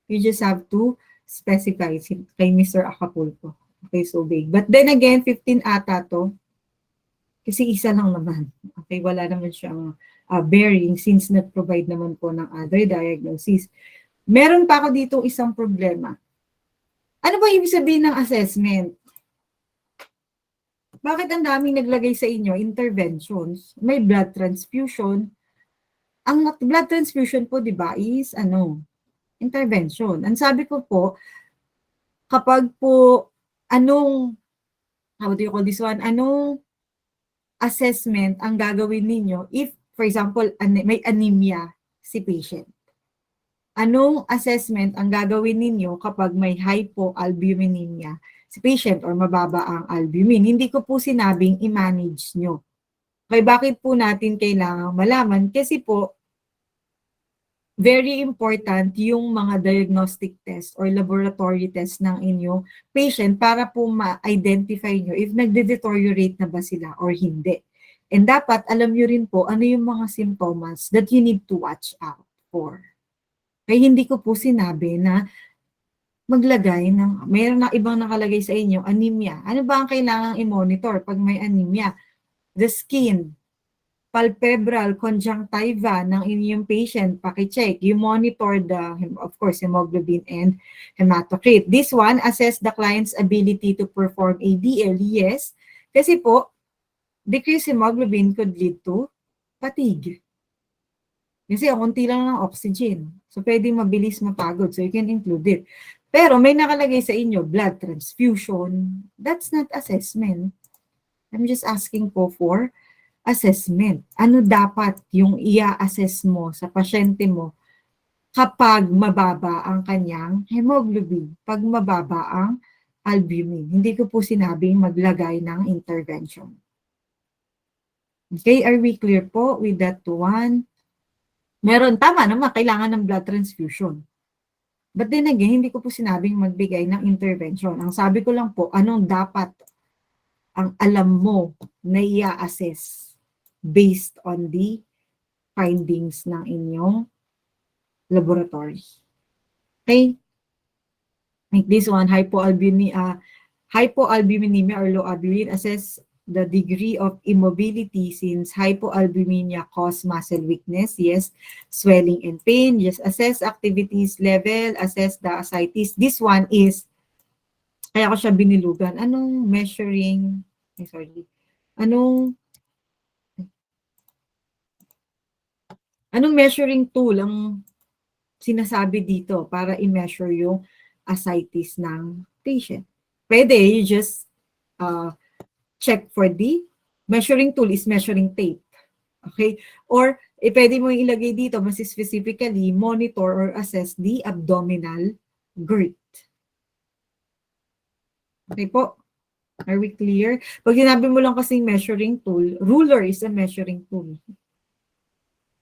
S2: You just have to specify kay Mr. Acapulco. Okay, so big. But then again, 15 ata to. Kasi isa lang naman. Okay, wala naman siyang bearing since nag-provide naman po ng other diagnosis. Meron pa ako dito isang problema. Ano ba ibig sabihin ng assessment? Bakit ang daming naglagay sa inyo interventions? May blood transfusion. Ang blood transfusion po, di ba, is intervention. Ang sabi ko po, kapag po, how do you call this one? Anong assessment ang gagawin ninyo if, for example, may anemia si patient? Anong assessment ang gagawin ninyo kapag may hypoalbuminemia si patient or mababa ang albumin? Hindi ko po sinabing i-manage nyo. Okay, bakit po natin kailangan malaman? Kasi po, very important yung mga diagnostic test or laboratory test ng inyong patient para po ma-identify nyo if nagde-deteriorate na ba sila or hindi. And dapat alam nyo rin po ano yung mga symptoms that you need to watch out for. Kaya hindi ko po sinabi na maglagay ng, mayroon na ibang nakalagay sa inyo, anemia. Ano ba ang kailangang i-monitor pag may anemia? The skin, palpebral conjunctiva ng inyong patient, pakicheck. You monitor the, of course, hemoglobin and hematocrit. This one, assess the client's ability to perform ADL. Yes, kasi po, decreased hemoglobin could lead to fatigue. Kasi konti lang ng oxygen. So, pwedeng mabilis mapagod. So, you can include it. Pero may nakalagay sa inyo, blood transfusion. That's not assessment. I'm just asking po for assessment. Ano dapat yung i-assess mo sa pasyente mo kapag mababa ang kanyang hemoglobin, pag mababa ang albumin. Hindi ko po sinabing maglagay ng intervention. Okay, are we clear po with that one? Meron, tama naman, kailangan ng blood transfusion. But then again, hindi ko po sinabing magbigay ng intervention. Ang sabi ko lang po, anong dapat ang alam mo na i-assess based on the findings ng inyong laboratory. Okay? Like this one, hypoalbuminemia or low albumin, assess the degree of immobility since hypoalbuminemia cause muscle weakness. Yes, swelling and pain. Just assess activities level, assess the ascites. This one is, kaya ko siya binilugan. Anong measuring, anong measuring tool ang sinasabi dito para i-measure yung ascites ng patient? Pwede, you just check for the measuring tool is measuring tape. Okay? Or, pwede mo ilagay dito, mas specifically, monitor or assess the abdominal girth. Okay po? Are we clear? Pag sinabi mo lang kasing measuring tool, ruler is a measuring tool.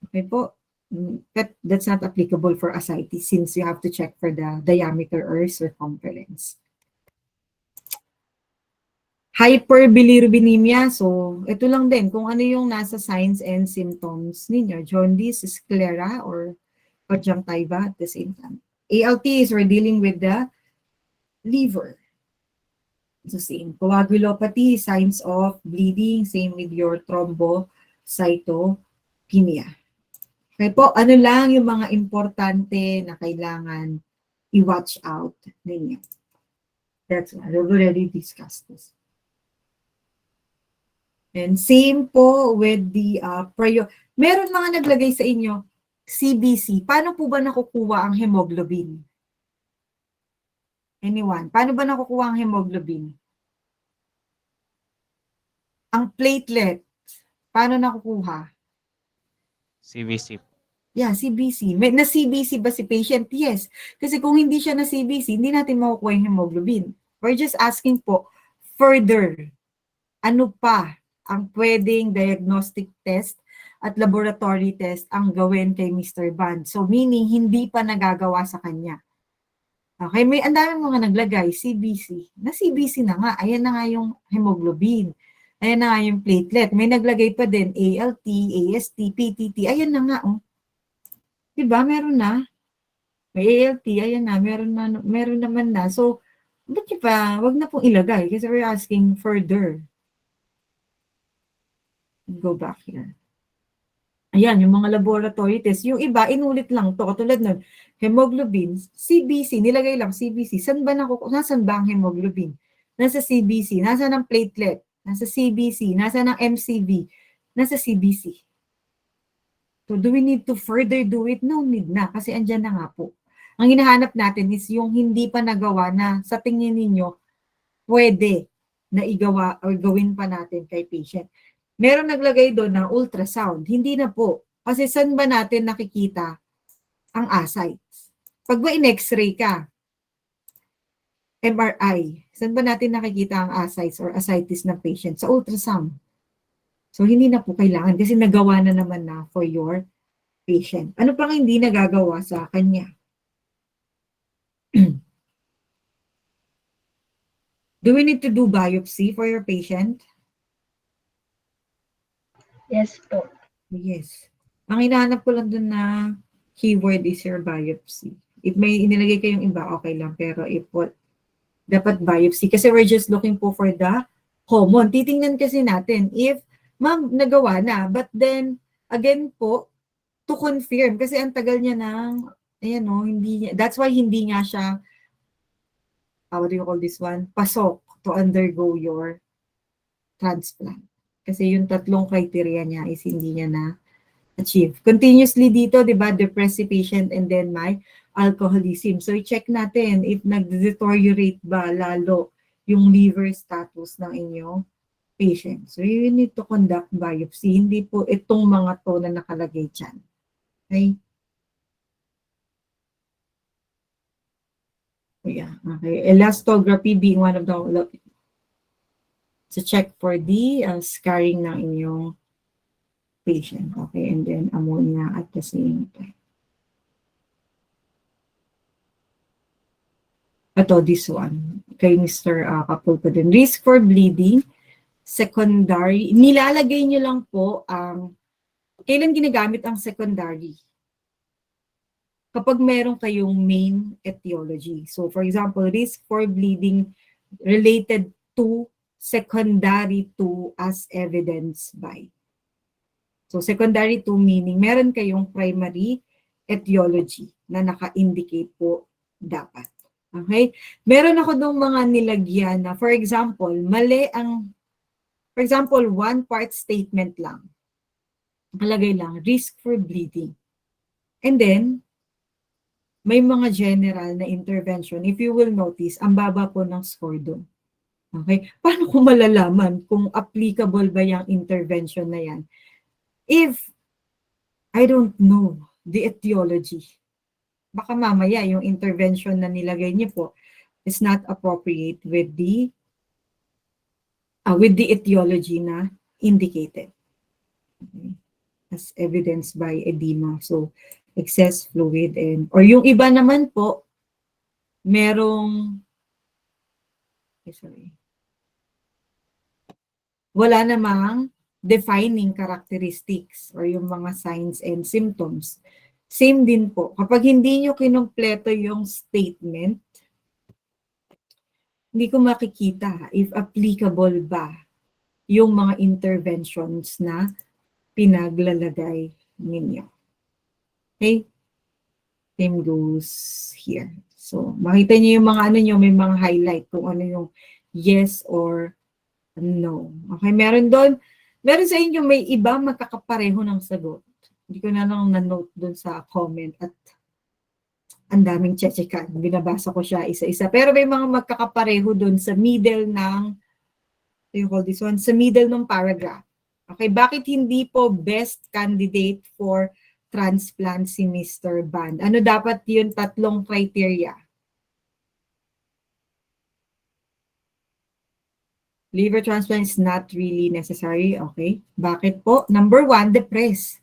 S2: Okay po? That's not applicable for ascites since you have to check for the diameter or circumference. Hyperbilirubinemia, so ito lang din kung ano yung nasa signs and symptoms ninyo. Jaundice, sclera, or conjunctiva at the same time. ALT is we're dealing with the liver. It's the same. Coagulopathy, signs of bleeding, same with your thrombocytopenia. Okay po, ano lang yung mga importante na kailangan i-watch out ninyo. That's why we've already discussed this. And same po with the meron mga naglagay sa inyo, CBC. Paano po ba nakukuha ang hemoglobin? Anyone? Paano ba nakukuha ang hemoglobin? Ang platelet, paano nakukuha?
S7: CBC.
S2: Yeah, CBC. Na CBC ba si patient? Yes. Kasi kung hindi siya na CBC, hindi natin makukuha yung hemoglobin. We're just asking po, further, ano pa ang pwedeng diagnostic test at laboratory test ang gawin kay Mr. Band. So meaning, hindi pa nagagawa sa kanya. Okay, may ang daming mga naglagay, CBC. Na CBC na nga, ayan na nga yung hemoglobin. Ayan na nga yung platelet. May naglagay pa din, ALT, AST, PTT. Ayan na nga, oh. Diba, meron na. May ALT, ayan na, meron naman na. So, ba't nyo pa, wag na pong ilagay kasi we're asking further. Go back here. Ayan, yung mga laboratory test. Yung iba, inulit lang to. Katulad nun, hemoglobin, CBC, nilagay lang CBC. Nasaan ba ang hemoglobin? Nasa CBC. Nasaan ang platelet? Nasa CBC. Nasaan ang MCV? Nasa CBC. So, do we need to further do it? No need na, kasi andyan na nga po. Ang hinahanap natin is yung hindi pa nagawa na sa tingin ninyo, pwede na igawa or gawin pa natin kay patient. Meron naglagay doon ng ultrasound. Hindi na po. Kasi saan ba natin nakikita ang ascites? Pag ba in-x-ray ka, MRI, saan ba natin nakikita ang ascites or ascites ng patient? Sa ultrasound. So, hindi na po kailangan kasi nagawa na naman na for your patient. Ano pang hindi nagagawa sa kanya? Do we need to do biopsy for your patient?
S18: Yes po.
S2: Yes. Ang hinahanap ko lang dun na keyword is your biopsy. If may inilagay kayong iba, okay lang. Pero if what, dapat biopsy. Kasi we're just looking po for the common. Titingnan kasi natin if, ma'am, nagawa na. But then, again po, to confirm. Kasi ang tagal niya ng, ayan o, hindi niya, that's why hindi nga siya, what do you call this one? Pasok to undergo your transplant. Kasi yung tatlong criteria niya is hindi niya na achieve. Continuously dito, di ba, depressed si patient and then may alcoholism. So, i-check natin if nag-deteriorate ba lalo yung liver status ng inyong patient. So, you need to conduct biopsy. Hindi po itong mga to na nakalagay dyan. Okay? So, yeah. Okay. Elastography being one of the to check for the scarring ng inyong patient. Okay, and then ammonia at the same time. Ito, this one. Kay Mr. Kapulpo din. Risk for bleeding, secondary. Nilalagay nyo lang po ang, kailan ginagamit ang secondary? Kapag meron kayong main etiology. So, for example, risk for bleeding related to, secondary to, as evidenced by. So, secondary to meaning meron kayong primary etiology na naka-indicate po dapat. Okay? Meron ako nung mga nilagyan na, for example, mali ang, for example, one part statement lang. Nakalagay lang, risk for bleeding. And then, may mga general na intervention. If you will notice, ang baba po ng score doon. Okay? Paano ko malalaman kung applicable ba yung intervention na yan? If I don't know the etiology, baka mamaya yung intervention na nilagay niyo po is not appropriate with the etiology na indicated. Okay. As evidenced by edema. So, excess fluid and, or yung iba naman po, merong, wala namang defining characteristics or yung mga signs and symptoms. Same din po. Kapag hindi nyo kinumpleto yung statement, hindi ko makikita if applicable ba yung mga interventions na pinaglalagay ninyo. Okay? Same goes here. So, makita niyo yung mga ano nyo, may mga highlight kung ano yung yes or no. Okay, meron doon. Meron sa inyo may iba magkakapareho ng sagot. Hindi ko na lang na-note doon sa comment at ang daming chechekan. Binabasa ko siya isa-isa. Pero may mga magkakapareho doon sa middle ng, you call this one, sa middle ng paragraph. Okay, bakit hindi po best candidate for transplant si Mr. Band? Ano dapat yung tatlong criteria? Liver transplant is not really necessary. Okay. Bakit po? Number one, depressed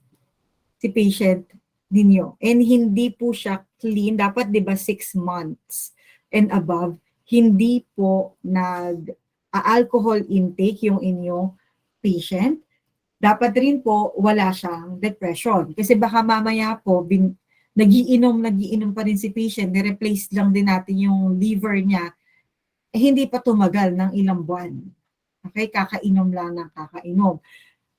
S2: si patient ninyo. And hindi po siya clean. Dapat, di ba, 6 months and above, hindi po nag-alcohol intake yung inyong patient. Dapat rin po wala siyang depression. Kasi baka mamaya po, nagiinom pa rin si patient, ni-replace lang din natin yung liver niya, hindi pa tumagal ng ilang buwan. Okay, kakainom lang ng kakainom.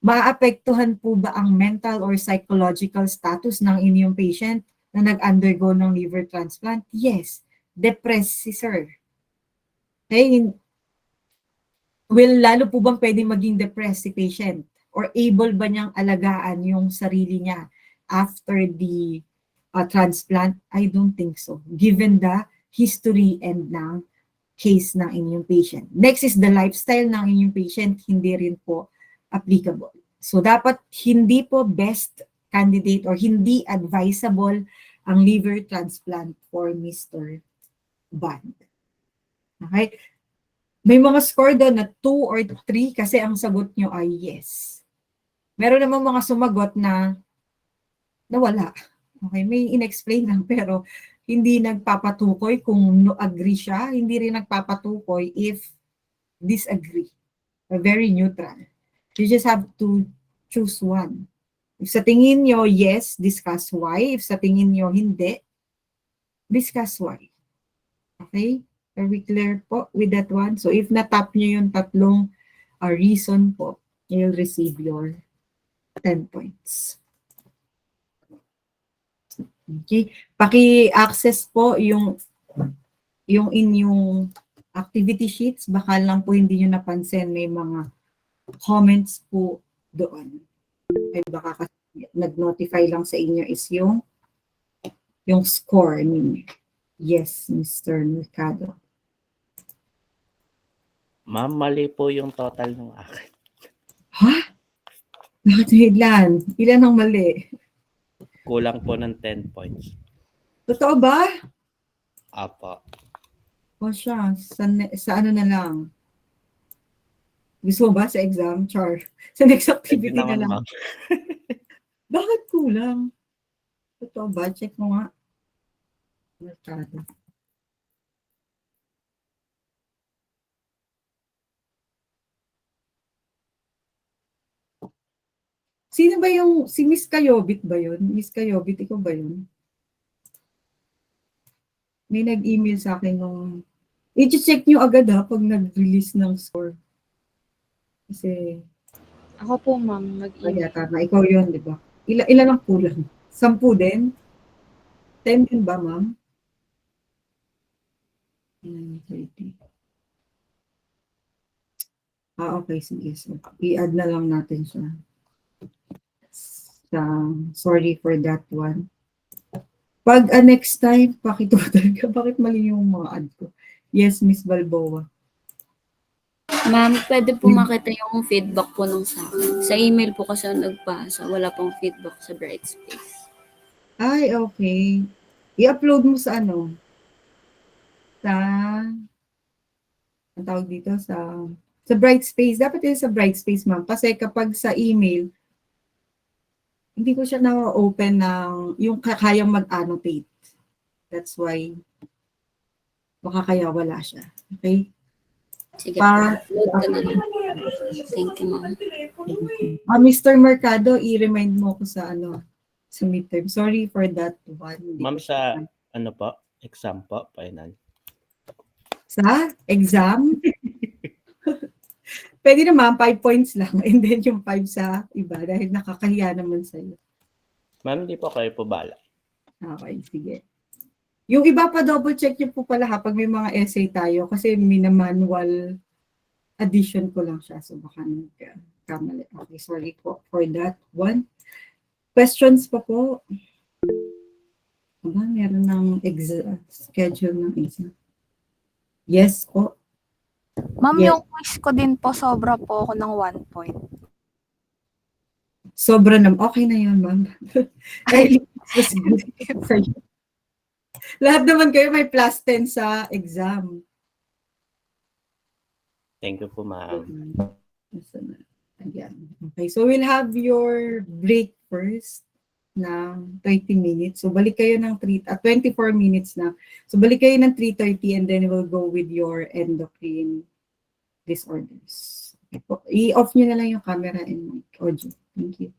S2: Maapektuhan po ba ang mental or psychological status ng inyong patient na nag-undergo ng liver transplant? Yes. Depressed si sir. Okay? Lalo po bang pwedeng maging depressed si patient? Or able ba niyang alagaan yung sarili niya after the transplant? I don't think so. Given the history and ng case ng inyong patient. Next is the lifestyle ng inyong patient. Hindi rin po applicable. So dapat hindi po best candidate or hindi advisable ang liver transplant for Mr. Bond. Okay? May mga score doon na 2 or 3 kasi ang sagot nyo ay yes. Meron namang mga sumagot na nawala. Okay, may inexplain lang pero hindi nagpapatukoy kung no agree siya, hindi rin nagpapatukoy if disagree. Very neutral. You just have to choose one. If sa tingin nyo yes, discuss why. If sa tingin nyo hindi, discuss why. Okay? Are we clear po with that one? So if natap nyo yung tatlong reason po, you'll receive your 10 points. Okay? Paki-access po yung inyong activity sheets. Baka lang po hindi nyo napansin, may mga comments po doon. Ay baka kasi nag-notify lang sa inyo is yung score ninyo. Yes, Mr. Mercado.
S4: Ma'am, mali po yung total ng akin.
S2: Ha? Bakit ilan? Ilan ang mali?
S4: Kulang po ng 10 points.
S2: Totoo ba?
S4: Apo.
S2: O siya, sa ano na lang? Gusto mo ba sa exam, Char? Sa next activity
S4: Pwede
S2: na
S4: naman,
S2: lang.
S4: ma'am.
S2: Bakit kulang? Totoo ba? Check mo nga. Mercado. Sino ba yung, si Miss Kayobit ba yun? Miss Kayobit, ikaw ba yun? May nag-email sa akin nung, i-check nyo agad ha pag nag-release ng score. Kasi,
S19: Ako po, ma'am,
S2: kaya
S19: nag-email.
S2: tama, ikaw yun, di ba? Ilan ang kulang? 10 din? 10 din ba, ma'am? 9:30. Okay, sige. So, i-add na lang natin siya. Sorry for that one. Pag next time, pakitotal ka. Bakit mali yung mga add ko? Yes, Miss Balboa.
S13: Ma'am, pwede po makita yung feedback po nung sa akin. Sa email po kasi ako nagpasa, wala pong feedback sa Brightspace.
S2: Ay, okay. I-upload mo sa ano? Sa, ang tawag dito, sa Brightspace. Dapat yun sa Brightspace, ma'am. Kasi kapag sa email, hindi ko siya na-open ng yung kayang mag-annotate. That's why baka kaya wala siya. Okay?
S13: Sige po, upload ko na lang. Thank you, ma'am.
S2: Mr. Mercado, i-remind mo ko sa sa midterm. Sorry for that one.
S4: Ma'am, sa ano po? Exam po, final.
S2: Sa exam? Pwede naman, 5 points lang. And then yung 5 sa iba dahil nakakahiya naman sa'yo.
S4: Ma'am, hindi po kayo po bala.
S2: Okay, sige. Yung iba pa double check niyo po pala ha pag may mga essay tayo kasi mina-manual addition ko lang siya. So baka nagkamali. Okay, sorry po for that one. Questions pa po? Meron ng schedule ng exam. Yes po.
S14: Ma'am,
S2: Yes.
S14: yung quiz ko din po, sobra po ako ng 1 point.
S2: Sobra naman. Okay na yun, ma'am. Just good for you. Lahat naman kayo may plus 10 sa exam.
S4: Thank you po, ma'am.
S2: Again. Okay, so we'll have your break first na 30 minutes. So balik kayo ng 24 minutes na. So balik kayo ng 3:30 and then we'll go with your endocrine disorders. Okay, i-off nyo na lang yung camera and audio. Thank you.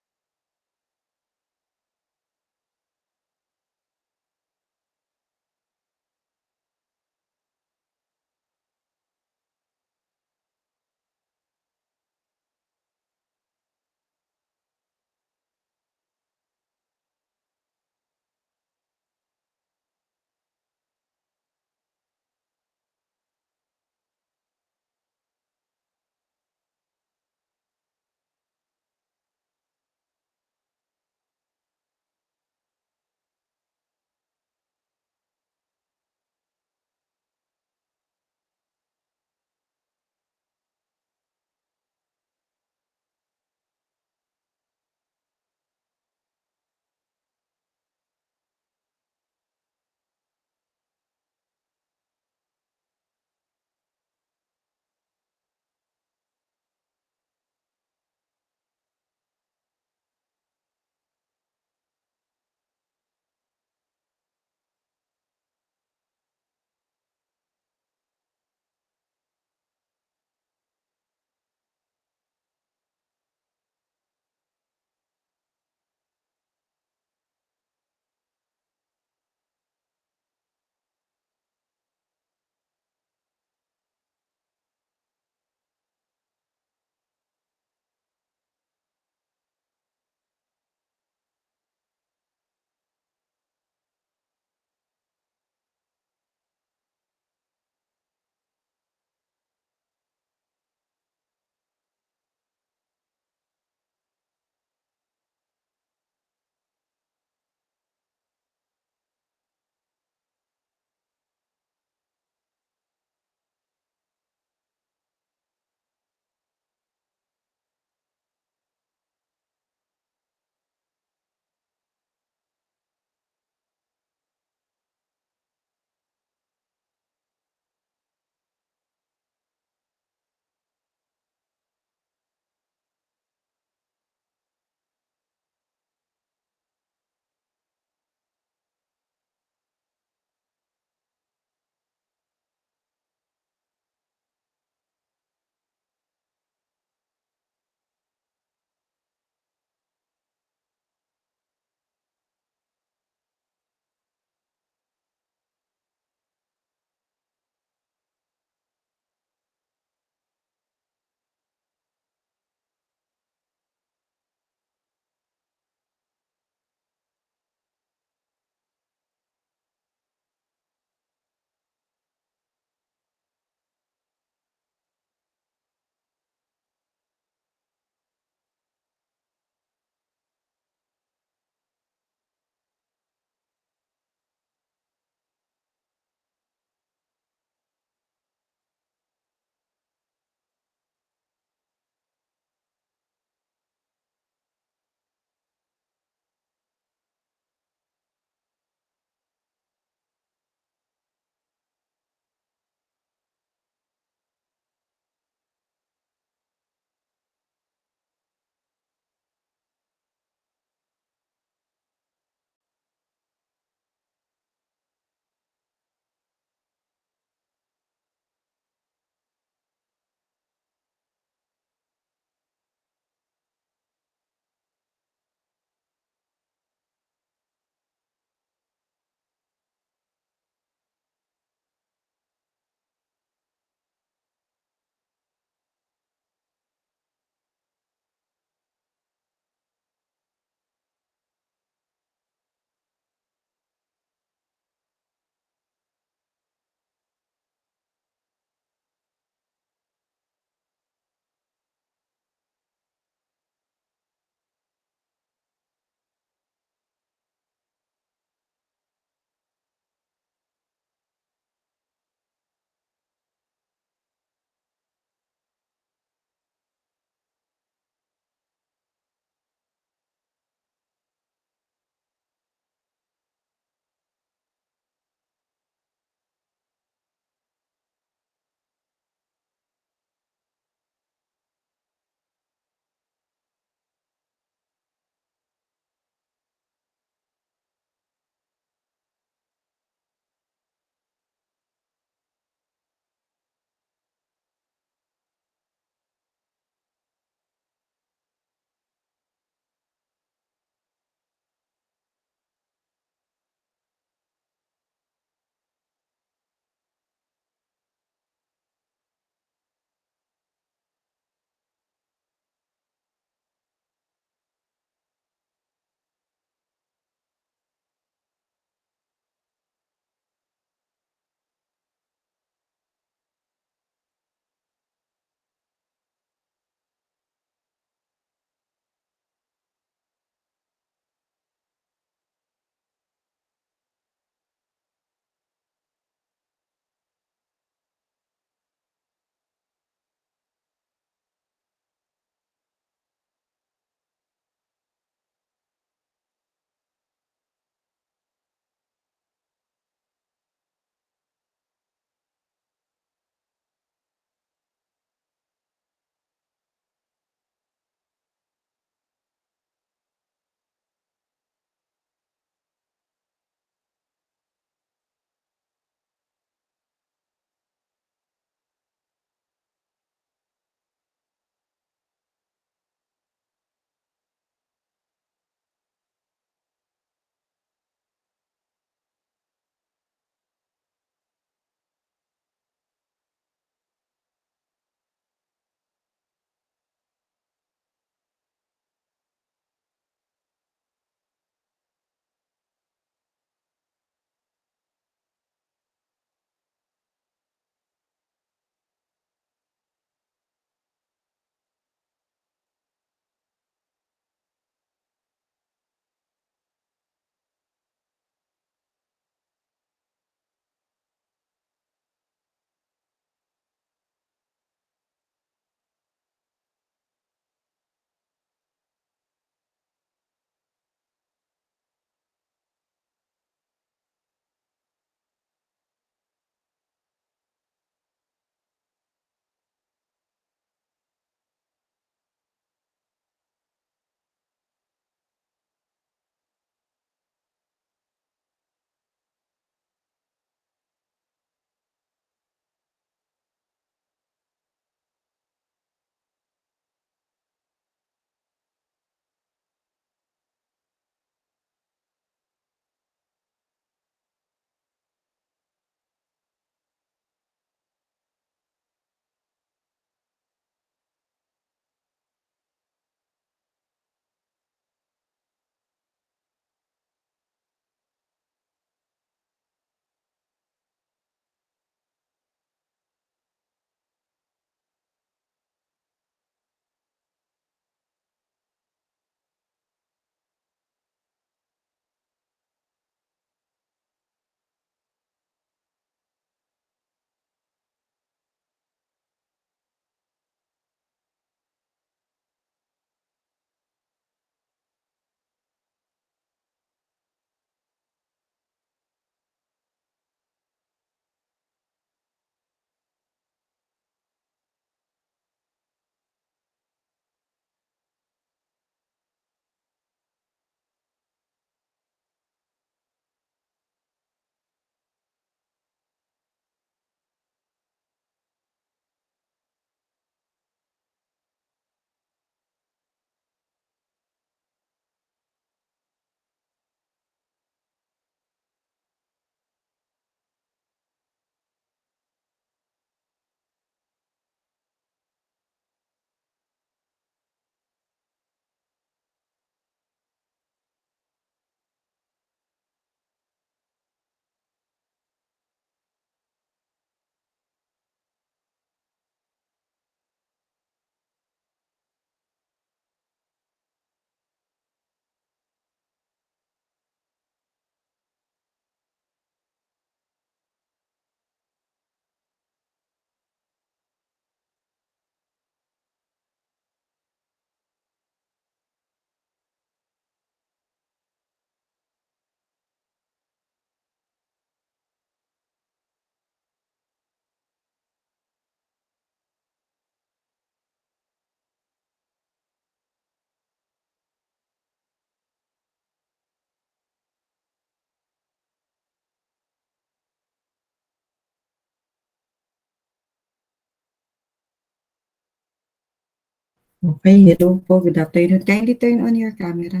S2: Okay, hello po. Good afternoon. Kindly turn on your camera.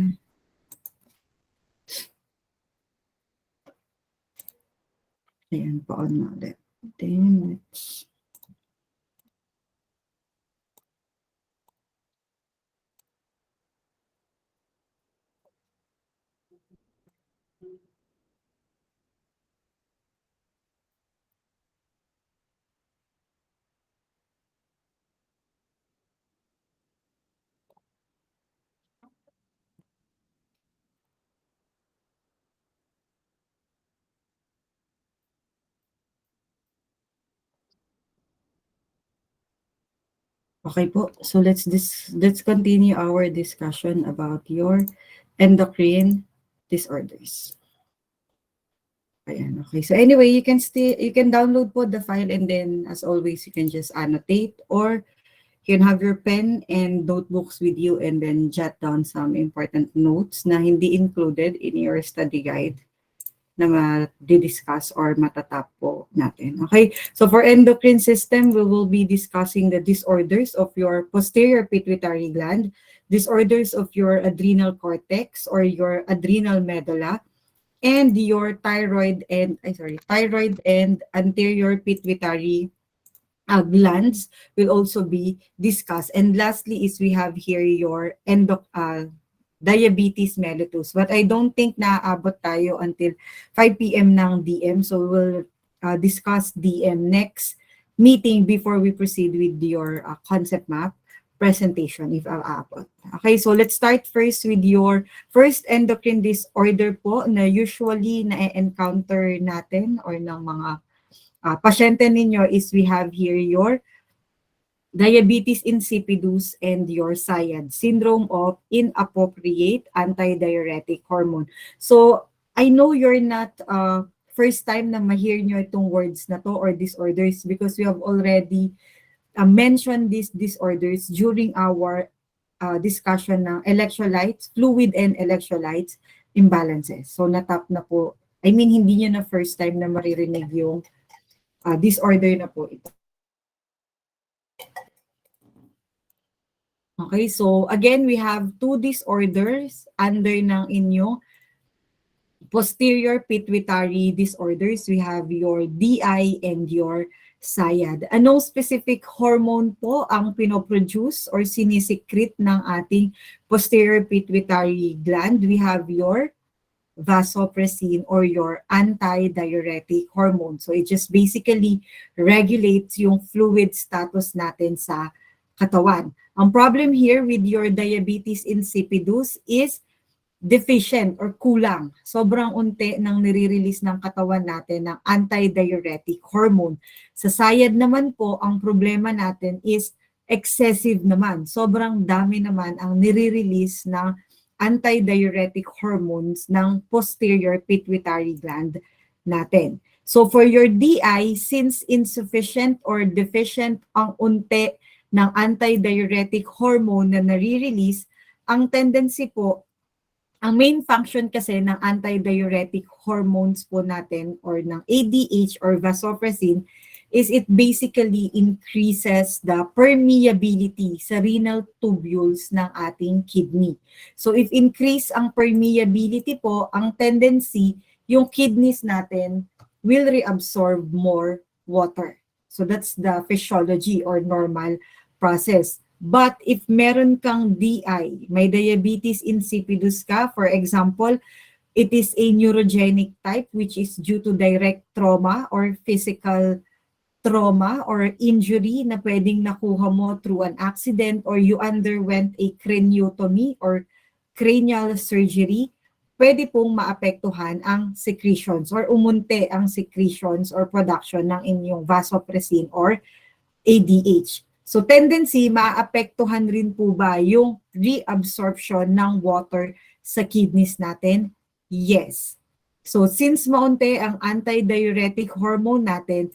S2: Ayan, pa-on na ulit. Then, let's... Okay po. So let's continue our discussion about your endocrine disorders. Ayan, okay. So anyway, you can download po the file, and then as always you can just annotate, or you can have your pen and notebooks with you and then jot down some important notes na hindi included in your study guide na ma-discuss or matatap po natin. Okay? So for endocrine system, we will be discussing the disorders of your posterior pituitary gland, disorders of your adrenal cortex or your adrenal medulla, and your thyroid and anterior pituitary glands will also be discussed. And lastly is we have here your diabetes mellitus. But I don't think naaabot tayo until 5 p.m. ng DM. So we'll discuss DM next meeting before we proceed with your concept map presentation if aabot. Okay, so let's start first with your first endocrine disorder po na usually na-encounter natin or ng mga pasyente ninyo is we have here your diabetes insipidus and your SIAD, syndrome of inappropriate antidiuretic hormone. So, I know you're not first time na ma-hear nyo itong words na to or disorders because we have already mentioned these disorders during our discussion ng electrolytes, fluid and electrolytes imbalances. So, natap na po. I mean, hindi nyo na first time na maririnig yung disorder na po ito. Okay, so again, we have two disorders under ng inyo posterior pituitary disorders. We have your DI and your SIAD. Anong specific hormone po ang pinoproduce or sinisikrit ng ating posterior pituitary gland? We have your vasopressin or your antidiuretic hormone. So it just basically regulates yung fluid status natin sa katawan. Ang problem here with your diabetes insipidus is deficient or kulang. Sobrang unti ng nire-release ng katawan natin ng antidiuretic hormone. Sa SIAD naman po, ang problema natin is excessive naman. Sobrang dami naman ang nire-release ng antidiuretic hormones ng posterior pituitary gland natin. So for your DI, since insufficient or deficient ang unti ng antidiuretic hormone na nare-release, ang tendency po, ang main function kasi ng antidiuretic hormones po natin or ng ADH or vasopressin is it basically increases the permeability sa renal tubules ng ating kidney. So if increase ang permeability po, ang tendency, yung kidneys natin will reabsorb more water. So that's the physiology or normal process. But if meron kang DI, may diabetes insipidus ka, for example, it is a neurogenic type which is due to direct trauma or physical trauma or injury na pwedeng nakuha mo through an accident or you underwent a craniotomy or cranial surgery, pwede pong maapektuhan ang secretions or umunti ang secretions or production ng inyong vasopressin or ADH. So tendency, maapektuhan rin po ba yung reabsorption ng water sa kidneys natin? Yes. So since maunti ang antidiuretic hormone natin,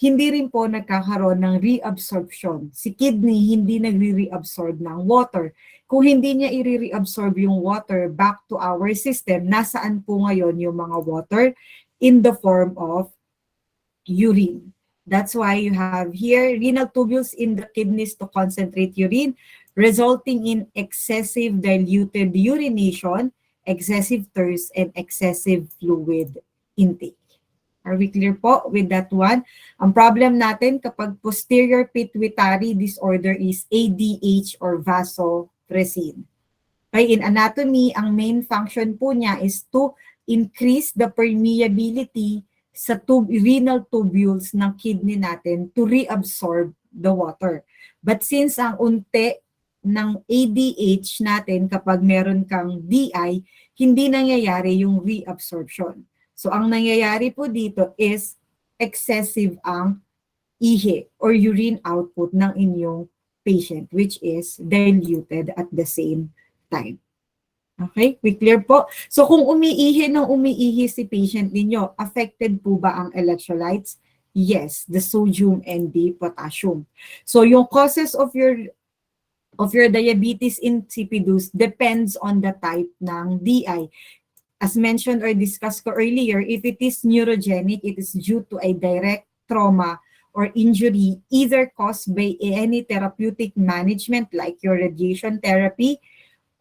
S2: hindi rin po nagkakaroon ng reabsorption. Si kidney hindi nagre-reabsorb ng water. Kung hindi niya i-reabsorb yung water back to our system, nasaan po ngayon yung mga water? In the form of urine. That's why you have here renal tubules in the kidneys to concentrate urine, resulting in excessive diluted urination, excessive thirst, and excessive fluid intake. Are we clear po with that one? Ang problem natin kapag posterior pituitary disorder is ADH or vasopressin. Okay, in anatomy, ang main function po niya is to increase the permeability sa renal tubules ng kidney natin to reabsorb the water. But since ang unti ng ADH natin kapag meron kang DI, hindi nangyayari yung reabsorption. So ang nangyayari po dito is excessive ang ihi or urine output ng inyong patient, which is diluted at the same time. Okay? We clear po? So kung umiihi si patient ninyo, affected po ba ang electrolytes? Yes, the sodium and the potassium. So yung causes of your diabetes insipidus depends on the type ng DI. As mentioned or discussed ko earlier, if it is neurogenic, it is due to a direct trauma or injury either caused by any therapeutic management like your radiation therapy,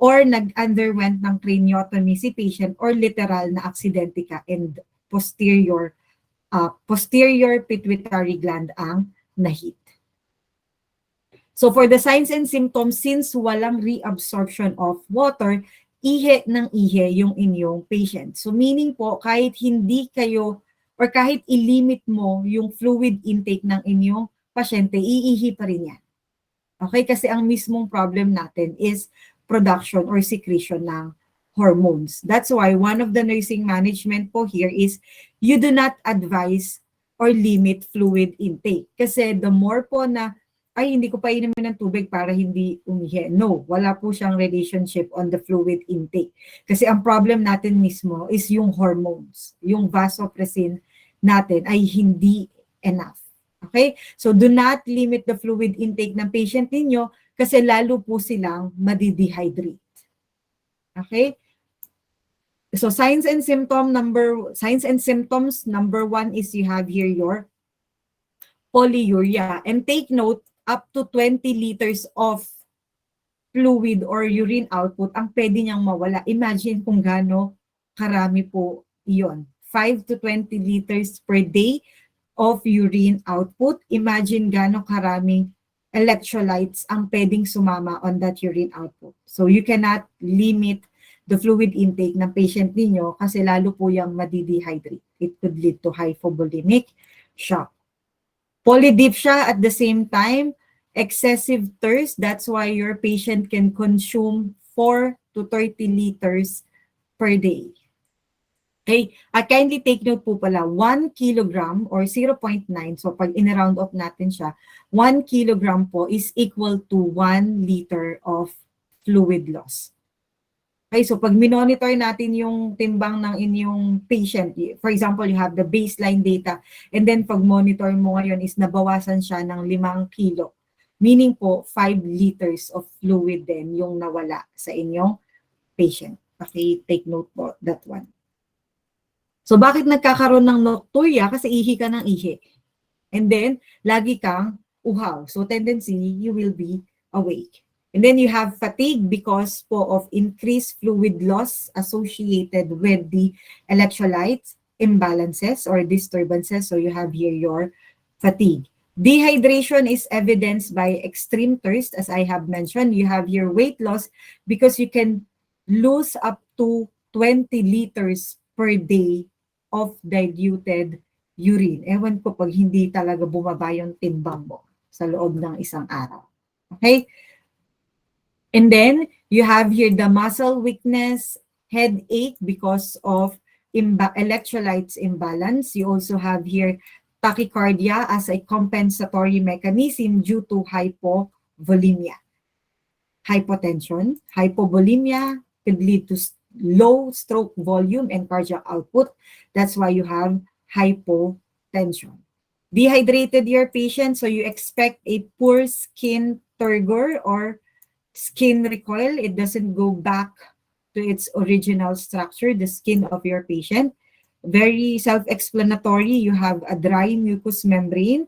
S2: or nag-underwent ng craniotomy si patient, or literal na aksidente ka and posterior pituitary gland ang nahit. So for the signs and symptoms, since walang reabsorption of water, ihe ng ihe yung inyong patient. So meaning po, kahit hindi kayo or kahit ilimit mo yung fluid intake ng inyong pasyente, iihi pa rin yan. Okay? Kasi ang mismong problem natin is production or secretion ng hormones. That's why one of the nursing management po here is you do not advise or limit fluid intake. Kasi the more po na, ay hindi ko pa inumin ng tubig para hindi umihi. No, wala po siyang relationship on the fluid intake. Kasi ang problem natin mismo is yung hormones. Yung vasopressin natin ay hindi enough. Okay? So do not limit the fluid intake ng patient ninyo kasi lalo po silang madidehydrate. Okay? So signs and symptoms number 1 is you have here your polyuria. And take note, up to 20 liters of fluid or urine output ang pwede niyang mawala. Imagine kung gaano karami po iyon. 5 to 20 liters per day of urine output. Imagine gaano karaming electrolytes ang pwedeng sumama on that urine output. So you cannot limit the fluid intake ng patient ninyo kasi lalo po yung madidehydrate. It could lead to hypovolemic shock. Polydipsia at the same time, excessive thirst. That's why your patient can consume 4 to 30 liters per day. Okay, kindly take note po pala, 1 kilogram or 0.9, so pag in-round off natin siya, 1 kilogram po is equal to 1 liter of fluid loss. Okay, so pag minonitor natin yung timbang ng inyong patient, for example, you have the baseline data, and then pag monitor mo ngayon is nabawasan siya ng 5 kilo. Meaning po, 5 liters of fluid din yung nawala sa inyong patient. Okay, take note po that one. So bakit nagkakaroon ng nocturia? Kasi ihi ka ng ihi. And then, lagi kang uhaw. So tendency, you will be awake. And then you have fatigue because po of increased fluid loss associated with the electrolytes imbalances or disturbances. So you have here your fatigue. Dehydration is evidenced by extreme thirst. As I have mentioned, you have your weight loss because you can lose up to 20 liters per day of diluted urine. Ewan ko pag hindi talaga bumaba yung timbang mo sa loob ng isang araw. Okay? And then, you have here the muscle weakness, headache because of electrolytes imbalance. You also have here tachycardia as a compensatory mechanism due to hypovolemia. Hypotension, hypovolemia could lead to low stroke volume and cardiac output. That's why you have hypotension. Dehydrated your patient, so you expect a poor skin turgor or skin recoil. It doesn't go back to its original structure, the skin of your patient. Very self-explanatory. You have a dry mucous membrane,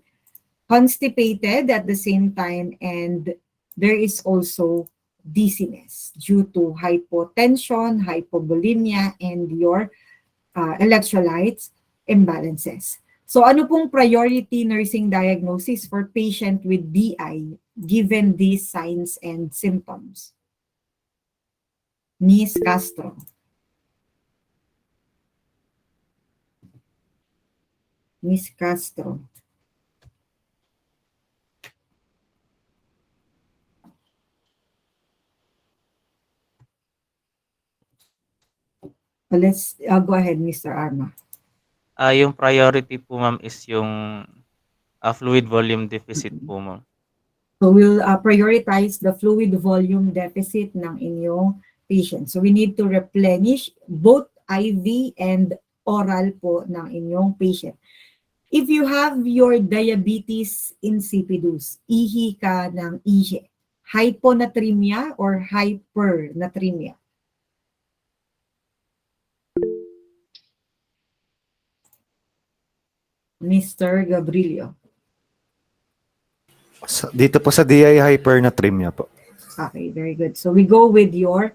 S2: constipated at the same time, and there is also dizziness due to hypotension, hypovolemia, and your electrolytes imbalances. So ano pong priority nursing diagnosis for patient with DI given these signs and symptoms? Miss Castro. Miss Castro. Let's go ahead, Mr. Arma.
S7: Yung priority po ma'am is yung fluid volume deficit po ma'am.
S2: So we'll prioritize the fluid volume deficit ng inyong patient. So we need to replenish both IV and oral po ng inyong patient. If you have your diabetes insipidus, ihi ka ng ihi, hyponatremia or hypernatremia? Mr. Gabrilio.
S20: Dito po sa DI hypernatremia po.
S2: Okay, very good. So we go with your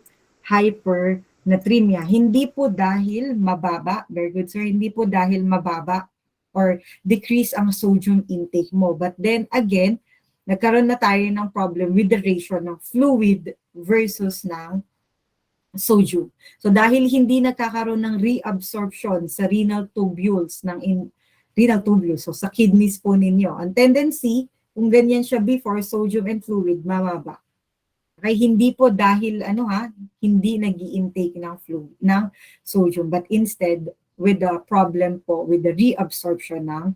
S2: hypernatremia. Hindi po dahil mababa, very good sir, hindi po dahil mababa or decrease ang sodium intake mo. But then again, nagkaroon na tayo ng problem with the ratio ng fluid versus ng sodium. So dahil hindi nagkakaroon ng reabsorption sa renal tubules renal tubules, so sa kidneys po ninyo, ang tendency, kung ganyan siya before, sodium and fluid, mababa. Okay, hindi po dahil hindi nag-i-intake ng sodium, but instead with the problem po with the reabsorption ng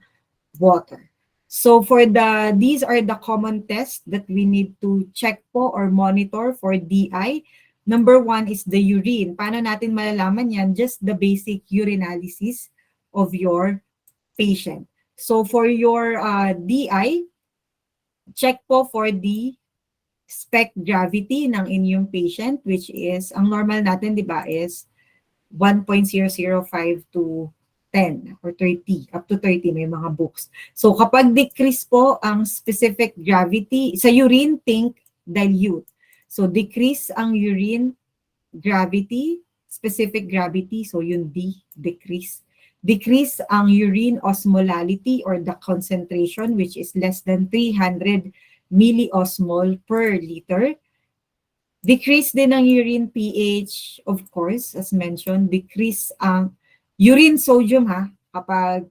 S2: water. So for these are the common tests that we need to check po or monitor for DI. Number 1 is the urine. Paano natin malalaman yan? Just the basic urinalysis of your patient. So for your DI, check po for the spec gravity ng inyong patient, which is, ang normal natin, di ba, is 1.005 to 10 or 30, up to 30, may mga books. So kapag decrease po ang specific gravity, sa urine, think dilute. So decrease ang urine gravity, specific gravity, so yung D, decrease. Decrease ang urine osmolality or the concentration, which is less than 300 milliosmol per liter. Decrease din ang urine pH, of course, as mentioned. Decrease ang urine sodium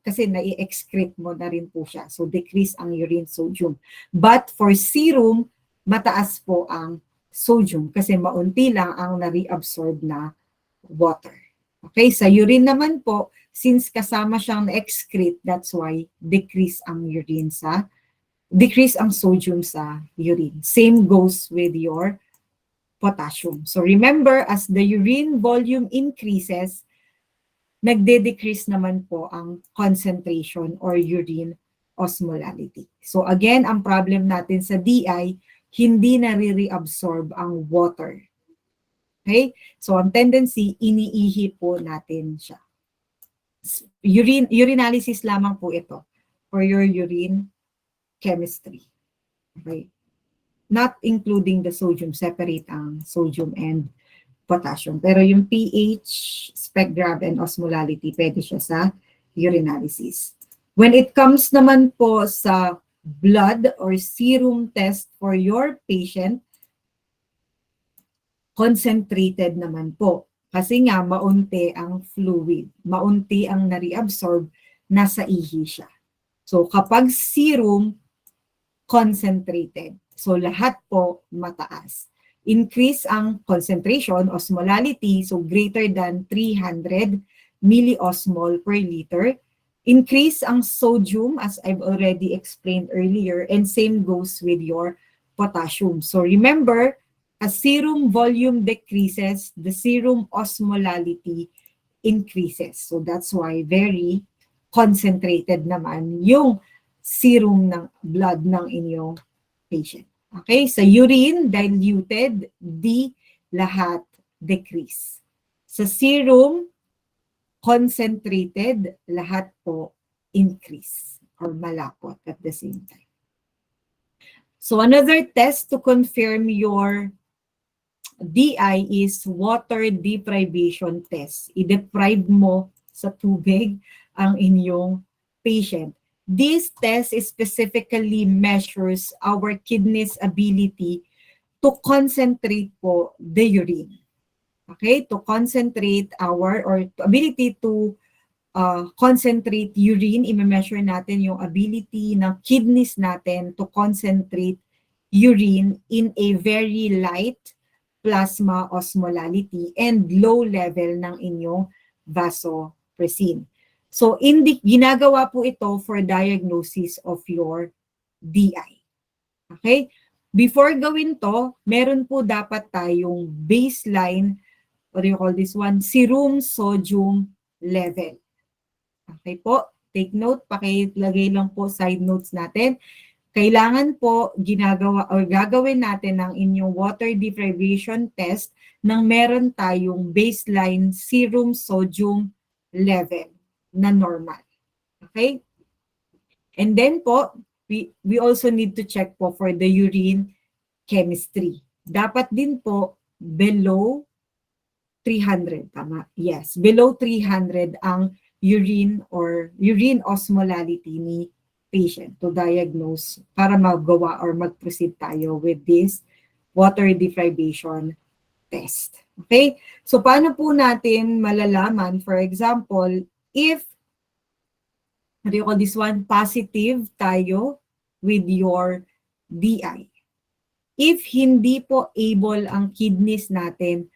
S2: kasi nai-excrete mo na rin po siya. So decrease ang urine sodium. But for serum, mataas po ang sodium kasi maunti lang ang na-reabsorb na water. Okay, sa urine naman po, since kasama siyang na-excrete, that's why decrease ang sodium sa urine. Same goes with your potassium. So remember, as the urine volume increases, nagde-decrease naman po ang concentration or urine osmolality. So again, ang problem natin sa DI, hindi na-reabsorb ang water. Okay? So ang tendency, iniihi po natin siya. Urinalysis lamang po ito for your urine chemistry. Okay? Not including the sodium, separate ang sodium and potassium. Pero yung pH, spec grav, and osmolality, pwede siya sa urinalysis. When it comes naman po sa blood or serum test for your patient, concentrated naman po. Kasi nga, maunti ang fluid. Maunti ang na-reabsorb, nasa ihi siya. So kapag serum, concentrated. So lahat po mataas. Increase ang concentration, osmolality, so greater than 300 milliosmol per liter. Increase ang sodium, as I've already explained earlier, and same goes with your potassium. So remember, as serum volume decreases, the serum osmolality increases. So that's why very concentrated naman yung serum ng blood ng inyong patient. Okay, sa urine, diluted, D, lahat decrease. Sa serum, concentrated, lahat po increase or malapot at the same time. So another test to confirm your DI is water deprivation test. I-deprive mo sa tubig ang inyong patient. This test specifically measures our kidney's ability to concentrate po the urine. Okay? To concentrate our, or ability to concentrate urine, i-measure natin yung ability ng kidneys natin to concentrate urine in a very light plasma osmolality and low level ng inyong vasopressin. So, ginagawa po ito for diagnosis of your DI. Okay? Before gawin to, meron po dapat tayong baseline, what do you call this one? Serum sodium level. Okay po, take note, pakilagay lang po side notes natin. Kailangan po ginagawa or gagawin natin ang inyong water deprivation test nang meron tayong baseline serum sodium level na normal. Okay? And then po, we also need to check po for the urine chemistry. Dapat din po below 300, tama? Yes, below 300 ang urine or urine osmolality ni patient to diagnose para magawa or mag-proceed tayo with this water deprivation test. Okay? So, paano po natin malalaman, for example, if, what do you call this one, positive tayo with your DI. If hindi po able ang kidneys natin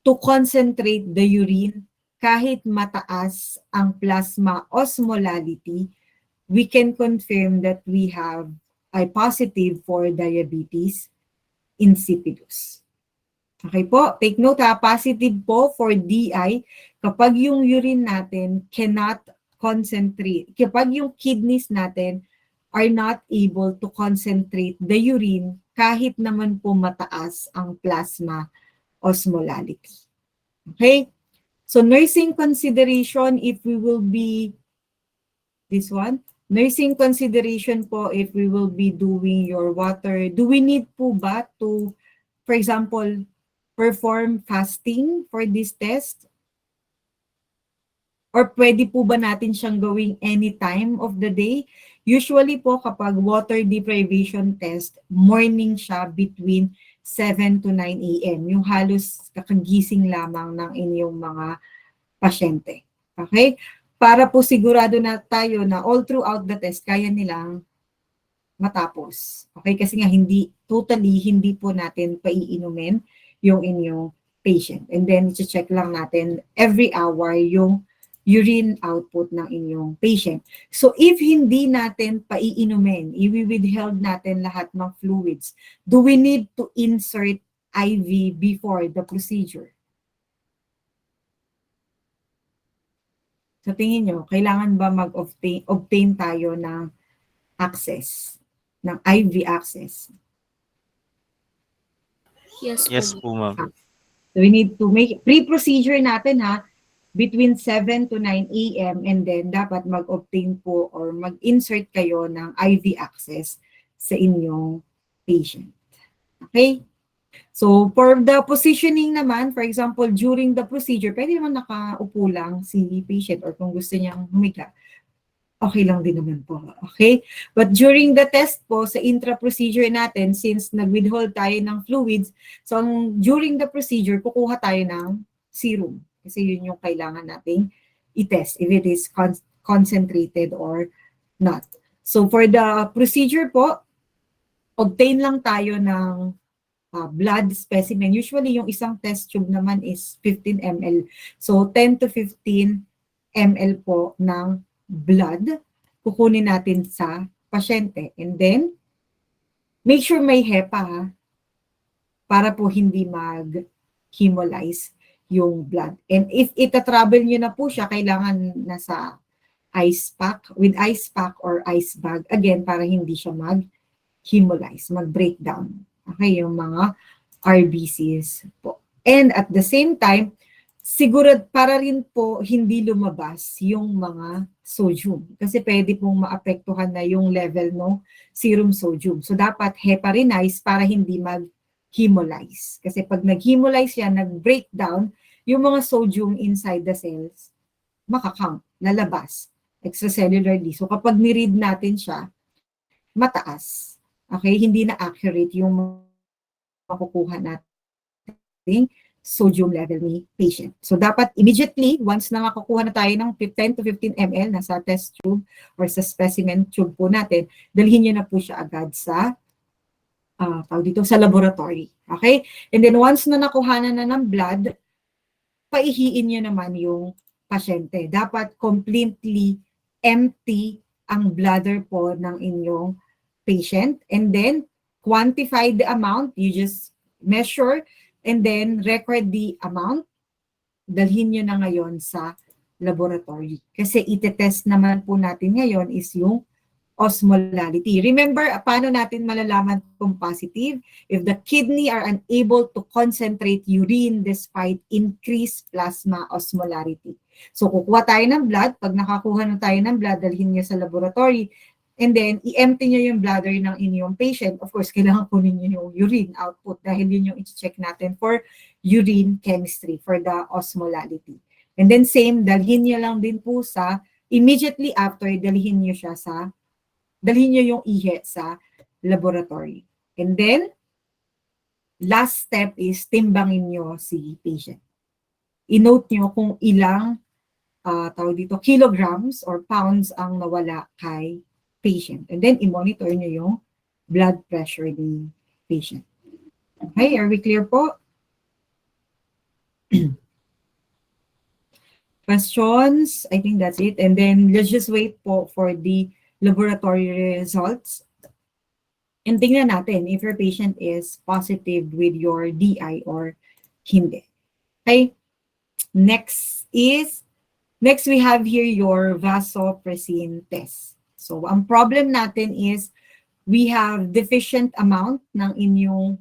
S2: to concentrate the urine kahit mataas ang plasma osmolality, we can confirm that we have a positive for diabetes insipidus. Okay po, take note ha, positive po for DI kapag yung urine natin cannot concentrate, kapag yung kidneys natin are not able to concentrate the urine kahit naman po mataas ang plasma osmolality. Okay? So nursing consideration if we will be, this one, nursing consideration po if we will be doing your water, do we need po ba to, for example, perform fasting for this test? Or pwede po ba natin siyang gawing any time of the day? Usually po kapag water deprivation test, morning siya between 7 to 9 a.m. Yung halos kakagising lamang ng inyong mga pasyente. Okay? Para po sigurado na tayo na all throughout the test, kaya nilang matapos. Okay? Kasi nga hindi po natin paiinumin yung inyong patient. And then, check lang natin every hour yung urine output ng inyong patient. So, if hindi natin paiinumin, i-withheld natin lahat ng fluids, do we need to insert IV before the procedure? Sa tingin nyo, kailangan ba mag-obtain tayo ng access, ng IV access?
S7: Yes po, ma'am.
S2: So, we need to make, pre-procedure natin ha, between 7 to 9 a.m. and then dapat mag-obtain po or mag-insert kayo ng IV access sa inyong patient. Okay? So, for the positioning naman, for example, during the procedure, pwede naman nakaupo lang si patient or kung gusto niyang humiga, okay lang din naman po. Okay? But during the test po, sa intra-procedure natin, since nag-withhold tayo ng fluids, so during the procedure, kukuha tayo ng serum. Kasi yun yung kailangan nating i-test if it is concentrated or not. So for the procedure po, obtain lang tayo ng blood specimen. Usually yung isang test tube naman is 15 ml. So 10 to 15 ml po ng blood kukunin natin sa pasyente. And then, make sure may HEPA ha, para po hindi mag-hemolyze yung blood. And if ita-travel nyo na po siya, kailangan nasa ice pack, with ice pack or ice bag, again, para hindi siya mag-hemolyze, mag-breakdown. Okay, yung mga RBCs po. And at the same time, siguro para rin po hindi lumabas yung mga sodium. Kasi pwede pong maapektuhan na yung level ng serum sodium. So dapat heparinize para hindi mag-hemolyze. Kasi pag nag-hemolyze yan, nag-breakdown, yung mga sodium inside the cells, makakount, lalabas extracellularly. So kapag ni-read natin siya, mataas. Okay? Hindi na accurate yung makukuha nating sodium level ni patient. So dapat immediately, once na makukuha na tayo ng 10 to 15 ml na sa test tube or sa specimen tube po natin, dalhin nyo na po siya agad sa sa laboratory. Okay? And then once na nakuha na ng blood, paihiin nyo naman yung pasyente. Dapat completely empty ang bladder po ng inyong patient. And then, quantify the amount. You just measure and then record the amount. Dalhin nyo na ngayon sa laboratory. Kasi itetest naman po natin ngayon is yung osmolality. Remember, paano natin malalaman kung positive? If the kidney are unable to concentrate urine despite increased plasma osmolarity. So, kukuha tayo ng blood. Pag nakakuha na tayo ng blood, dalhin niyo sa laboratory. And then, i-empty nyo yung bladder ng inyong patient. Of course, kailangan kunin nyo yung urine output dahil yun yung i-check natin for urine chemistry, for the osmolality. And then same, dalhin nyo lang din po sa, immediately after, dalhin nyo yung ihe sa laboratory. And then, last step is timbangin nyo si patient. I-note nyo kung ilang kilograms or pounds ang nawala kay patient. And then, i-monitor nyo yung blood pressure ni patient. Okay, are we clear po? Questions? I think that's it. And then, let's just wait po for the laboratory results. And tingnan natin if your patient is positive with your DI or hindi. Okay, next we have here your vasopressin test. So, ang problem natin is we have deficient amount ng inyong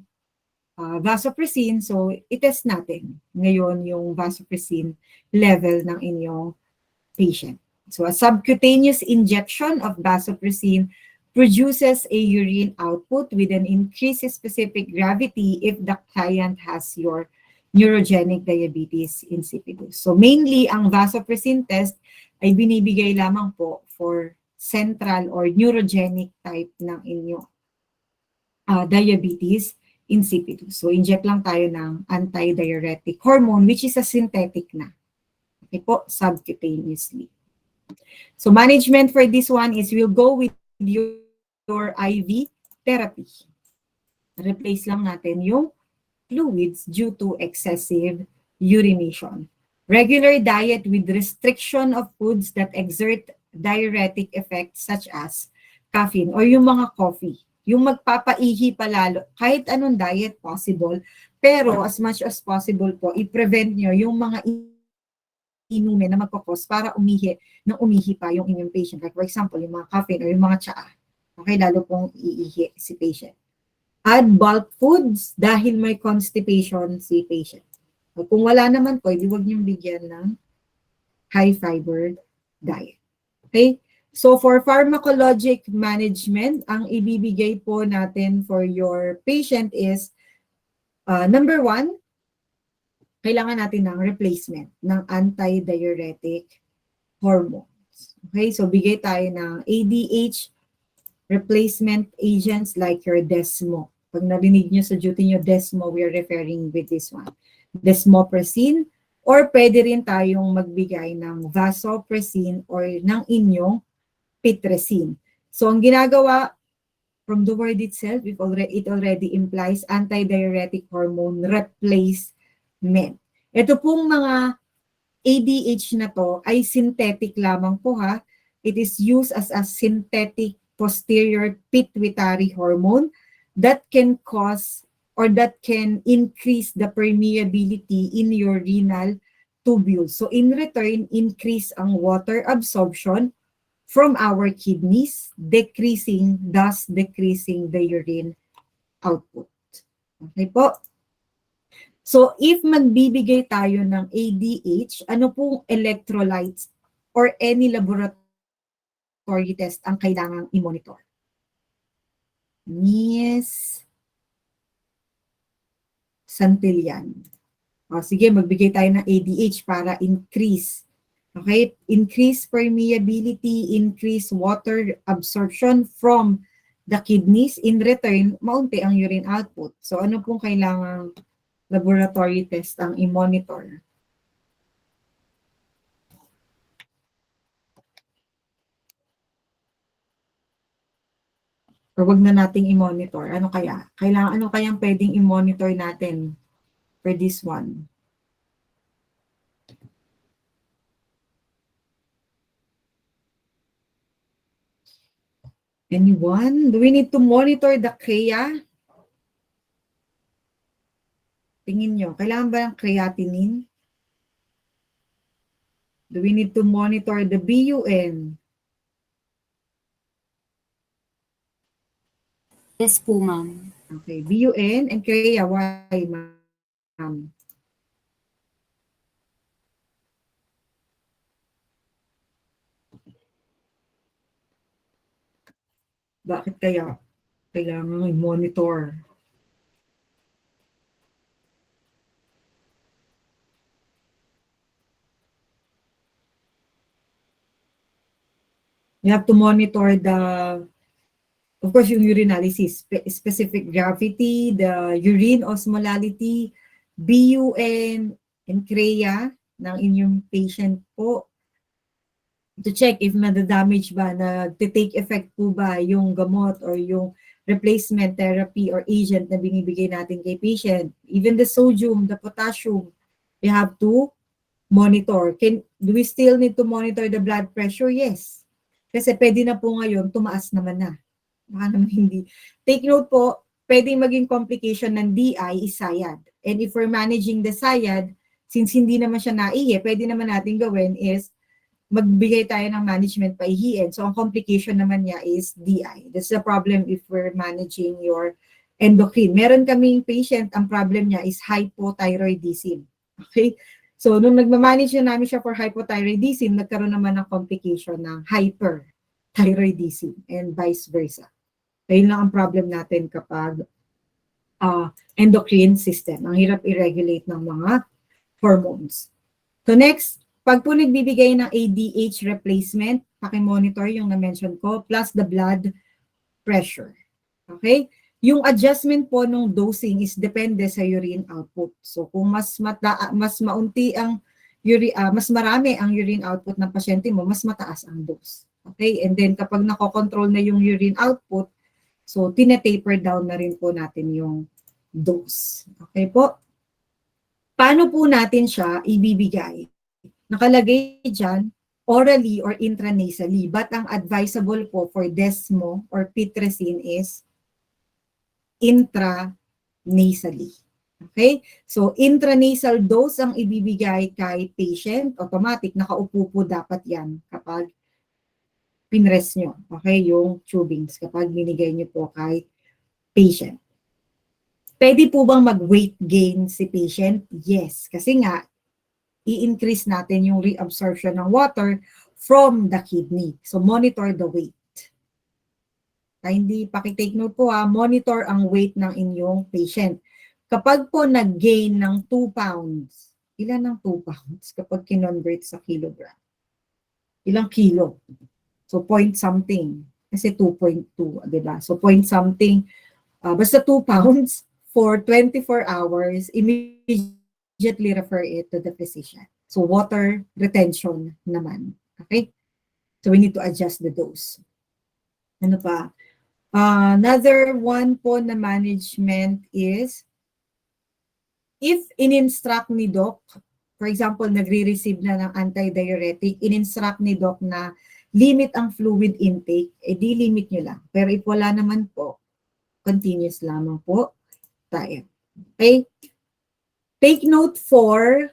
S2: vasopressin. So, itest natin ngayon yung vasopressin level ng inyong patient. So, a subcutaneous injection of vasopressin produces a urine output with an increased specific gravity if the client has your neurogenic diabetes insipidus. So mainly, ang vasopressin test ay binibigay lamang po for central or neurogenic type ng inyong diabetes insipidus. So inject lang tayo ng antidiuretic hormone which is a synthetic na. Okay po, subcutaneously. So management for this one is we'll go with your IV therapy. Replace lang natin yung fluids due to excessive urination. Regular diet with restriction of foods that exert diuretic effects such as caffeine or yung mga coffee. Yung magpapaihi palalo, kahit anong diet possible, pero as much as possible po, i-prevent nyo yung mga inumin na magkakos para umihi pa yung inyong patient. Like for example, yung mga caffeine or yung mga tsaa. Okay, lalo pong iihi si patient. Add bulk foods dahil may constipation si patient. So, kung wala naman po, huwag niyong bigyan ng high fiber diet. Okay? So for pharmacologic management, ang ibibigay po natin for your patient is number 1, kailangan natin ng replacement ng antidiuretic hormones. Okay? So bigay tayo ng ADH replacement agents like your Desmo. Pag narinig nyo sa duty nyo, Desmo, we are referring with this one. Desmopressin, or pwede rin tayong magbigay ng vasopressin or ng inyong pitresin. So, ang ginagawa, from the word itself, it already implies antidiuretic hormone replacement. Ito pong mga ADH na to ay synthetic lamang po ha. It is used as a synthetic posterior pituitary hormone that can cause or that can increase the permeability in your renal tubules. So in return, increase ang water absorption from our kidneys, thus decreasing the urine output. Okay po? So, if magbibigay tayo ng ADH, ano pong electrolytes or any laboratory test ang kailangang i-monitor? Miss Santillan. O, sige, magbigay tayo ng ADH para increase. Okay? Increase permeability, increase water absorption from the kidneys. In return, maunti ang urine output. So, ano pong kailangang laboratory test ang i-monitor? Or wag na nating i-monitor. Ano kaya? Ano kayang pwedeng i-monitor natin for this one? Anyone? Do we need to monitor the CREA? Tingin nyo, kailangan ba ng creatinine? Do we need to monitor the BUN?
S13: Yes po, ma'am.
S2: Okay, BUN and CREA, why, ma'am? Bakit kaya kailangan i-monitor? You have to monitor of course, yung urinalysis, specific gravity, the urine osmolality, BUN, and CREA ng inyong patient po. To check if nadadamage ba, take effect po ba yung gamot or yung replacement therapy or agent na binibigay natin kay patient. Even the sodium, the potassium, we have to monitor. Do we still need to monitor the blood pressure? Yes. Kasi pwede na po ngayon, tumaas naman na. Baka naman hindi. Take note po, pwedeng maging complication ng DI is SIAD. And if we're managing the SIAD, since hindi naman siya naihi, pwede naman natin gawin is magbigay tayo ng management paihiin. So, ang complication naman niya is DI. That's the problem if we're managing your endocrine. Meron kaming patient, ang problem niya is hypothyroidism. Okay? So, nung nagmamanage na namin siya for hypothyroidism, nagkaroon naman ng complication ng hyperthyroidism and vice versa. Ayun lang ang problem natin kapag endocrine system. Ang hirap i-regulate ng mga hormones. So next, pag po nagbibigay ng ADH replacement, pakimonitor yung na-mention ko, plus the blood pressure. Okay? Yung adjustment po ng dosing is depende sa urine output. So kung mas maunti ang mas marami ang urine output ng pasyente mo, mas mataas ang dose. Okay? And then kapag nakokontrol na yung urine output, so tinetaper down na rin po natin yung dose. Okay po? Paano po natin siya ibibigay? Nakalagay dyan, orally or intranasally. But ang advisable po for desmo or pitresin is intranasally. Okay? So, intranasal dose ang ibibigay kay patient. Automatic, nakaupo po dapat yan kapag pinrest nyo. Okay? Yung tubings kapag binigay nyo po kay patient. Pwede po bang mag-weight gain si patient? Yes. Kasi nga, i-increase natin yung reabsorption ng water from the kidney. So, monitor the weight. Hindi pakitake note po monitor ang weight ng inyong patient. Kapag po nag-gain ng 2 pounds, ilan ang 2 pounds kapag kinonvert sa kilogram? Ilang kilo? So, point something. Kasi 2.2, diba? So, point something. Basta 2 pounds for 24 hours, immediately refer it to the physician. So, water retention naman. Okay? So, we need to adjust the dose. Ano pa? Another one po na management is if in-instruct ni doc, for example, nagre-receive na ng antidiuretic, in-instruct ni doc na limit ang fluid intake, di limit nyo lang. Pero if wala naman po, continuous lamang po tayo. Okay? Take note for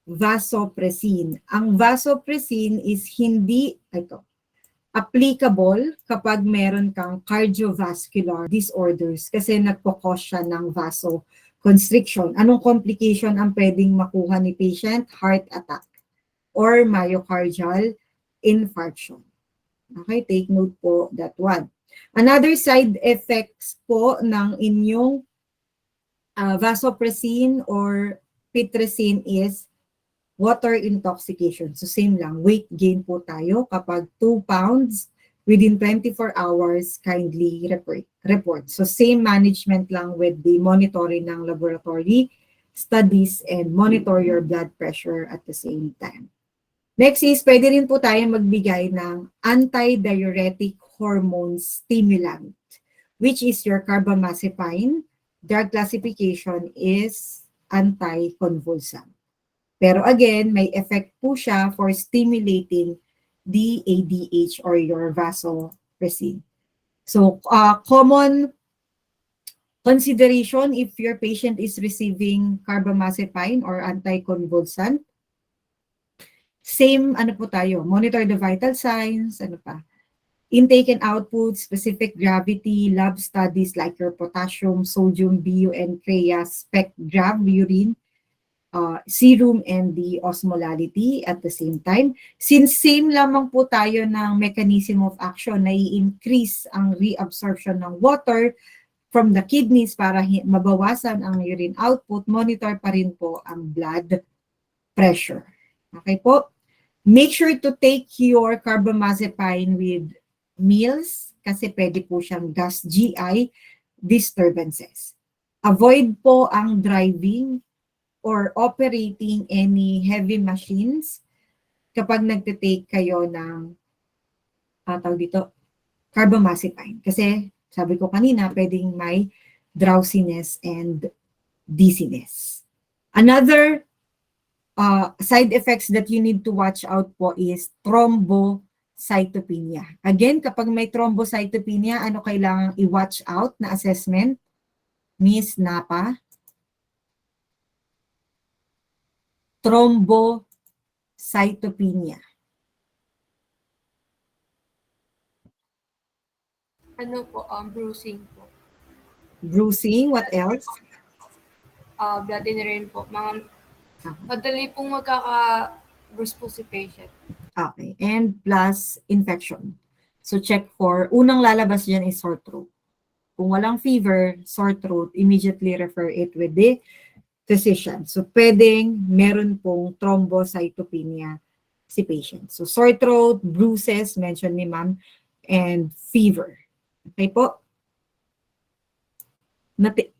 S2: vasopressin. Ang vasopressin is hindi, applicable kapag meron kang cardiovascular disorders kasi nagpo-cause siya ng constriction. Anong complication ang pwedeng makuha ni patient? Heart attack or myocardial infarction. Okay, take note po that one. Another side effects po ng inyong vasopressin or pitresin is water intoxication. So same lang, weight gain po tayo kapag 2 pounds within 24 hours, kindly report. So same management lang with the monitoring ng laboratory studies and monitor your blood pressure at the same time. Next is, pwede rin po tayo magbigay ng antidiuretic hormone stimulant, which is your carbamazepine. Drug classification is anticonvulsant. Pero again, may effect po siya for stimulating the ADH or your vasopressin. So, common consideration if your patient is receiving carbamazepine or anticonvulsant, same, ano po tayo, monitor the vital signs, ano pa, intake and output, specific gravity, lab studies like your potassium, sodium, BU, and CREA, SPECT-GRAV, urine, serum, and the osmolality at the same time. Since same lamang po tayo ng mechanism of action, na i-increase ang reabsorption ng water from the kidneys para mabawasan ang urine output, monitor pa rin po ang blood pressure. Okay po? Make sure to take your carbamazepine with meals kasi pwede po siyang gas GI disturbances. Avoid po ang driving or operating any heavy machines kapag nagtitake kayo ng tawag dito, carbamazepine. Kasi sabi ko kanina, pwedeng may drowsiness and dizziness. Another side effects that you need to watch out po is thrombocytopenia. Again, kapag may thrombocytopenia, ano kailangang i-watch out na assessment? Miss Napa? Thrombocytopenia.
S5: Ano po, bruising po.
S2: Bruising, what else?
S5: Blood in urine po. Madali pong magkaka-bruise po si patient.
S2: Okay, and plus infection. So check for, unang lalabas dyan is sore throat. Kung walang fever, sore throat, immediately refer it with the physician. So pwedeng meron pong thrombocytopenia si patient. So sore throat, bruises, mention ni ma'am, and fever. Okay po?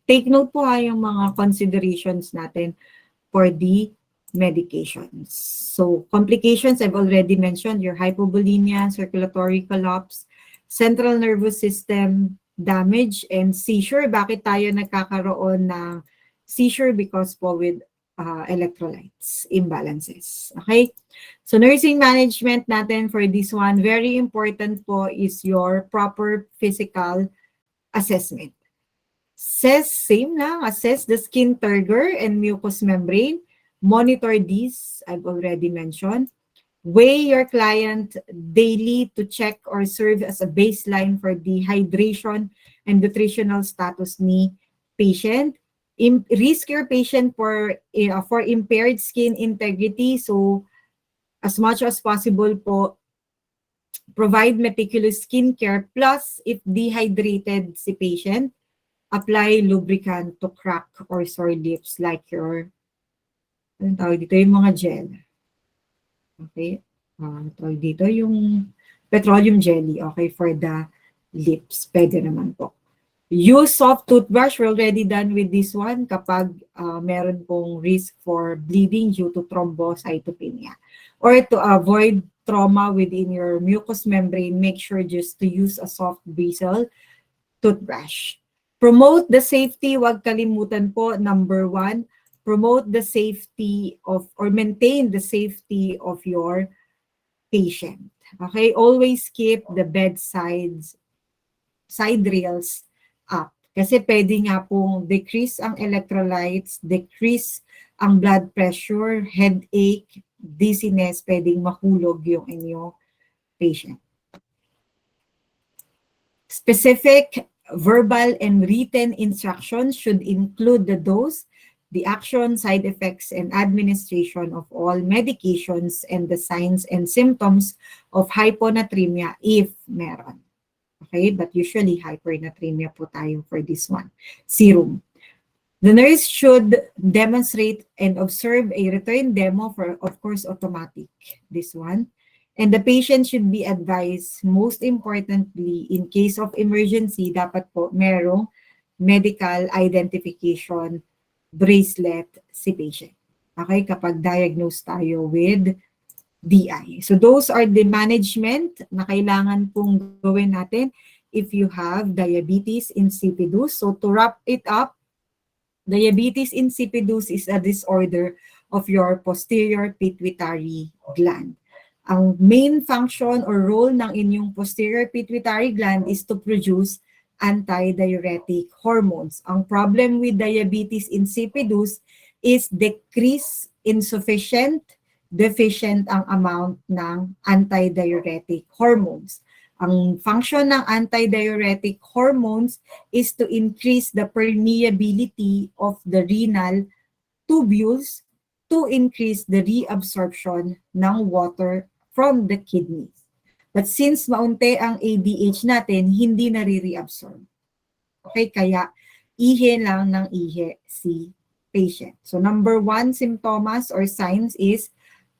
S2: Take note po yung mga considerations natin for the medications. So complications, I've already mentioned, your hypovolemia, circulatory collapse, central nervous system damage, and seizure. Bakit tayo nagkakaroon ng seizure? Because po with electrolytes imbalances. Okay? So nursing management natin for this one, very important po is your proper physical assessment. Same lang, assess the skin turgor and mucous membrane. Monitor these, I've already mentioned. Weigh your client daily to check or serve as a baseline for the hydration and nutritional status ni patient. Risk your patient for impaired skin integrity. So as much as possible po, provide meticulous skincare. Plus, if dehydrated si patient, apply lubricant to crack or sore lips like your, anong tawag dito, yung mga gel. Okay? Tawag dito, yung petroleum jelly, okay, for the lips. Pwede naman po. Use soft toothbrush. We're already done with this one kapag meron pong risk for bleeding due to thrombocytopenia. Or to avoid trauma within your mucous membrane, make sure just to use a soft bristle toothbrush. Promote the safety, wag kalimutan po, number 1, promote the safety of or maintain the safety of your patient. Okay, always keep the side rails up. Kasi pwede nga pong decrease ang electrolytes, decrease ang blood pressure, headache, dizziness, pwedeng mahulog yung inyong patient. Specific Verbal and written instructions should include the dose, the action, side effects, and administration of all medications and the signs and symptoms of hyponatremia if meron. Okay, but usually hypernatremia po tayo for this one. Serum. The nurse should demonstrate and observe a return demo for, of course, automatic, this one. And the patient should be advised, most importantly, in case of emergency, dapat po merong medical identification bracelet si patient. Okay, kapag diagnosed tayo with DI. So those are the management na kailangan pong gawin natin if you have diabetes insipidus. So to wrap it up, diabetes insipidus is a disorder of your posterior pituitary gland. Ang main function or role ng inyong posterior pituitary gland is to produce antidiuretic hormones. Ang problem with diabetes insipidus is insufficient, deficient ang amount ng antidiuretic hormones. Ang function ng antidiuretic hormones is to increase the permeability of the renal tubules to increase the reabsorption ng water from the kidneys. But since maunti ang ADH natin, hindi nare-reabsorb. Okay, kaya ihe lang ng ihe si patient. So number 1 symptoms or signs is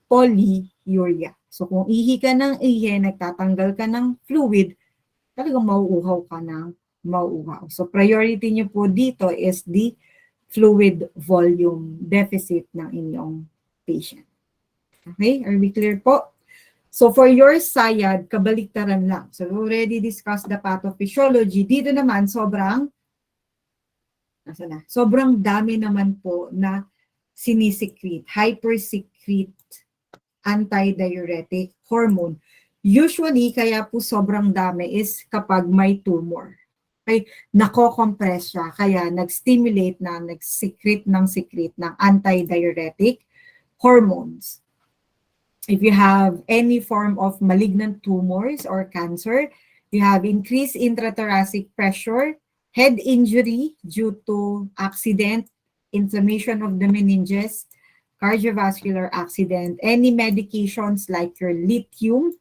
S2: polyuria. So kung ihi ka ng ihe, nagtatanggal ka ng fluid, talagang mauuhaw ka ng mauuhaw. So priority nyo po dito is the fluid volume deficit ng inyong patient. Okay, are we clear po? So for your SIAD, kabaliktaran lang. So we already discussed the pathophysiology. Dito naman, sobrang dami naman po na sinisecrete, hypersecrete antidiuretic hormone. Usually, kaya po sobrang dami is kapag may tumor. Okay, nako-compress siya, kaya nag-stimulate na, nag-secrete ng antidiuretic hormones. If you have any form of malignant tumors or cancer, you have increased intrathoracic pressure, head injury due to accident, inflammation of the meninges, cardiovascular accident, any medications like your lithium.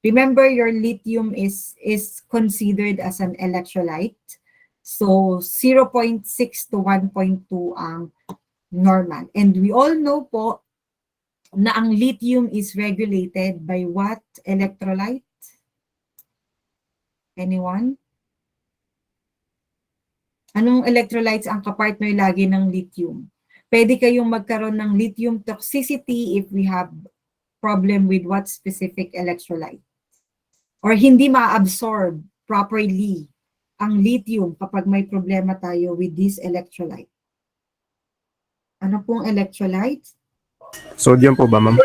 S2: Remember, your lithium is considered as an electrolyte. So 0.6 to 1.2 ang normal. And we all know po na ang lithium is regulated by what electrolyte? Anyone? Anong electrolytes ang kapartner lagi ng lithium? Pwede kayong magkaroon ng lithium toxicity if we have problem with what specific electrolyte. Or hindi ma-absorb properly ang lithium kapag may problema tayo with this electrolyte. Ano pong electrolyte?
S6: Sodium po ba, ma'am?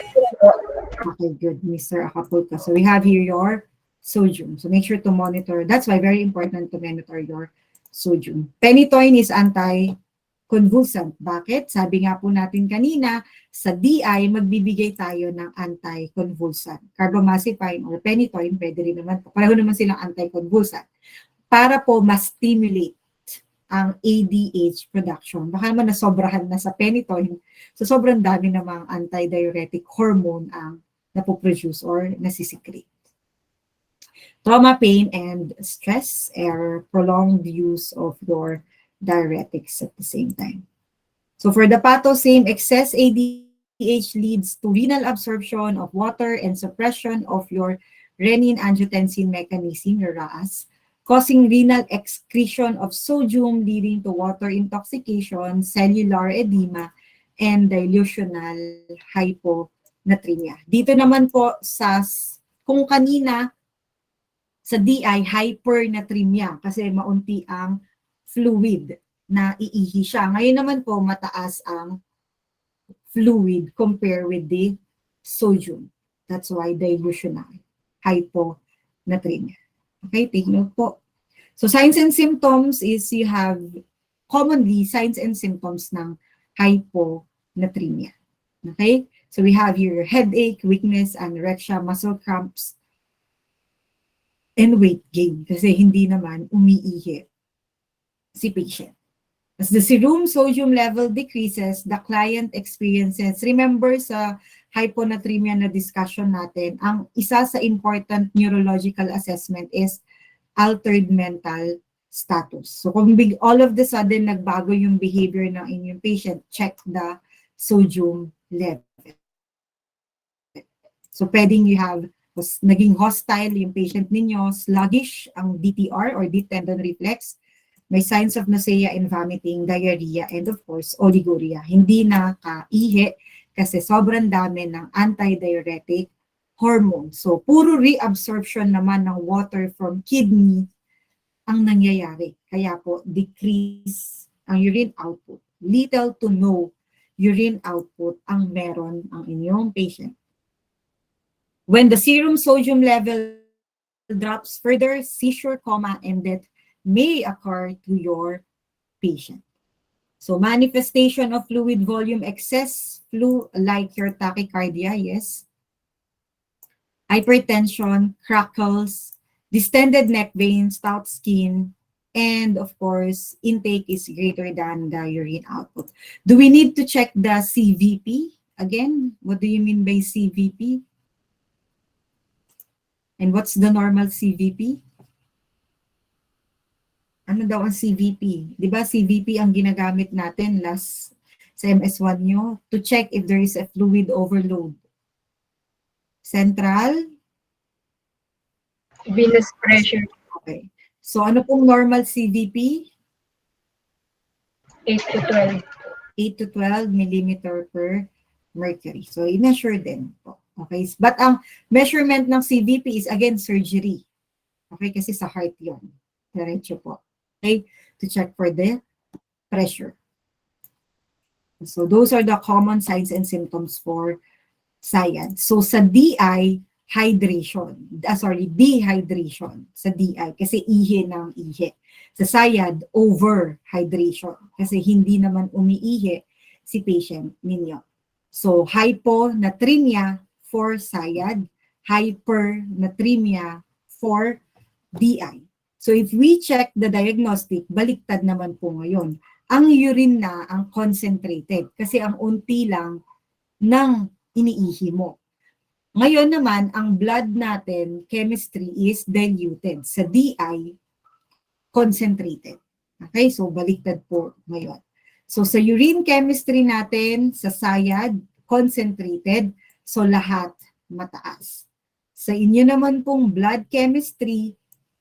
S2: Okay, good, Mr. Acapulco. So we have here your sodium. So make sure to monitor. That's why very important to monitor your sodium. Phenytoin is anti-convulsant. Bakit? Sabi nga po natin kanina, sa DI, magbibigay tayo ng anti-convulsant. Carbamazepine or phenytoin, pwede rin naman po. Pareho naman silang anti-convulsant. Para po ma-stimulate ang ADH production. Baka naman nasobrahan na sa phenytoin. So sobrang dami namang antidiuretic hormone ang napoproduce or nasisecrete. Trauma, pain, and stress are prolonged use of your diuretics at the same time. So for the patho, same excess ADH leads to renal absorption of water and suppression of your renin-angiotensin mechanism, your RAAS, causing renal excretion of sodium leading to water intoxication, cellular edema, and dilutional hyponatremia. Dito naman po kung kanina sa DI, hypernatremia kasi maunti ang fluid na iihi siya. Ngayon naman po mataas ang fluid compared with the sodium. That's why dilutional hyponatremia. Okay, take note po. So signs and symptoms is you have commonly signs and symptoms ng hyponatremia. Okay? So we have here headache, weakness, anorexia, muscle cramps, and weight gain kasi hindi naman umiihi si patient. As the serum sodium level decreases, the client experiences, remember sa hyponatremia na discussion natin, ang isa sa important neurological assessment is altered mental status. So kung all of the sudden nagbago yung behavior ng inyong patient, check the sodium level. So pwedeng you have naging hostile yung patient ninyo, sluggish ang DTR or deep tendon reflex, may signs of nausea and vomiting, diarrhea, and of course, oliguria. Hindi na kaihi kasi sobrang dami ng antidiuretic hormone. So, puro reabsorption naman ng water from kidney ang nangyayari. Kaya po, decrease ang urine output. Little to no urine output ang meron ang inyong patient. When the serum sodium level drops further, seizure, coma, and death may occur to your patient. So manifestation of fluid volume excess, flu like your tachycardia, yes. Hypertension, crackles, distended neck vein, stout skin, and of course, intake is greater than the urine output. Do we need to check the CVP? Again, what do you mean by CVP? And what's the normal CVP? Ano daw ang CVP? Di ba CVP ang ginagamit natin last sa MS1 nyo to check if there is a fluid overload. Central?
S18: Venous pressure.
S2: Okay. So ano pong normal CVP?
S18: 8 to 12.
S2: 8 to 12 millimeter per mercury. So i-measure din po. Okay. But ang measurement ng CVP is again surgery. Okay, kasi sa heart yun. Diretso po. Okay, to check for the pressure. So those are the common signs and symptoms for SIAD. So sa DI, dehydration. Sa DI, kasi ihi ng ihi. Sa SIAD, overhydration. Kasi hindi naman umiihi si patient ninyo. So hyponatremia for SIAD, hypernatremia for DI. So if we check the diagnostic, baliktad naman po ngayon. Ang urine na ang concentrated kasi ang unti lang ng iniihi mo. Ngayon naman, ang blood natin, chemistry is diluted. Sa DI, concentrated. Okay, so baliktad po ngayon. So sa urine chemistry natin, sa SIAD, concentrated. So lahat mataas. Sa inyo naman pong blood chemistry,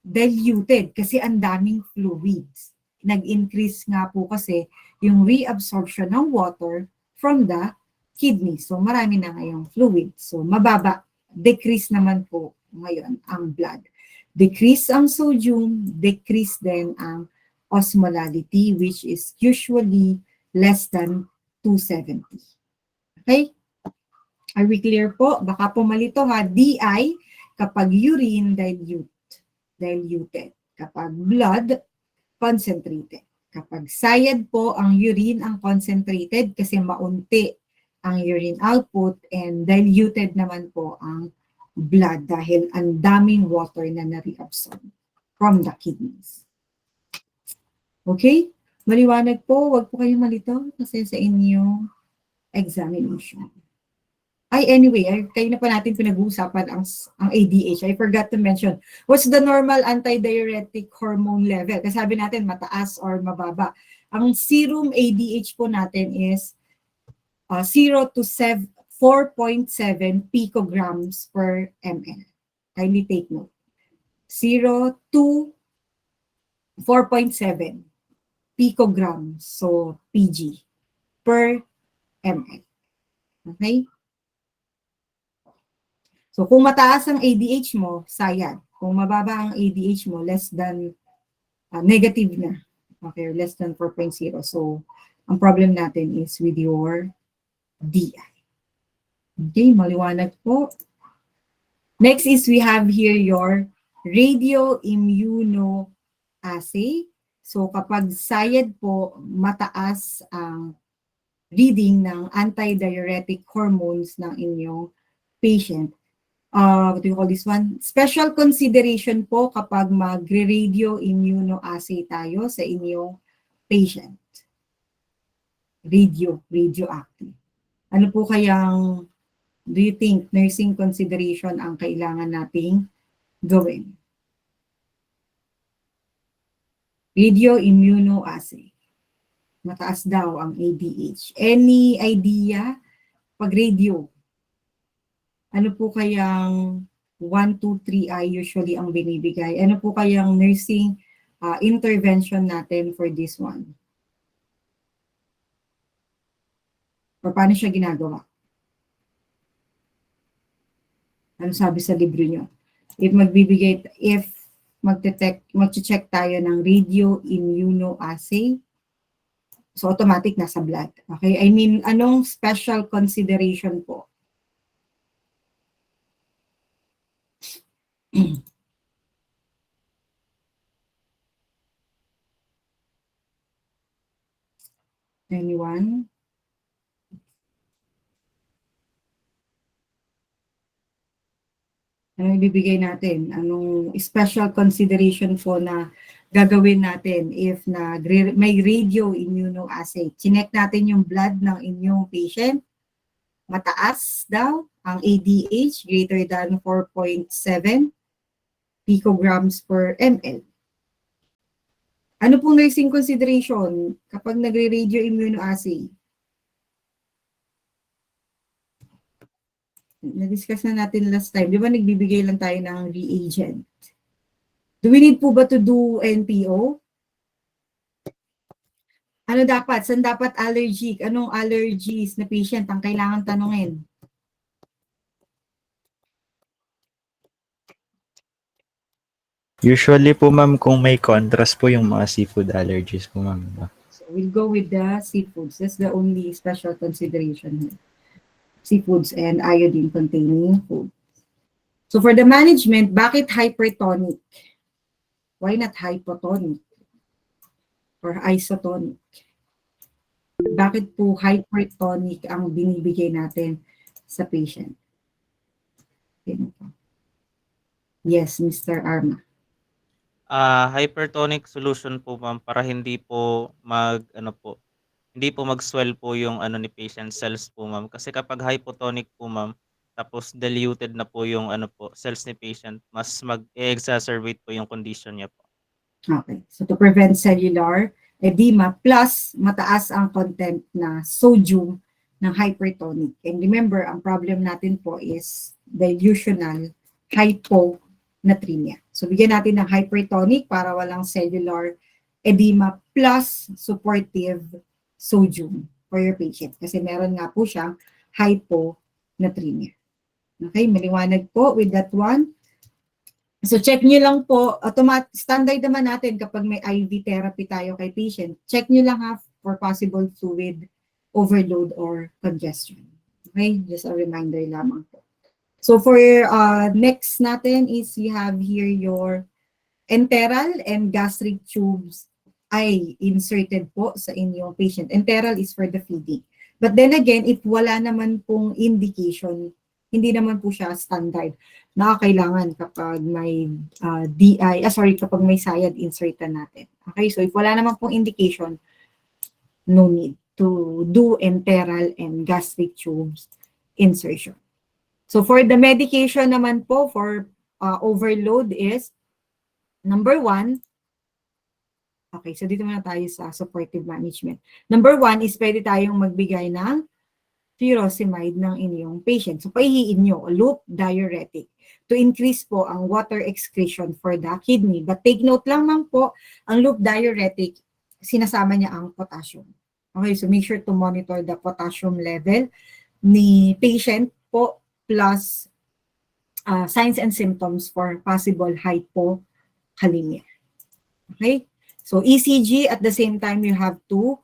S2: diluted kasi ang daming fluids. Nag-increase nga po kasi yung reabsorption ng water from the kidney. So marami na ngayong fluid. So mababa, decrease naman po ngayon ang blood. Decrease ang sodium, decrease din ang osmolality which is usually less than 270. Okay? Are we clear po? Baka po malito ha. DI, kapag urine, diluted. Kapag blood, concentrated. Kapag SIAD po, ang urine ang concentrated kasi maunti ang urine output and diluted naman po ang blood dahil ang daming water na na-reabsorb from the kidneys. Okay? Maliwanag po, wag po kayong malito kasi sa inyong examination. Anyway, kayo na pa natin pinag-uusapan ang ADH. I forgot to mention, what's the normal antidiuretic hormone level? Kasi sabi natin mataas or mababa. Ang serum ADH po natin is 0 to 4.7 picograms per ml. Kindly take note. 0 to 4.7 picograms, so PG, per ml. Okay? So, kung mataas ang ADH mo, SIAD. Kung mababa ang ADH mo, less than, negative na. Okay, less than 4.0. So, ang problem natin is with your DI. Okay, maliwanag po. Next is we have here your radioimmunoassay. So, kapag SIAD po, mataas ang reading ng antidiuretic hormones ng inyong patient. What do you call this one? Special consideration po kapag magre-radio immunoassay tayo sa inyong patient. Radioactive. Ano po kayang, do you think, nursing consideration ang kailangan nating gawin? Radio-immunoassay. Mataas daw ang ADH. Any idea? Pag radio, ano po kayang 1, 2, 3 usually ang binibigay? Ano po kayang nursing intervention natin for this one? O paano siya ginagawa? Ano sabi sa libro nyo? If mag-check tayo ng radio-immunoassay, so automatic nasa blood. Okay? I mean, anong special consideration po? Anyone? Ano ibibigay natin? Anong special consideration po na gagawin natin if may radio-immunoassay? Chinek natin yung blood ng inyong patient. Mataas daw ang ADH greater than 4.7 picograms per ml. Ano pong nursing consideration kapag nagre-radio immunoassay? Na-discuss na natin last time. Di ba nagbibigay lang tayo ng reagent? Do we need po ba to do NPO? Ano dapat? Saan dapat allergic? Anong allergies na patient ang kailangan tanungin?
S3: Usually po ma'am, kung may contrast po yung mga seafood allergies po ma'am.
S2: So we'll go with the seafoods. That's the only special consideration here. Seafoods and iodine-containing food. So for the management, bakit hypertonic? Why not hypotonic? Or isotonic? Bakit po hypertonic ang binibigay natin sa patient? Yes, Mr. Arma.
S7: Hypertonic solution po ma'am para hindi po mag-swell po yung ni patient cells po ma'am. Kasi kapag hypotonic po ma'am, tapos diluted na po yung cells ni patient, mas mag-exacerbate po yung condition niya po.
S2: Okay. So to prevent cellular edema plus mataas ang content na sodium ng hypertonic. And remember, ang problem natin po is dilutional hyponatremia. So bigyan natin ng hypertonic para walang cellular edema plus supportive sodium for your patient. Kasi meron nga po siyang hyponatremia. Okay, maliwanag po with that one. So check nyo lang po, standard naman natin kapag may IV therapy tayo kay patient, check nyo lang for possible fluid overload or congestion. Okay, just a reminder lamang po. So for next natin is you have here your enteral and gastric tubes ay inserted po sa inyong patient. Enteral is for the feeding. But then again, if wala naman pong indication, hindi naman po siya standard na kailangan kapag may kapag may SIAD insertan natin. Okay, so if wala naman pong indication, no need to do enteral and gastric tubes insertion. So for the medication naman po for overload is number 1. Okay, so dito muna tayo sa supportive management. Number 1 is pwede tayong magbigay ng furosemide ng inyong patient. So, paihiin nyo, loop diuretic to increase po ang water excretion for the kidney. But take note lang po, ang loop diuretic, sinasama niya ang potassium. Okay, so make sure to monitor the potassium level ni patient po plus signs and symptoms for possible hypokalemia. Okay, so ECG at the same time you have to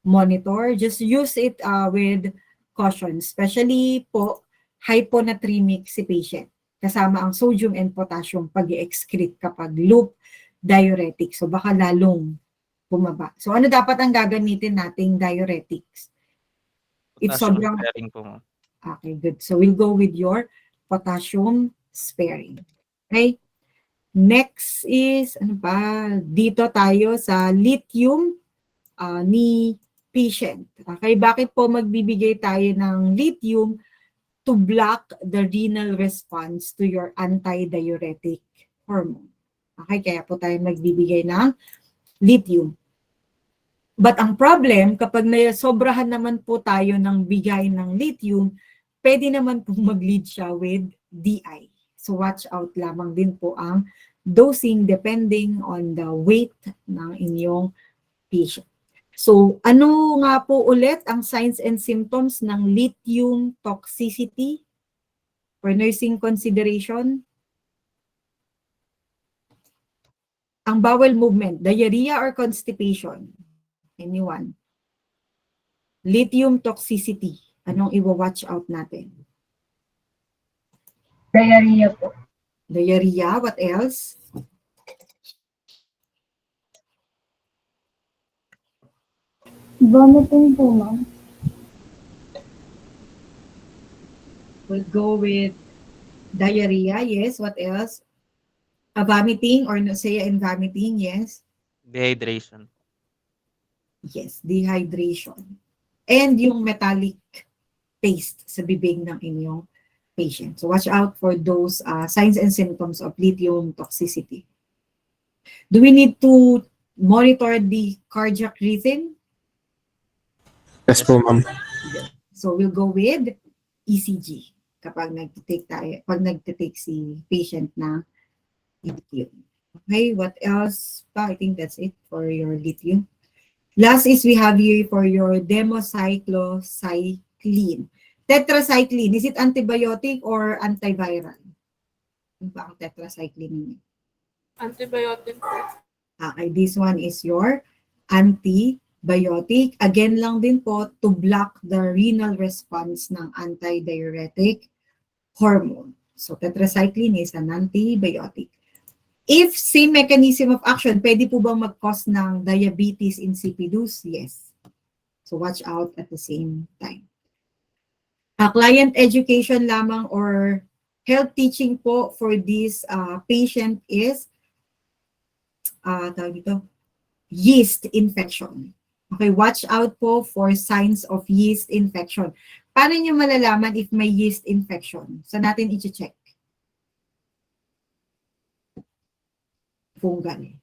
S2: monitor. Just use it with caution, especially po hyponatremic si patient. Kasama ang sodium and potassium pag-excrete kapag loop diuretic. So baka lalong bumaba. So ano dapat ang gagamitin nating diuretics? If
S7: Potassium
S2: sobrang
S7: sparing po ma'am.
S2: Okay, good. So we'll go with your potassium sparing. Okay? Next is, ano ba? Dito tayo sa lithium ni patient. Okay, bakit po magbibigay tayo ng lithium? To block the renal response to your antidiuretic hormone. Okay, kaya po tayo magbibigay ng lithium. But ang problem, kapag sobrahan naman po tayo ng bigay ng lithium, pwede naman po mag-lead siya with DI. So watch out lamang din po ang dosing depending on the weight ng inyong patient. So ano nga po ulit ang signs and symptoms ng lithium toxicity for nursing consideration? Ang bowel movement, diarrhea or constipation? Anyone? Lithium toxicity. Anong i-watch out natin?
S18: Diarrhea po.
S2: Diarrhea, what else?
S9: Vomiting po, ma'am.
S2: We'll go with diarrhea, yes. What else? Vomiting or nausea and vomiting, yes.
S7: Dehydration.
S2: Yes, dehydration. And yung metallic taste sa bibig ng inyong patient. So watch out for those signs and symptoms of lithium toxicity. Do we need to monitor the cardiac rhythm?
S6: Yes po, ma'am.
S2: So we'll go with ECG kapag nagtitake si patient na lithium. Okay, what else pa? I think that's it for your lithium. Last is we have here for your democyclocycline. Tetracycline, is it antibiotic or antiviral? Ano ba ang tetracycline niyo?
S19: Antibiotic po.
S2: Okay, this one is your antibiotic. Again lang din po to block the renal response ng antidiuretic hormone. So tetracycline is an antibiotic. If same mechanism of action, pwede po bang mag-cause ng diabetes insipidus? Yes. So watch out at the same time. Client education lamang or health teaching po for this patient is yeast infection. Okay, watch out po for signs of yeast infection. Paano nyo malalaman if may yeast infection? Saan natin i-check? Fungal.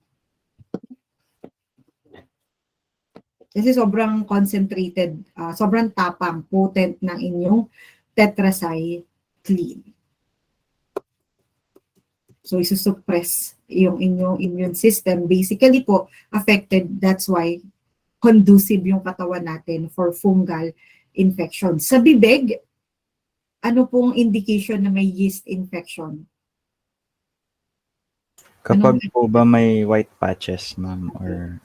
S2: Kasi sobrang concentrated, sobrang tapang, potent ng inyong tetracycline. So, isusuppress yung inyong immune system. Basically po, affected. That's why conducive yung katawan natin for fungal infection. Sa bibig, ano pong indication na may yeast infection?
S3: Kapag po ba may white patches, ma'am, or...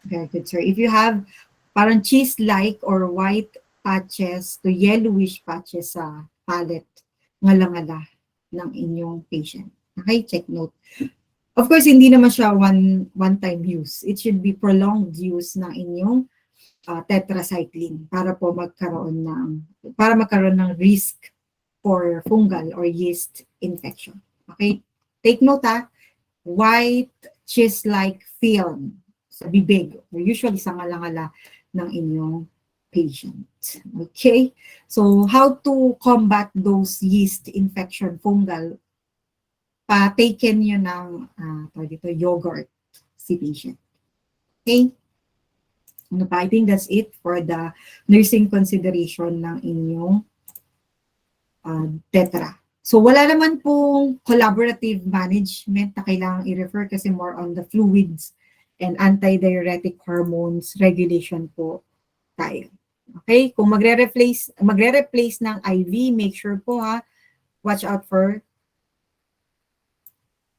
S2: Very good, sir. If you have parang cheese-like or white patches to yellowish patches sa palate, ngala-ngala ng inyong patient. Okay, check note. Of course, hindi naman siya one-time use. It should be prolonged use ng inyong tetracycline para po magkaroon ng risk for fungal or yeast infection. Okay, take note white cheese-like film sa bibig, or usually sa ngala-ngala ng inyong patient. Okay, so how to combat those yeast infection fungal? Pa-taken nyo ng yogurt si patient. Okay? Ano pa? I think that's it for the nursing consideration ng inyong tetra. So wala naman pong collaborative management na kailangang i-refer kasi more on the fluids and antidiuretic hormones regulation po tayo. Okay? Kung magre-replace ng IV, make sure po watch out for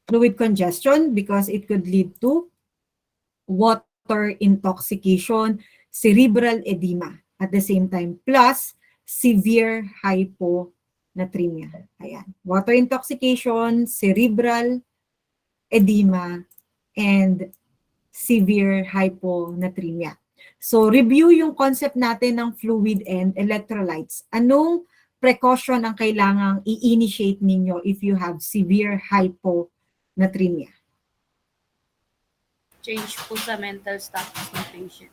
S2: fluid congestion because it could lead to water intoxication, cerebral edema at the same time, plus severe hyponatremia. Ayan. Water intoxication, cerebral edema, and severe hyponatremia. So, review yung concept natin ng fluid and electrolytes. Anong precaution ang kailangang i-initiate ninyo if you have severe hyponatremia?
S13: Change po sa mental status ng patient.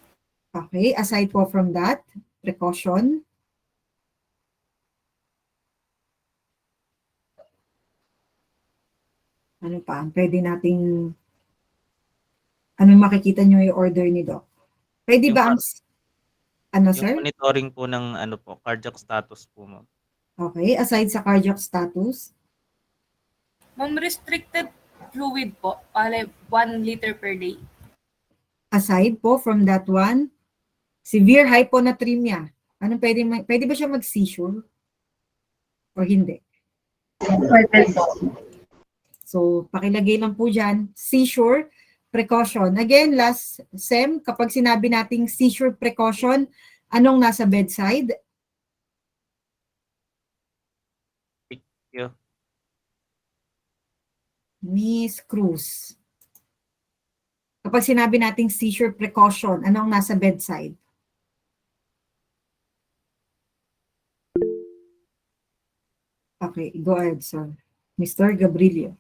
S2: Okay, aside po from that, precaution. Ano pa? Pwede nating, anong makikita nyo yung order ni Doc? Pwede
S7: Yung
S2: ba ang, ano
S7: Yung
S2: sir?
S7: monitoring po ng ano po, cardiac status po, ma'am.
S2: Okay, aside sa cardiac status,
S21: Ma'am, restricted fluid po. 1 liter per day.
S2: aside po from that one, severe hyponatremia. Ano pwede ba siya mag-seizure? Or hindi? So, pakilagay lang po dyan, seizure precaution. Again, last SEM, kapag sinabi nating seizure precaution, anong nasa bedside?
S7: Yeah.
S2: Miss Cruz. Kapag sinabi nating seizure precaution, anong nasa bedside? Okay, go ahead, sir. Mr. Gabrilio.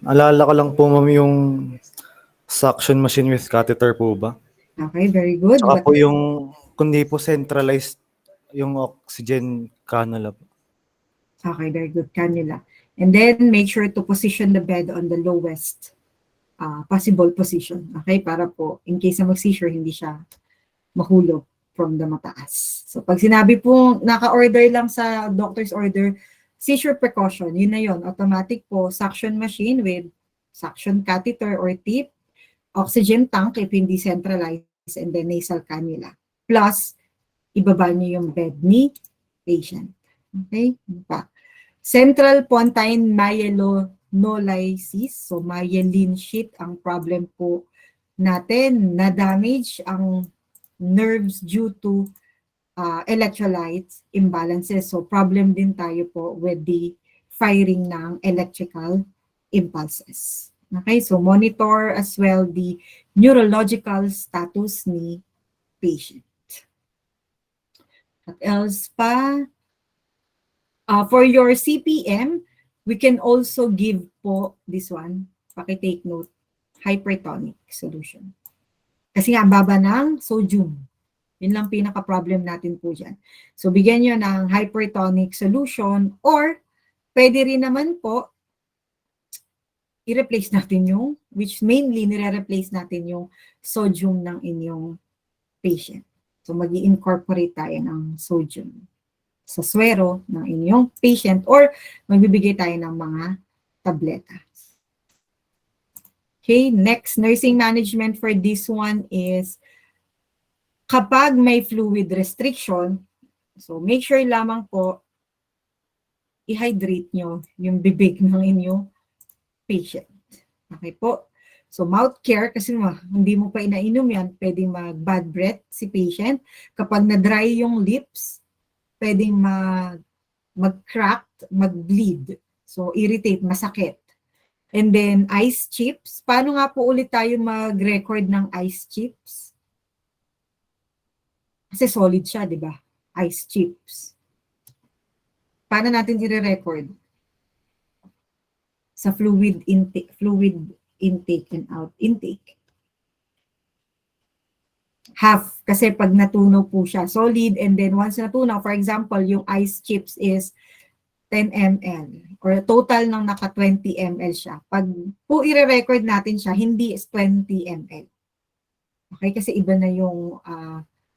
S20: Alala ko lang po, ma'am, yung suction machine with catheter po ba?
S2: Okay, very good.
S20: Saka po yung, kundi po centralized yung oxygen cannula po.
S2: Okay, very good. Cannula. And then, make sure to position the bed on the lowest possible position. Okay, para po, in case na mag-seizure, hindi siya mahulog from the mataas. So, pag sinabi po, naka-order lang sa doctor's order, seizure precaution, yun na yun. Automatic po, suction machine with suction catheter or tip, oxygen tank if hindi centralized, and then nasal cannula. Plus, ibaba niyo yung bed ni patient. Okay? Pa. Central pontine myelinolysis, so myelin sheath, ang problem po natin, na-damage ang nerves due to electrolytes imbalances. So problem din tayo po with the firing ng electrical impulses. Okay, so monitor as well the neurological status ni patient. What else pa? For your CPM, we can also give po this one, paki-take note, hypertonic solution. Kasi nga, baba ng sodium. Yun lang pinaka-problem natin po dyan. So, bigyan nyo ng hypertonic solution or pwede rin naman po i-replace natin yung, which mainly nire-replace natin yung sodium ng inyong patient. So, mag-i-incorporate tayo ng sodium sa swero ng inyong patient or magbibigay tayo ng mga tableta. Okay, next nursing management for this one is kapag may fluid restriction, so make sure lamang po i-hydrate nyo yung bibig ng inyong patient. Okay po? So mouth care, kasi hindi mo pa inainom yan, pwedeng mag-bad breath si patient. Kapag na-dry yung lips, pwedeng mag-cracked, mag-bleed. So irritate, masakit. And then ice chips. Paano nga po ulit tayo mag-record ng ice chips? Kasi solid siya, di ba? Ice chips. Paano natin i-record? Sa fluid intake and out intake. Half, kasi pag natunaw po siya, solid, and then once natunaw, for example, yung ice chips is 10 ml, or total ng naka 20 ml siya. Pag po i-record natin siya, hindi is 20 ml. Okay, kasi iba na yung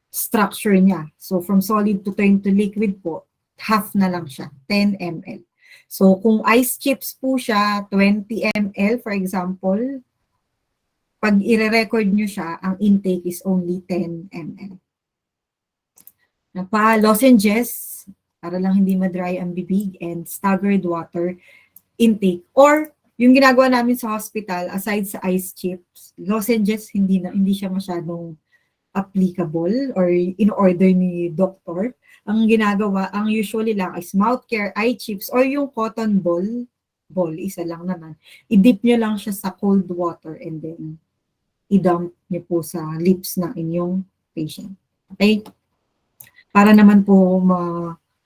S2: structure niya. So from solid to turn to liquid po, half na lang siya, 10 ml. So kung ice chips po siya, 20 ml for example, pag i-record nyo siya, ang intake is only 10 ml. Lozenges, para lang hindi ma-dry ang bibig, and staggered water intake. Or, yung ginagawa namin sa hospital, aside sa ice chips, lozenges, hindi siya masyadong applicable or in-order ni doctor. Ang ginagawa, ang usually lang is mouth care, eye chips, or yung cotton ball, isa lang naman. I-dip nyo lang siya sa cold water and then i-dump nyo po sa lips ng inyong patient. Okay? Para naman po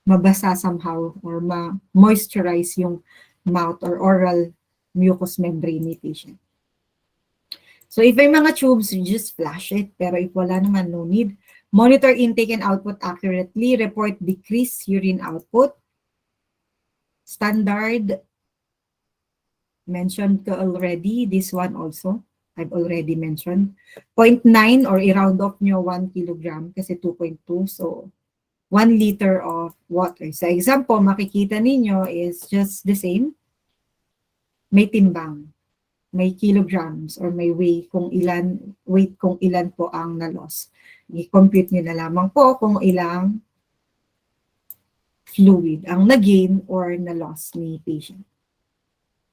S2: mabasa somehow or ma-moisturize yung mouth or oral mucous membrane ni patient. So if may mga tubes, you just flash it. Pero if wala naman, no need. Monitor intake and output accurately. Report decreased urine output. Standard, mentioned ko already. This one also, I've already mentioned. 0.9 or i-round off nyo 1 kilogram kasi 2.2. So 1 liter of water. Sa example, makikita ninyo is just the same. May timbang, may kilograms, or may weight kung ilan po ang na-loss. I-compute nyo na lamang po kung ilang fluid ang na-gain or na-loss ni patient.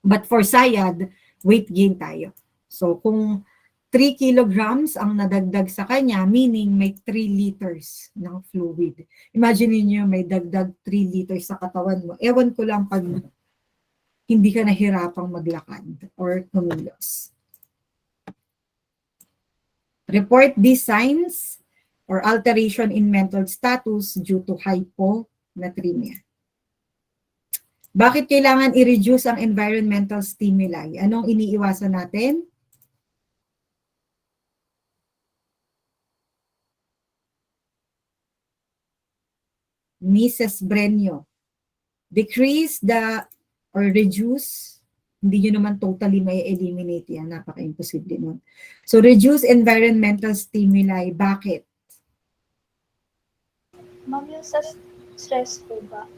S2: But for SIAD, weight gain tayo. So kung 3 kilograms ang nadagdag sa kanya, meaning may 3 liters ng fluid. Imagine niyo may dagdag 3 liters sa katawan mo. Ewan ko lang pag hindi ka nahirapang maglakad or kumilos. Report these signs or alteration in mental status due to hyponatremia. Bakit kailangan i-reduce ang environmental stimuli? Anong iniiwasan natin? Mrs. Brenyo. Decrease or reduce, hindi nyo naman totally may eliminate yan, napaka-imposible nun. So reduce environmental stimuli, bakit?
S9: Ma'am, yung sa stress po ba?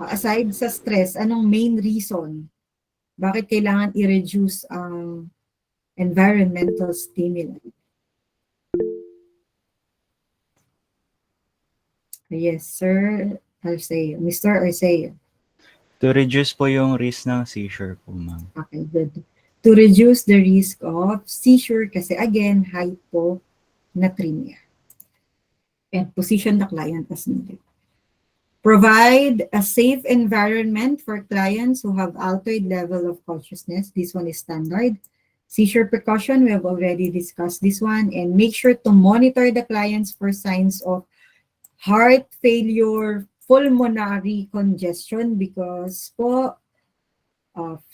S2: Aside sa stress, anong main reason? Bakit kailangan i-reduce ang environmental stimuli? Yes, sir. Arceo. Mr. Arceo.
S3: To reduce po yung risk ng seizure po, ma'am.
S2: Okay, good. To reduce the risk of seizure kasi again, hyponatremia. And position the client as needed. Provide a safe environment for clients who have altered level of consciousness. This one is standard. Seizure precaution, we have already discussed this one. And make sure to monitor the clients for signs of heart failure, pulmonary congestion because po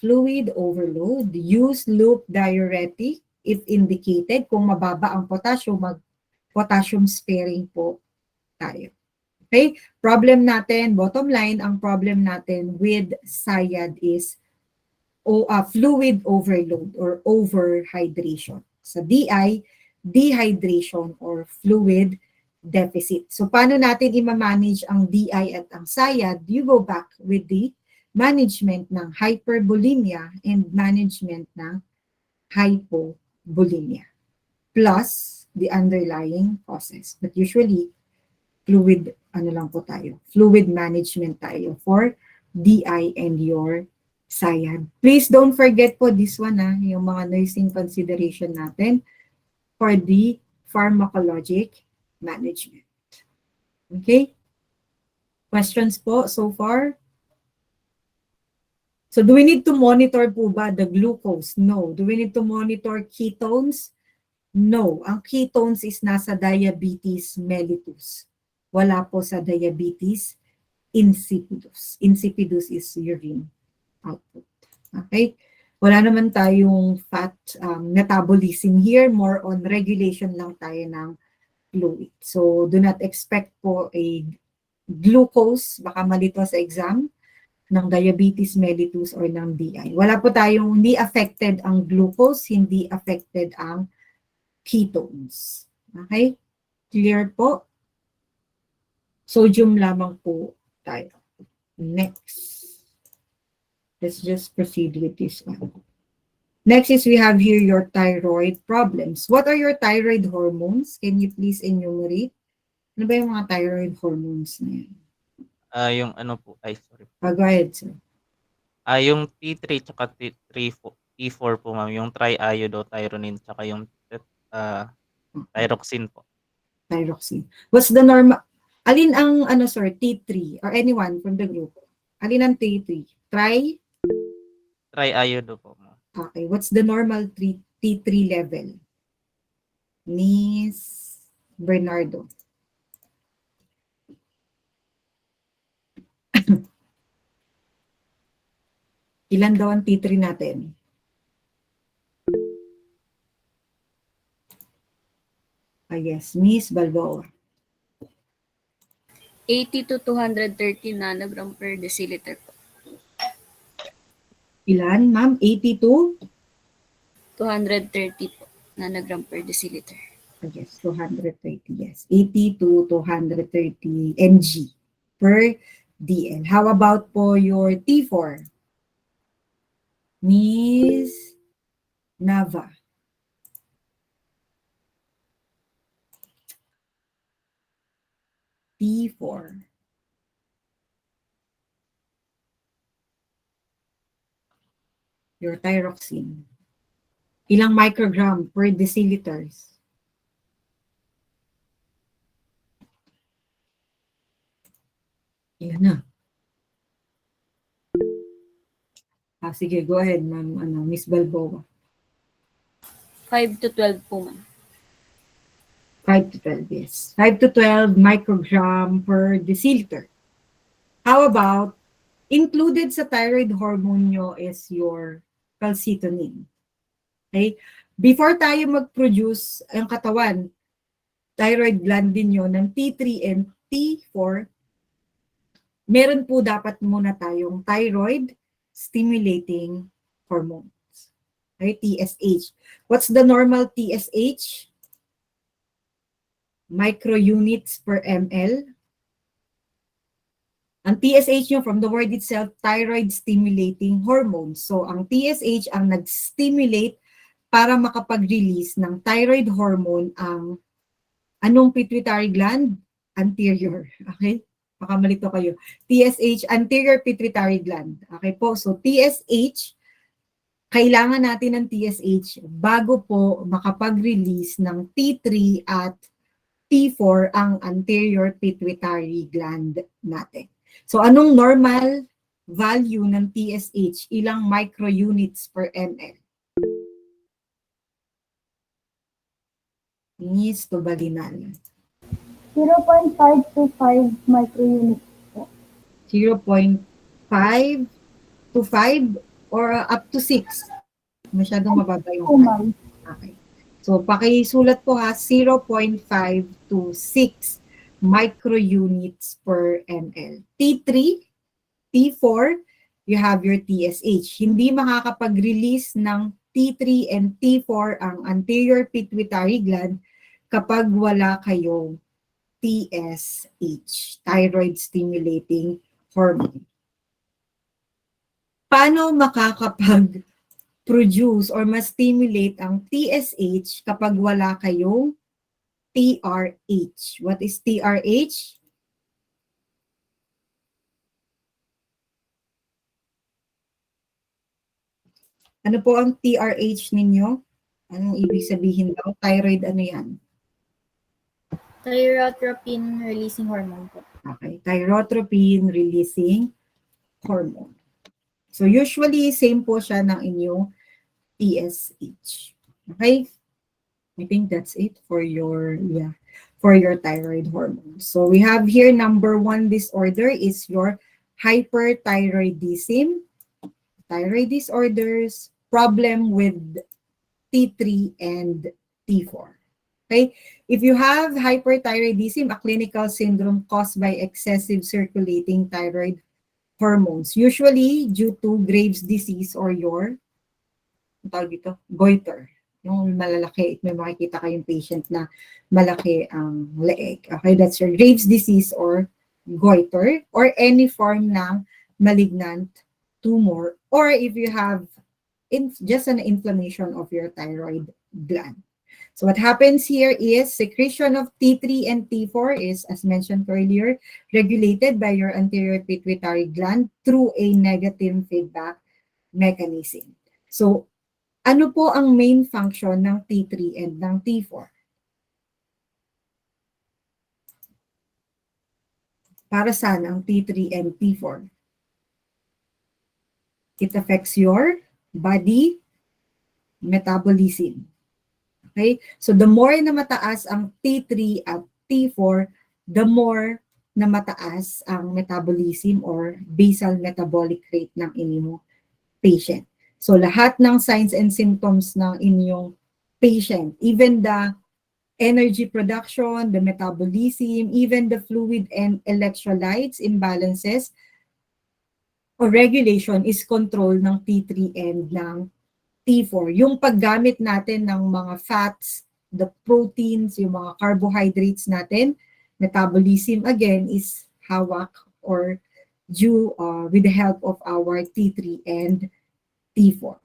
S2: fluid overload. Use loop diuretic if indicated. Kung mababa ang potassium, mag-potassium sparing po tayo. Okay? Problem natin, bottom line, ang problem natin with SIAD is fluid overload or overhydration. Sa DI, dehydration or fluid deficit. So, paano natin i-manage ang DI at ang SIAD? You go back with the management ng hyperbulimia and management ng hypobulimia plus the underlying causes. But usually, fluid management tayo for DI and your SIAD. Please don't forget po this one, yung mga nursing consideration natin for the pharmacologic management. Okay? Questions po so far? So do we need to monitor po ba the glucose? No. Do we need to monitor ketones? No. Ang ketones is nasa diabetes mellitus. Wala po sa diabetes insipidus. Insipidus is urine output. Okay? Wala naman tayong fat metabolism here. More on regulation lang tayo ng fluid. So, do not expect po a glucose, baka malito sa exam, ng diabetes mellitus or ng DI. Wala po tayong, hindi affected ang glucose, hindi affected ang ketones. Okay? Clear po? Sodium lamang po tayo. Next. Let's just proceed with this one. Next is we have here your thyroid problems. What are your thyroid hormones? Can you please enumerate? Ano ba yung mga thyroid hormones na yan?
S7: Yung ano po, sorry.
S2: Go ahead, sir.
S7: Yung T3 tsaka T4 po, ma'am, yung triiodothyronine tsaka yung thyroxine po.
S2: Thyroxine. What's the normal? Alin ang sir, T3 or anyone from the group? Alin ang T3?
S7: Triiodo po, ma'am.
S2: Okay, what's the normal T3 level? Miss Bernardo. Ilan daw ang T3 natin? Yes, Miss Balboa.
S13: 80 to 230 nanogram per deciliter po.
S2: Ilan, ma'am? 82?
S13: 230 po nanogram per deciliter.
S2: Yes, 230. Yes, 80 to 230 mg per DL. How about po your T4? Miss Nava. T4. Your thyroxine. Ilang microgram per deciliters? Ilan na? Sige, go ahead, ma'am, Miss Balboa.
S13: 5 to 12 po, ma'am.
S2: 5 to 12, yes. 5 to 12 microgram per deciliter. How about, included sa thyroid hormone nyo is your calcitonin. Okay? Before tayo mag-produce ang katawan, thyroid gland din nyo ng T3 and T4, meron po dapat muna tayong thyroid stimulating hormones. Okay? TSH. What's the normal TSH? Microunits per ml. Ang TSH nyo, from the word itself, thyroid stimulating hormone. So, ang TSH ang nag-stimulate para makapag-release ng thyroid hormone ang anong pituitary gland? Anterior. Okay? Baka malito kayo. TSH, anterior pituitary gland. Okay po? So, TSH, kailangan natin ng TSH bago po makapag-release ng T3 at T4 ang anterior pituitary gland natin. So, anong normal value ng TSH? Ilang microunits per ml? Miss Tubalinal.
S9: 0.5 to 5 microunits po.
S2: 0.5 to 5 or up to 6? Masyadong mababa yung 5. Okay. So, pakisulat po ha, 0.5 to 6 microunits per ml. T3, T4, you have your TSH. Hindi makakapag-release ng T3 and T4 ang anterior pituitary gland kapag wala kayong TSH, thyroid stimulating hormone. Paano makakapag-produce or ma-stimulate ang TSH kapag wala kayong TRH? What is TRH? Ano po ang TRH ninyo? Anong ibig sabihin daw? Thyroid ano yan?
S9: Thyrotropin releasing hormone po.
S2: Okay, thyrotropin releasing hormone. So usually same po siya ng inyong TSH. Okay? I think that's it for your thyroid hormone. So we have here number 1 disorder is your hyperthyroidism. Thyroid disorders, problem with T3 and T4. Okay? If you have hyperthyroidism, a clinical syndrome caused by excessive circulating thyroid hormones, usually due to Graves' disease or your goiter. Yung malalaki, may makikita kayong patient na malaki ang leeg. Okay, that's your Graves' disease or goiter or any form ng malignant tumor, or if you have just an inflammation of your thyroid gland. So what happens here is secretion of T3 and T4 is, as mentioned earlier, regulated by your anterior pituitary gland through a negative feedback mechanism. So, ano po ang main function ng T3 and ng T4? Para saan ang T3 and T4? It affects your body metabolism. Okay? So the more na mataas ang T3 at T4, the more na mataas ang metabolism or basal metabolic rate ng inyong patient. So lahat ng signs and symptoms ng inyong patient, even the energy production, the metabolism, even the fluid and electrolytes imbalances or regulation is control ng T3 and ng T4. Yung paggamit natin ng mga fats, the proteins, yung mga carbohydrates natin, metabolism again is hawak or due with the help of our T3 and T4.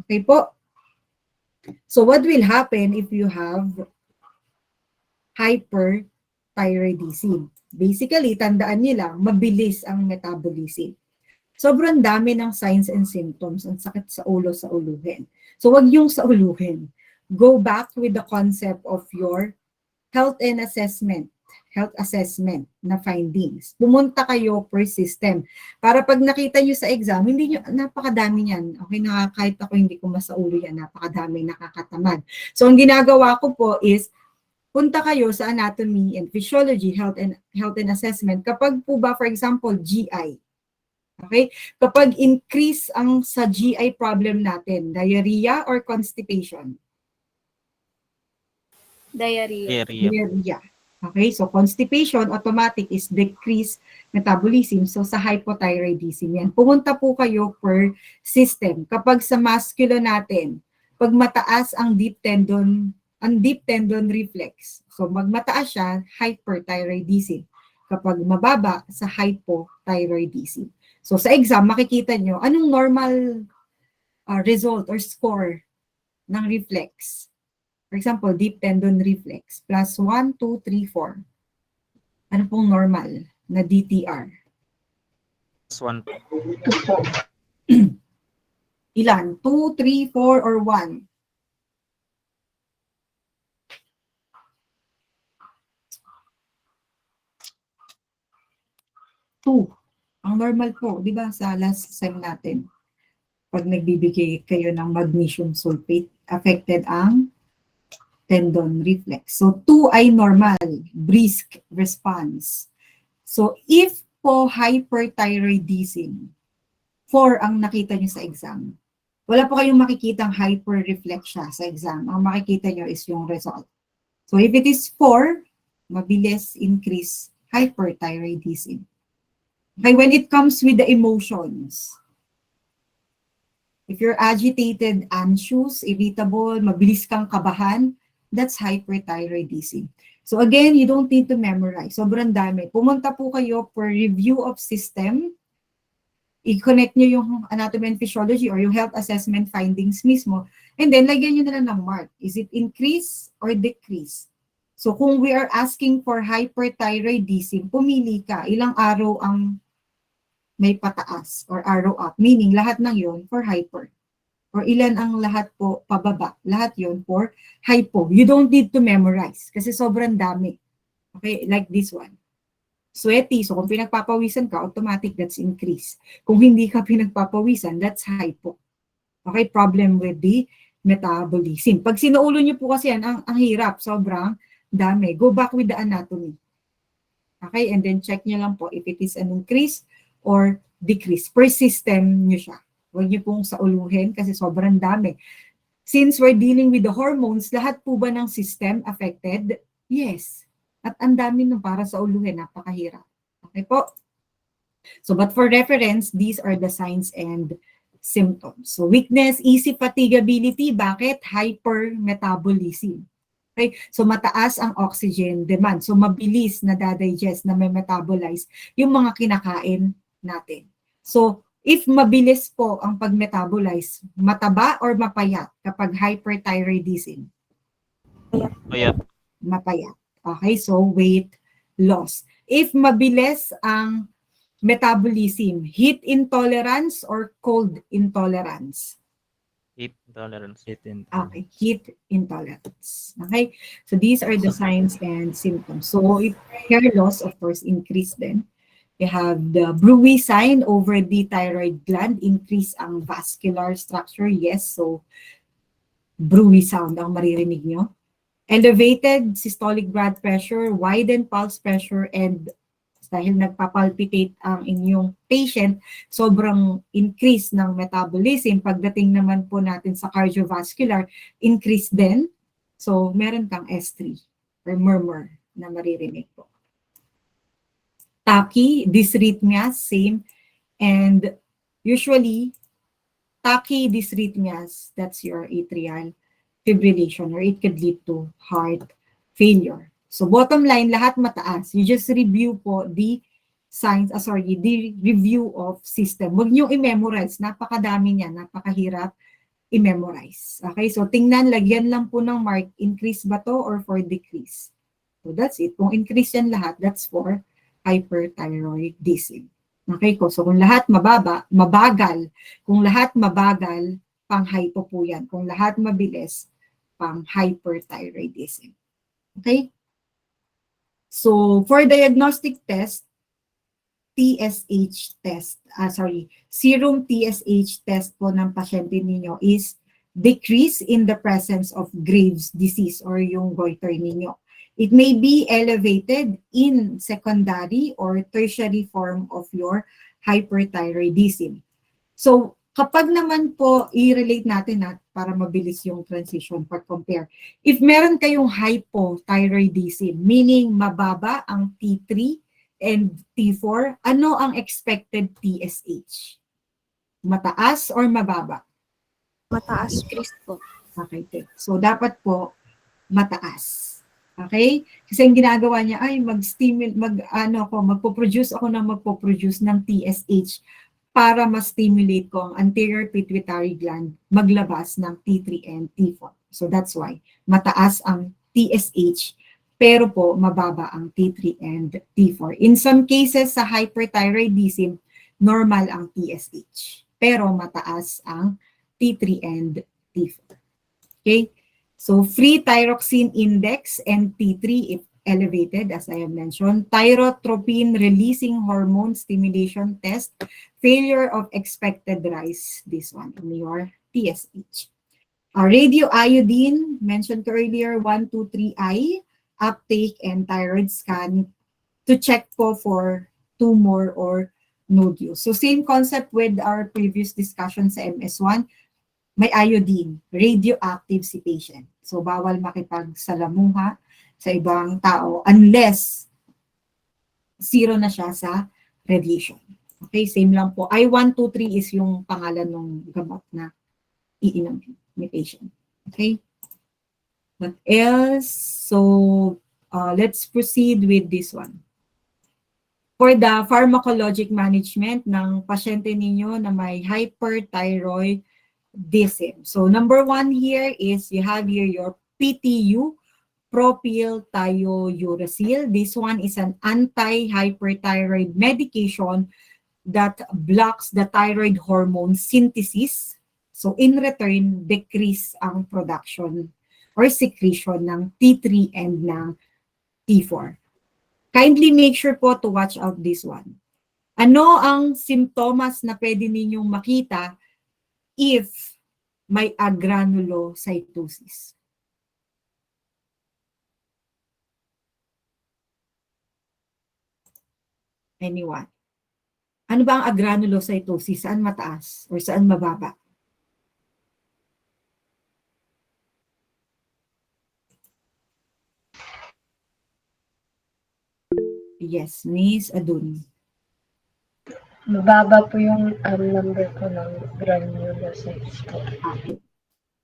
S2: Okay po? So what will happen if you have hyperthyroidism? Basically, tandaan nyo lang, mabilis ang metabolism. Sobrang dami ng signs and symptoms. Ang sakit sa ulo, sa uluhin. So wag yung sa uluhin. Go back with the concept of your health assessment na findings. Pumunta kayo per system. Para pag nakita nyo sa exam, hindi nyo, napakadami yan. Okay, kahit ako hindi ko masaulo yan, napakadami, nakakatamad. So ang ginagawa ko po is, punta kayo sa anatomy and physiology, health and assessment. Kapag po ba, for example, GI, okay? Kapag increase ang sa GI problem natin, diarrhea or constipation?
S13: Diarrhea.
S2: Diarrhea. Okay, so constipation, automatic is decreased metabolism. So sa hypothyroidism yan. Pumunta po kayo per system. Kapag sa muscular natin, pag mataas ang deep tendon reflex. So magmataas siya, hyperthyroidism. Kapag mababa, sa hypothyroidism. So sa exam, makikita nyo, anong normal result or score ng reflex? For example, deep tendon reflex, plus 1, 2, 3, 4. Ano pong normal na DTR?
S7: Plus 1 po.
S2: Ilan? 2, 3, 4, or 1? 2. Ang normal po, di ba, sa last sem natin, pag nagbibigay kayo ng magnesium sulfate, affected ang tendon reflex. So 2 ay normal, brisk response. So if po hyperthyroidism, 4 ang nakita nyo sa exam, wala po kayong makikitang hyperreflexia sa exam. Ang makikita nyo is yung result. So if it is 4, mabilis increase hyperthyroidism. Okay, when it comes with the emotions, if you're agitated, anxious, irritable, mabilis kang kabahan, that's hyperthyroidism. So again, you don't need to memorize. Sobrang dami. Pumunta po kayo for review of system. I-connect nyo yung anatomy and physiology or yung health assessment findings mismo. And then, lagyan nyo na lang ng mark. Is it increase or decrease? So kung we are asking for hyperthyroidism, pumili ka. Ilang araw ang may pataas or arrow up. Meaning, lahat ng yon for hyper. Or ilan ang lahat po pababa. Lahat yon for hypo. You don't need to memorize kasi sobrang dami. Okay, like this one. Sweaty, so kung pinagpapawisan ka, automatic that's increase. Kung hindi ka pinagpapawisan, that's hypo. Okay, problem with the metabolism. Pag sinuulo nyo po kasi yan, ang hirap, sobrang dami. Go back with the anatomy. Okay, and then check nyo lang po if it is an increase or decrease. Per system nyo siya. Huwag niyo pong sauluhin kasi sobrang dami. Since we're dealing with the hormones, lahat po ba ng system affected? Yes. At ang dami nung para sa uluhin, napakahirap. Okay po? So, but for reference, these are the signs and symptoms. So, weakness, easy fatigability. Bakit? Hypermetabolism. Okay? So, mataas ang oxygen demand. So, mabilis na dadigest, na may metabolize yung mga kinakain natin. So, if mabilis po ang pag-metabolize, mataba or mapayat kapag hyperthyroidism?
S7: Payat.
S2: Mapayat. Okay, so weight loss. If mabilis ang metabolism, heat intolerance or cold intolerance?
S7: Heat intolerance.
S2: Okay, heat intolerance. Okay, so these are the signs and symptoms. So if hair loss, of course, increase then. You have the Bruy sign over the thyroid gland, increase ang vascular structure. Yes, so Bruy sound ang maririnig nyo. Elevated systolic blood pressure, widened pulse pressure, and dahil nagpapalpitate ang inyong patient, sobrang increase ng metabolism. Pagdating naman po natin sa cardiovascular, increase din. So, meron kang S3. or murmur na maririnig po. Tachy, dysrhythmias, same. And usually, tachy-dysrhythmias, that's your atrial fibrillation, or it could lead to heart failure. So bottom line, lahat mataas. You just review po the signs, the review of system. Huwag niyong i-memorize. Napakadami niya, napakahirap i-memorize. Okay, so tingnan, lagyan lang po ng mark, increase ba to or for decrease? So that's it. Kung increase yan lahat, that's for hyperthyroidism. Okay ko, so kung lahat mababa, mabagal. Kung lahat mabagal, pang hypo po yan. Kung lahat mabilis, pang hyperthyroidism. Okay? So, for diagnostic test, TSH test, serum TSH test po ng pasyente ninyo is decrease in the presence of Graves' disease or yung goiter ninyo. It may be elevated in secondary or tertiary form of your hyperthyroidism. So, kapag naman po i-relate natin para mabilis yung transition pag-compare. If meron kayong hypothyroidism, meaning mababa ang T3 and T4, ano ang expected TSH? Mataas or mababa?
S14: Mataas.
S13: Increase po.
S2: Okay, so dapat po mataas. Okay? Kasi ang ginagawa niya ay magpo-produce ako ng TSH para ma-stimulate ko ang anterior pituitary gland maglabas ng T3 and T4. So that's why mataas ang TSH pero po mababa ang T3 and T4. In some cases sa hyperthyroidism, normal ang TSH pero mataas ang T3 and T4. Okay? So free thyroxine index and T3 if elevated, as I have mentioned. Thyrotropin releasing hormone stimulation test, failure of expected rise, this one in your TSH. Radioiodine, mentioned earlier, 1, 2, 3I, uptake and thyroid scan to check po for tumor or nodules. So same concept with our previous discussion sa MS1, may iodine, radioactive si patient. So bawal makipagsalamuha sa ibang tao unless zero na siya sa radiation. Okay, same lang po. I-123 is yung pangalan ng gamot na iinom ni patient. Okay? What else? So, let's proceed with this one. For the pharmacologic management ng pasyente ninyo na may hyperthyroidism. So, number 1 here is you have here your PTU, propylthiouracil. This one is an anti-hyperthyroid medication that blocks the thyroid hormone synthesis. So, in return, decrease ang production or secretion ng T3 and ng T4. Kindly make sure po to watch out this one. Ano ang simptomas na pwede ninyong makita if may agranulocytosis? Anyone? Ano ba ang agranulocytosis? Saan mataas or saan mababa? Yes, Miss Adun.
S18: Mababa po yung number ko ng granulocytes po.
S2: Okay.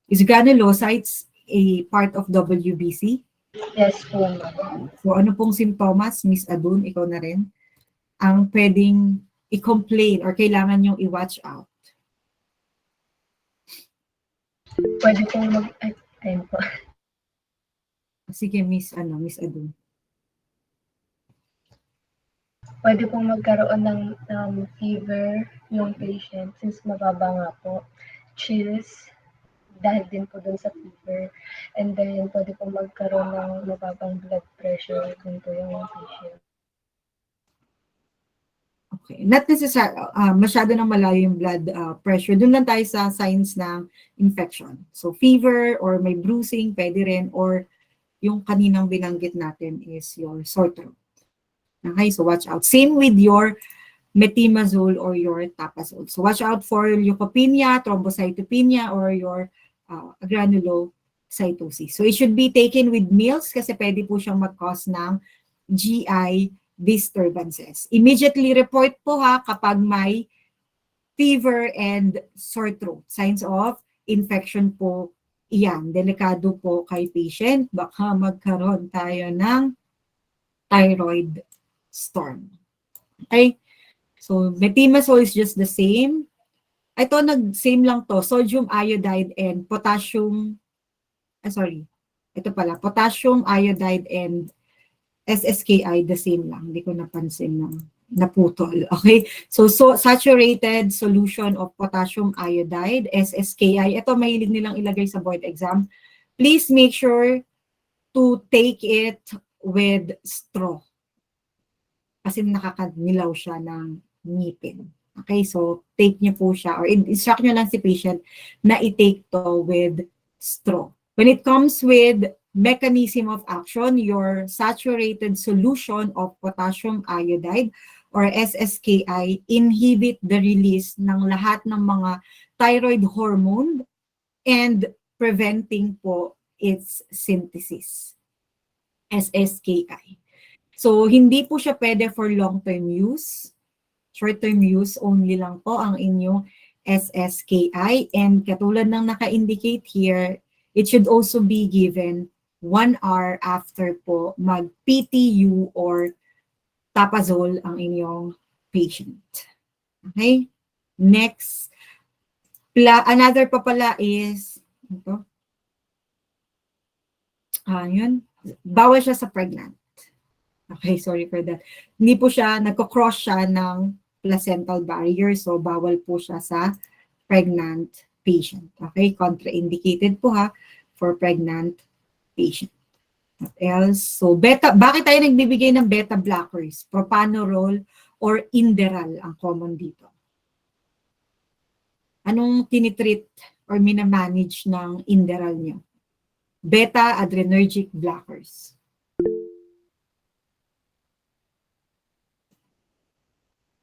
S2: Is granulocytes a part of WBC?
S18: Yes po, ma'am.
S2: So ano pong simptomas, Miss Adun, ikaw na rin, ang pwedeng i-complain or kailangan yung i-watch out?
S18: Pwede pong ayun po.
S2: Sige, Miss Adun.
S18: Pwede pong magkaroon ng fever yung patient since mababa nga po. Chills, dahil din po dun sa fever. And then, pwede pong magkaroon ng mababang blood pressure dun po yung patient.
S2: Okay. Not necessarily, masyado nang malayo yung blood pressure. Doon lang tayo sa signs ng infection. So, fever or may bruising, pwede rin. Or yung kaninang binanggit natin is your sore throat. Okay, so watch out. Same with your metimazole or your tapazole. So watch out for leukopenia, thrombocytopenia, or your cytosis. So it should be taken with meals kasi pwede po siyang mag-cause ng GI disturbances. Immediately report po ha kapag may fever and sore throat. Signs of infection po iyan. Delikado po kay patient. Baka magkaroon tayo ng thyroid storm. Okay? So, methimazole is just the same. Ito, nag-same lang to. Sodium iodide and potassium, ito pala, potassium iodide and SSKI, the same lang. Hindi ko napansin na naputol. Okay? So saturated solution of potassium iodide, SSKI. Ito, mahilig nilang ilagay sa board exam. Please make sure to take it with straw. Kasi nakakanilaw siya ng ngipin. Okay? So, take niyo po siya or instruct niyo lang si patient na i-take to with straw. When it comes with mechanism of action, your saturated solution of potassium iodide or SSKI inhibit the release ng lahat ng mga thyroid hormone and preventing po its synthesis. SSKI. So, hindi po siya pwede for long-term use. Short-term use only lang po ang inyong SSKI. And katulad ng naka-indicate here, it should also be given 1 hour after po mag-PTU or tapazole ang inyong patient. Okay? Next. Another pa pala is, ito. Yun. Bawal siya sa pregnant. Okay, sorry for that. Hindi po siya, nagko-cross siya ng placental barrier, so bawal po siya sa pregnant patient. Okay, contraindicated po ha for pregnant patient. What else? So bakit tayo nagbibigay ng beta blockers? Propanolol or Inderal ang common dito. Anong tinitreat or minamanage ng Inderal niyo? Beta adrenergic blockers.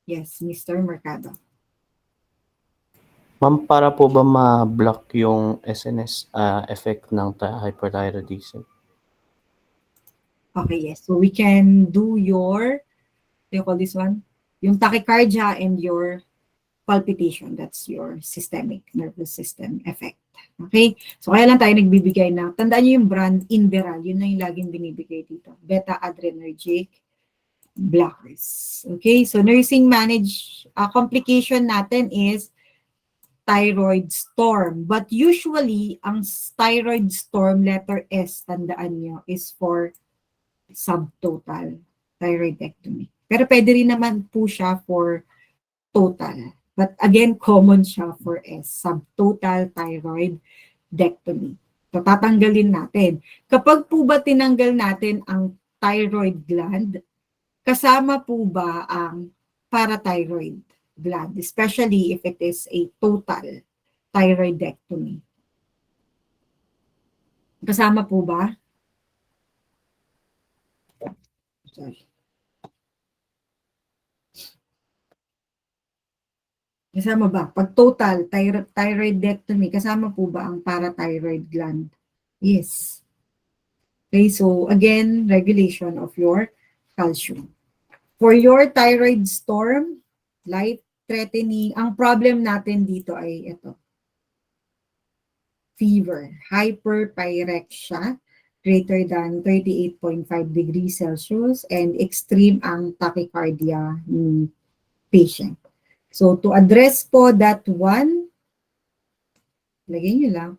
S2: Yes, Mr. Mercado.
S4: Ma'am, para po ba ma-block yung SNS effect ng hyperthyroidism?
S2: Okay, yes. So we can do your, what do you call this one? Yung tachycardia and your palpitation. That's your systemic nervous system effect. Okay? So kaya lang tayo nagbibigay na, tandaan nyo yung brand Inderal, yun na yung laging binibigay dito. Beta adrenergic blockers. Okay? So nursing complication natin is thyroid storm. But usually, ang thyroid storm, letter S, tandaan nyo, is for subtotal thyroidectomy. Pero pwede rin naman po siya for total. But again, common siya for S, subtotal thyroidectomy. So, tatanggalin natin. Kapag po ba tinanggal natin ang thyroid gland, kasama po ba ang parathyroid gland, especially if it is a total thyroidectomy? Kasama po ba? Sorry. Kasama ba? Pag total thyroidectomy, kasama po ba ang parathyroid gland? Yes. Okay, so again, regulation of your calcium. For your thyroid storm, life-threatening, ang problem natin dito ay ito. Fever, hyperpyrexia, greater than 38.5 degrees Celsius, and extreme ang tachycardia ni patient. So, to address po that one, lagay nyo lang,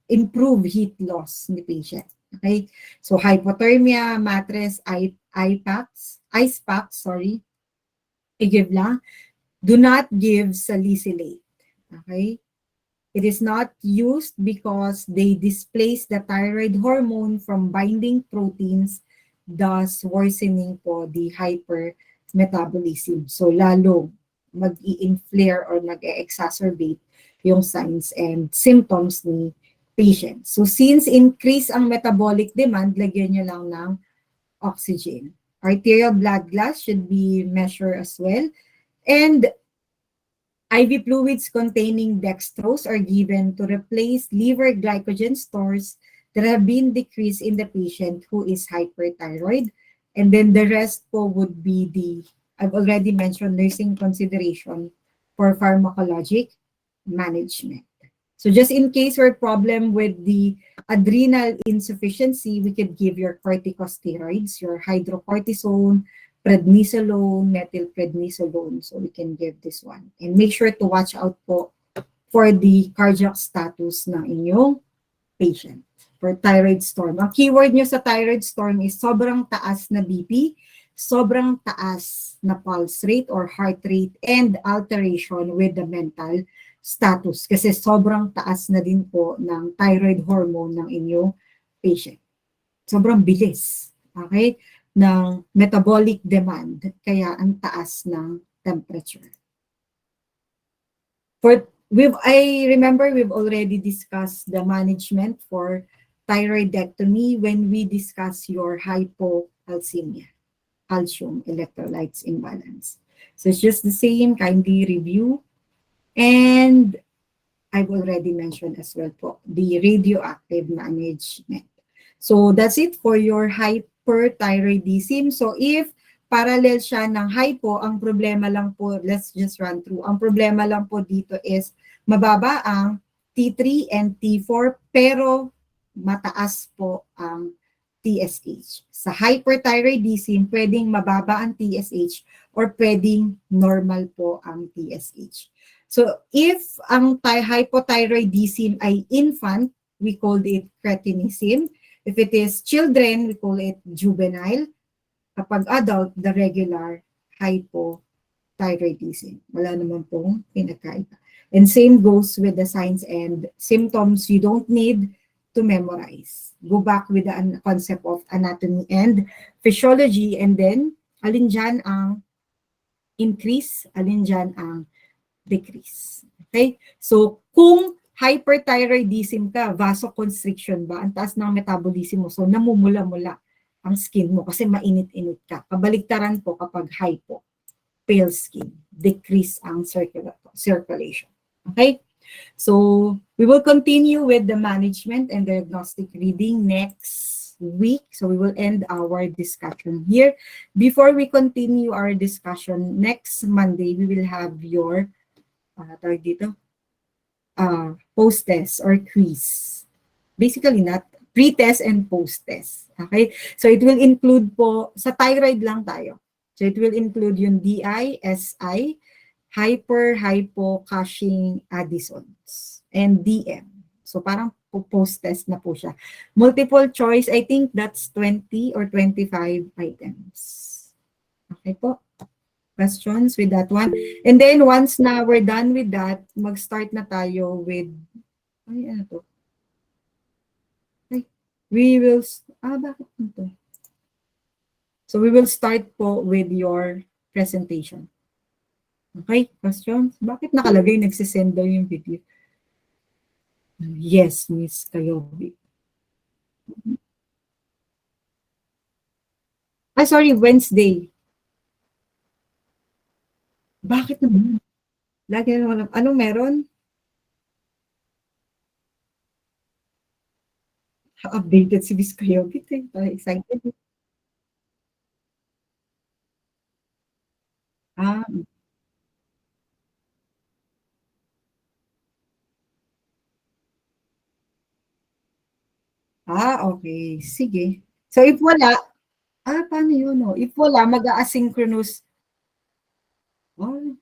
S2: improve heat loss ni patient. Okay? So, hypothermia, mattress, ice packs, i-give lang. Do not give salicylate. Okay? It is not used because they displace the thyroid hormone from binding proteins, thus worsening po the hypermetabolism. So, lalo mag-i-inflare or mag-e-exacerbate yung signs and symptoms ni patient. So, since increase ang metabolic demand, lagyan nyo lang ng oxygen. Arterial blood gas should be measured as well. And IV fluids containing dextrose are given to replace liver glycogen stores that have been decreased in the patient who is hyperthyroid. And then the rest po would be I've already mentioned, nursing consideration for pharmacologic management. So just in case or problem with the adrenal insufficiency, we could give your corticosteroids, your hydrocortisone, prednisolone, methylprednisolone. So we can give this one. And make sure to watch out po for the cardiac status ng inyong patient. For thyroid storm. Ang keyword nyo sa thyroid storm is sobrang taas na BP, sobrang taas na pulse rate or heart rate, and alteration with the mental status. Kasi sobrang taas na din po ng thyroid hormone ng inyong patient. Sobrang bilis. Okay? Ng metabolic demand. Kaya ang taas ng temperature. I remember we've already discussed the management for thyroidectomy when we discuss your hypocalcemia, calcium electrolytes imbalance. So it's just the same, kindly review. And I've already mentioned as well po, the radioactive management. So that's it for your hyperthyroidism. So if parallel siya ng hypo, ang problema lang po, let's just run through. Ang problema lang po dito is mababa ang T3 and T4 pero mataas po ang TSH. Sa hyperthyroidism, pwedeng mababa ang TSH or pwedeng normal po ang TSH. So if ang hypothyroidism ay infant, we call it cretinism. If it is children, we call it juvenile. Kapag adult, the regular hypothyroidism. Wala naman pong pinagkaiba. And same goes with the signs and symptoms. You don't need to memorize. Go back with the concept of anatomy and physiology, and then alin dyan ang increase, alin dyan ang decrease. Okay? So, kung hyperthyroidism ka, vasoconstriction ba, ang taas ng metabolism mo, so namumula-mula ang skin mo kasi mainit-init ka. Kabaligtaran po kapag hypo, pale skin, decrease ang circulation. Okay? So, we will continue with the management and diagnostic reading next week. So, we will end our discussion here. Before we continue our discussion, next Monday, we will have your post-test or quiz. Basically, not pre-test and post-test. Okay? So, it will include po, sa thyroid lang tayo. So, it will include yung DI, SI, hypo, Cushing, Addison's, and DM. So, parang post-test na po siya. Multiple choice, I think that's 20 or 25 items. Okay po? Questions with that one? And then, once na we're done with that, mag-start na tayo with, ano to? We will, bakit ito? So, we will start po with your presentation. Okay, questions? Bakit nakalagay nagsisend daw yung video? Yes, Miss Kayobi. Sorry, Wednesday. Bakit naman? Lagi na walang, anong meron? Updated si Miss Kayobi. Excited. Okay. Sige. So, if wala, paano yun, no? If wala, mag-asynchronous.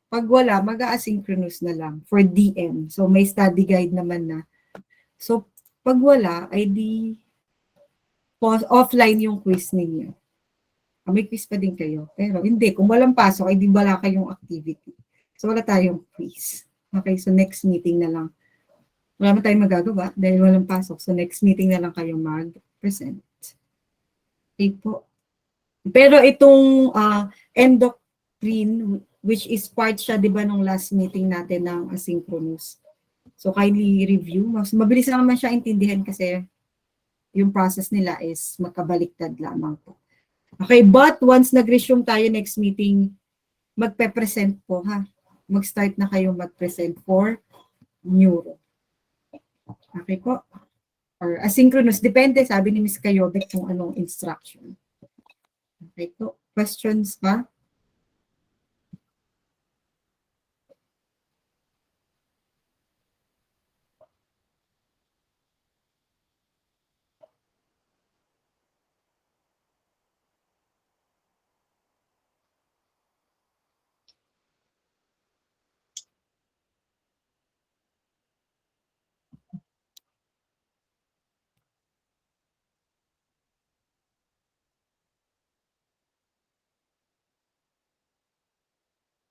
S2: Pag wala, mag-asynchronous na lang for DM. So, may study guide naman na. So, pag wala, ay di offline yung quiz ninyo. May quiz pa din kayo. Pero hindi, kung walang pasok, ay di wala kayong activity. So, wala tayong quiz. Okay, so next meeting na lang. Wala man tayong magagawa dahil walang pasok. So, next meeting na lang kayo mag-present. Okay po. Pero itong endocrine, which is part siya, di ba, nung last meeting natin ng asynchronous. So, kindly review. Mabilis lang naman siya intindihan kasi yung process nila is magkabaliktad lamang po. Okay, but once nag-resume tayo next meeting, magpe-present po, ha? mag-start na kayo mag-present for neuro. Okay po? Or asynchronous. Depende, sabi ni Ms. Kayobek kung anong instruction. Okay po. Questions pa?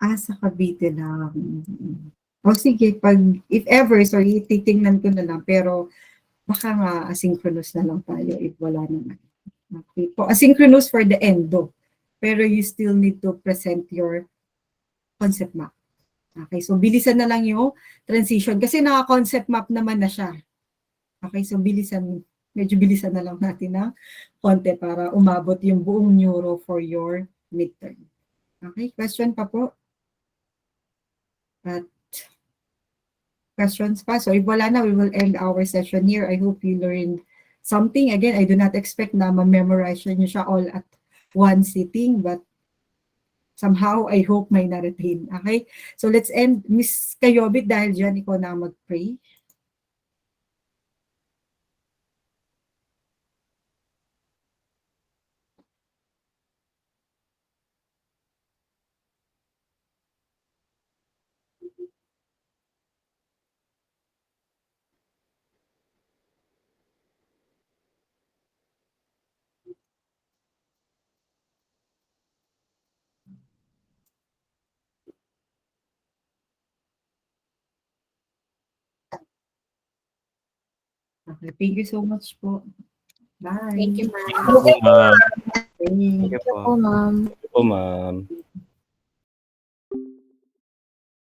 S2: Sa Cavite lang. O sige, if ever, sorry, titingnan ko na lang, pero baka nga asynchronous na lang tayo if wala naman. Okay po. Asynchronous for the endo. Pero you still need to present your concept map. Okay, so bilisan na lang yung transition kasi naka-concept map naman na siya. Okay, so medyo bilisan na lang natin ng konti para umabot yung buong neuro for your midterm. Okay, question pa po? At questions pa? So if wala na, we will end our session here. I hope you learned something. Again, I do not expect na ma-memorize nyo siya all at one sitting, but somehow, I hope may na-retain. Okay? So let's end. Miss Kayobit, dahil dyan, ikaw na mag-pray. Okay, thank you so much po. Bye.
S13: Thank you, ma'am.
S7: Thank you po, ma'am.
S2: Bye.
S14: Thank you po, ma'am.
S15: Thank you po, ma'am.